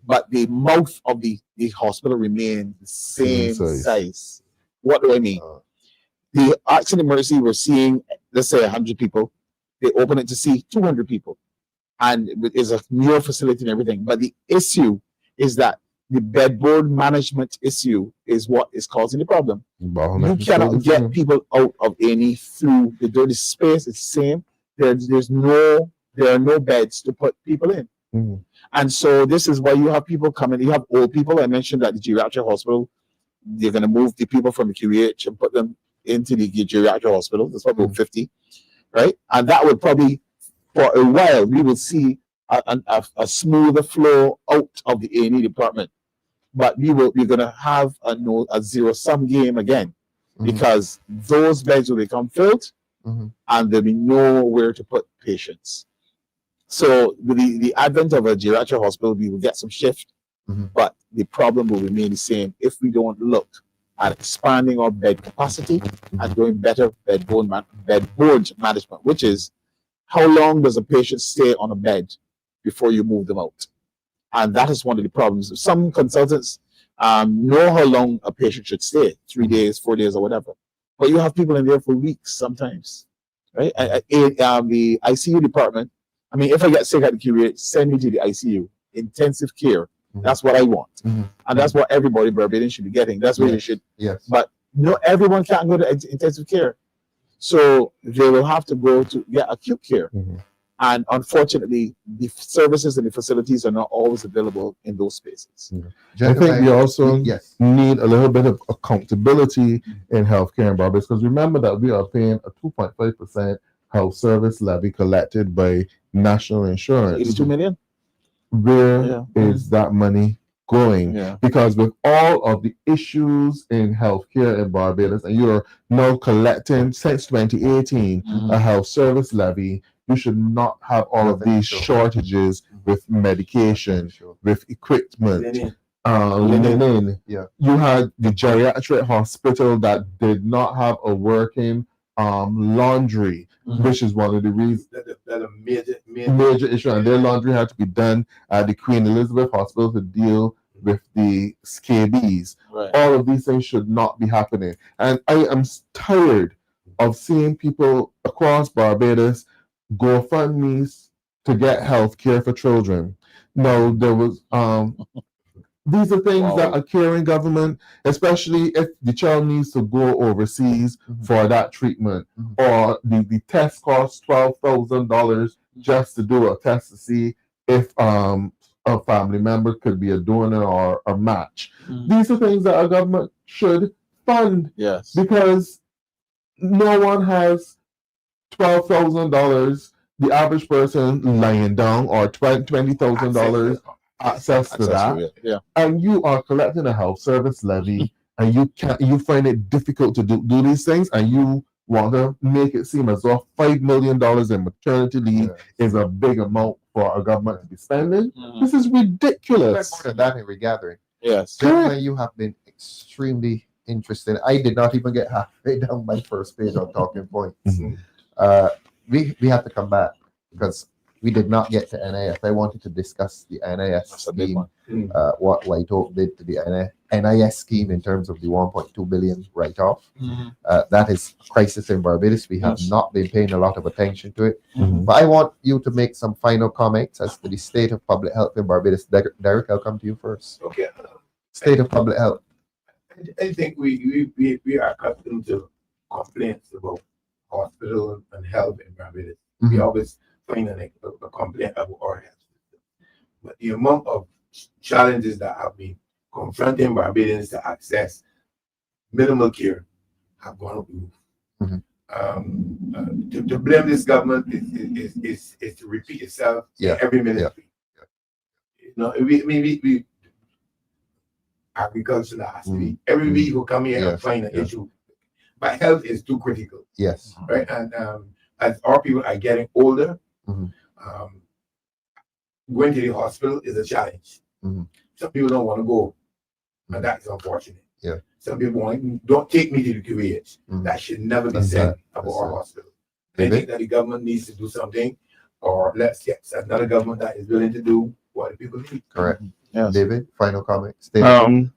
but the mouth of the hospital remained the same size. What do I mean? The accident emergency, we're seeing, let's say 100 people. They open it to see 200 people, and it's a newer facility and everything. But the issue is that the bedboard management issue is what is causing the problem. You cannot get people out of A&E through the dirty space. It's the same. There are no beds to put people in. And so this is why you have people coming. You have old people. I mentioned that the geriatric hospital, they're going to move the people from the QEH and put them into the geriatric hospital. That's about 50, right? And that would probably, for a while, we will see a smoother flow out of the A&E department. But we're going to have a zero-sum game again, because those beds will become filled, and there'll be nowhere to put patients. So with the advent of a geriatric hospital, we will get some shift, but the problem will remain the same if we don't look at expanding our bed capacity and doing better bedboard management, which is how long does a patient stay on a bed before you move them out? And that is one of the problems. Some consultants know how long a patient should stay, 3 days, 4 days, or whatever. But you have people in there for weeks sometimes, right? The ICU department, I mean, if I get sick at the QEH, send me to the ICU, intensive care. That's what I want. And that's what everybody Barbadian should be getting. That's what they should. Yes. But no, everyone can't go to intensive care. So they will have to go to get acute care. And unfortunately, the services and the facilities are not always available in those spaces. I think we also yes. need a little bit of accountability in healthcare in Barbados, because remember that we are paying a 2.5% health service levy collected by national insurance. 82 million? Where is that money going? Yeah. Because with all of the issues in healthcare in Barbados, and you're now collecting since 2018 a health service levy, you should not have all of these shortages with medication, with equipment, linen. Yeah. You had the geriatric hospital that did not have a working laundry, which is one of the reasons That a major major issue, and their laundry had to be done at the Queen Elizabeth Hospital to deal with the scabies. Right. All of these things should not be happening, and I am tired of seeing people across Barbados GoFundMe's to get health care for children. No, there was these are things that a caring government, especially if the child needs to go overseas for that treatment, or the test costs $12,000 just to do a test to see if a family member could be a donor or a match. These are things that a government should fund. Yes. Because no one has $12,000, the average person lying down, or $20,000 access to that. Yeah. And you are collecting a health service levy, and you find it difficult to do these things, and you want to make it seem as though $5 million in maternity leave is a big amount for a government to be spending. This is ridiculous. That in regathering. Yes. Gentlemen, you have been extremely interesting. I did not even get halfway down my first page on talking points. We have to come back because we did not get to NIS. I wanted to discuss the NIS scheme, what White Oak did to the NIS scheme in terms of the 1.2 billion write-off. That is a crisis in Barbados. We have not been paying a lot of attention to it. But I want you to make some final comments as to the state of public health in Barbados. Derek, I'll come to you first. Okay. State of public health. I think we are accustomed to complaints about hospital and health in Barbados. We always find a complaint about our health system. But the amount of challenges that have been confronting Barbadians to access minimal care have gone up the roof. To blame this government is to repeat itself every minute. You know, we agriculture has to be every week you come here and find an issue. But health is too critical. Yes. Right. And as our people are getting older, going to the hospital is a challenge. Some people don't want to go, and that's unfortunate. Yeah. Some people don't take me to the QAH. That should never be said about our hospital. I think that the government needs to do something, or let's get another government that is willing to do what the people need. Correct. Yes. David, final comment. State of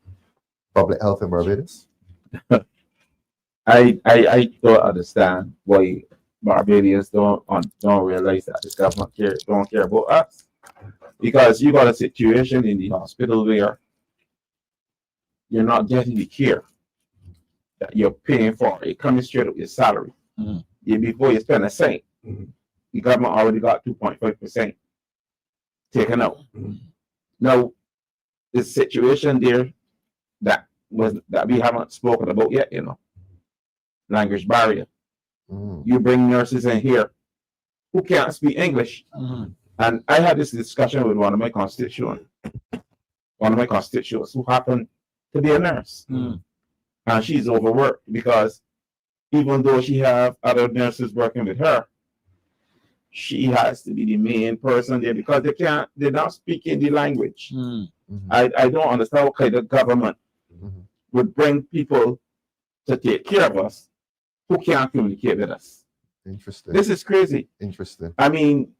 public health in Barbados. I don't understand why Barbadians don't realize that this government don't care about us, because you got a situation in the hospital where you're not getting the care that you're paying for. It comes straight up your salary. Before you spend a cent, the government already got 2.5% taken out. Now, the situation there that we haven't spoken about yet, language barrier. You bring nurses in here who can't speak English. And I had this discussion with one of my constituents who happened to be a nurse. And she's overworked because even though she have other nurses working with her, she has to be the main person there because they're not speaking the language. I don't understand what kind of government would bring people to take care of us who can't communicate with us. Interesting. This is crazy. Interesting. I mean,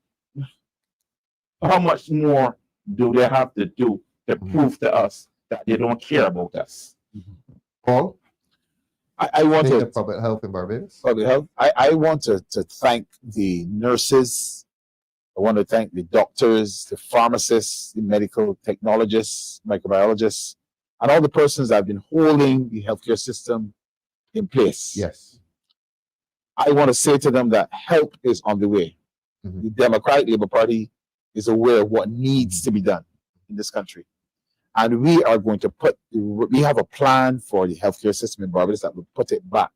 how much more do they have to do to prove to us that they don't care about us? Paul, I want state to of public health in Barbados. public health. I want to thank the nurses. I want to thank the doctors, the pharmacists, the medical technologists, microbiologists, and all the persons that have been holding the healthcare system in place. Yes. I want to say to them that help is on the way. The Democratic Labour Party is aware of what needs to be done in this country. And we are going to we have a plan for the healthcare system in Barbados that will put it back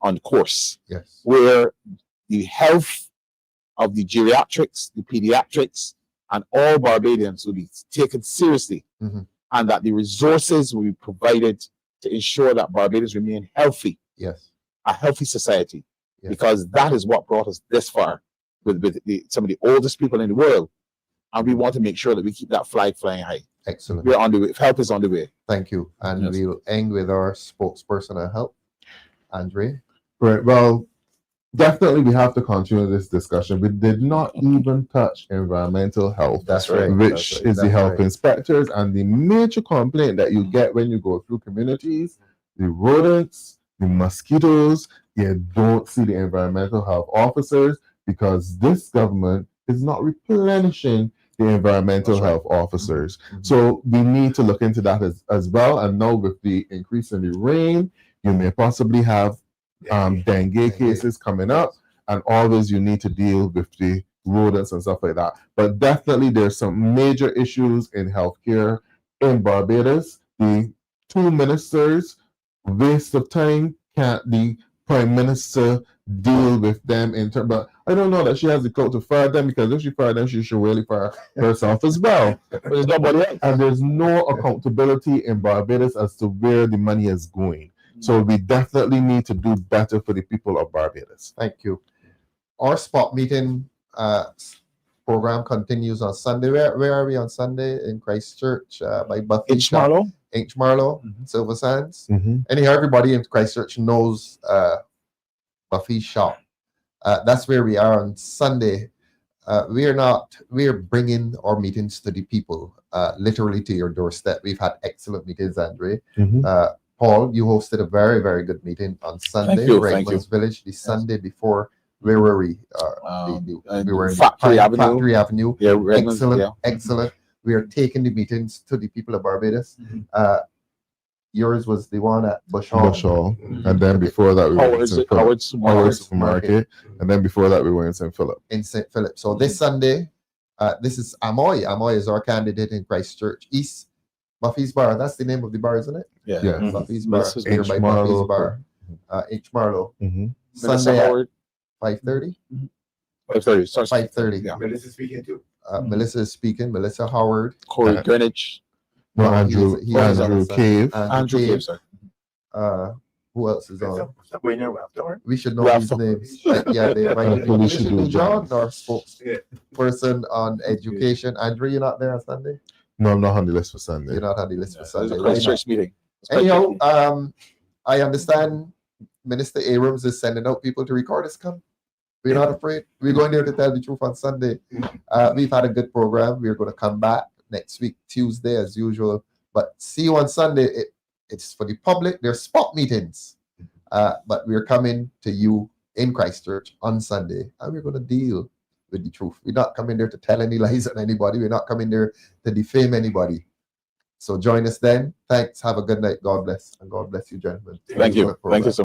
on course. Yes. Where the health of the geriatrics, the pediatrics, and all Barbadians will be taken seriously, and that the resources will be provided to ensure that Barbados remain healthy. Yes. A healthy society, yes. Because that is what brought us this far with some of the oldest people in the world. And we want to make sure that we keep that flag flying high. Excellent. We're on the way. Help is on the way. Thank you. And we'll end with our spokesperson on health, Andre. Right. Well, definitely we have to continue this discussion. We did not even touch environmental health. That's right. Which is the health inspectors, and the major complaint that you get when you go through communities, the rodents, the mosquitoes, you don't see the environmental health officers because this government is not replenishing the environmental health officers. So we need to look into that as well. And now with the increase in the rain, you may possibly have dengue cases coming up, and always you need to deal with the rodents and stuff like that. But definitely there's some major issues in healthcare in Barbados. The two ministers, waste of time, can't the Prime Minister deal with them in terms, but I don't know that she has the clout to fire them, because if she fire them, she should really fire herself as well. But there's nobody else. And there's no accountability in Barbados as to where the money is going. So we definitely need to do better for the people of Barbados. Thank you. Our spot meeting program continues on Sunday. Where are we on Sunday? In Christchurch by Buffy H. Marlow. H. Marlow, Silver Sands. Anyhow, everybody in Christchurch knows Buffy's shop. That's where we are on Sunday. We're bringing our meetings to the people, literally to your doorstep. We've had excellent meetings, Andre. Paul, you hosted a very, very good meeting on Sunday, Raymond's Village, the Sunday before. Where were we? We were in Factory Avenue. Yeah, excellent. We are taking the meetings to the people of Barbados. Yours was the one at Bush Hall. And then before that, we were in Howard Supermarket. And then before that, we were in St. Philip. So this Sunday, this is Amoy. Amoy is our candidate in Christchurch East. Buffy's Bar. That's the name of the bar, isn't it? Yeah. Buffy's Bar. H. Marlow. Buffy's Bar. H. Marlow. Sunday at 5:30. 5:30. 5:30. Yeah. Melissa speaking too. Melissa is speaking. Melissa Howard. Corey Greenwich. No, Andrew Cave. Andrew Cave, sorry. Who else is on? Stop waiting around, Thorne. We should know these names. Yeah, they invited We should do John, our spokesperson on education. Andrew, you're not there on Sunday? No, I'm not on the list for Sunday. You're not on the list for Sunday. There's a Christchurch meeting. Anyhow, I understand Minister Abrams is sending out people to record us. Come. We're not afraid. We're going there to tell the truth on Sunday. We've had a good program. We're going to come back next week, Tuesday, as usual. But see you on Sunday. It's for the public. There's spot meetings. But we're coming to you in Christchurch on Sunday. And we're going to deal with the truth. We're not coming there to tell any lies on anybody. We're not coming there to defame anybody. So join us then. Thanks. Have a good night. God bless. And God bless you, gentlemen. Thank you. Thank you so much.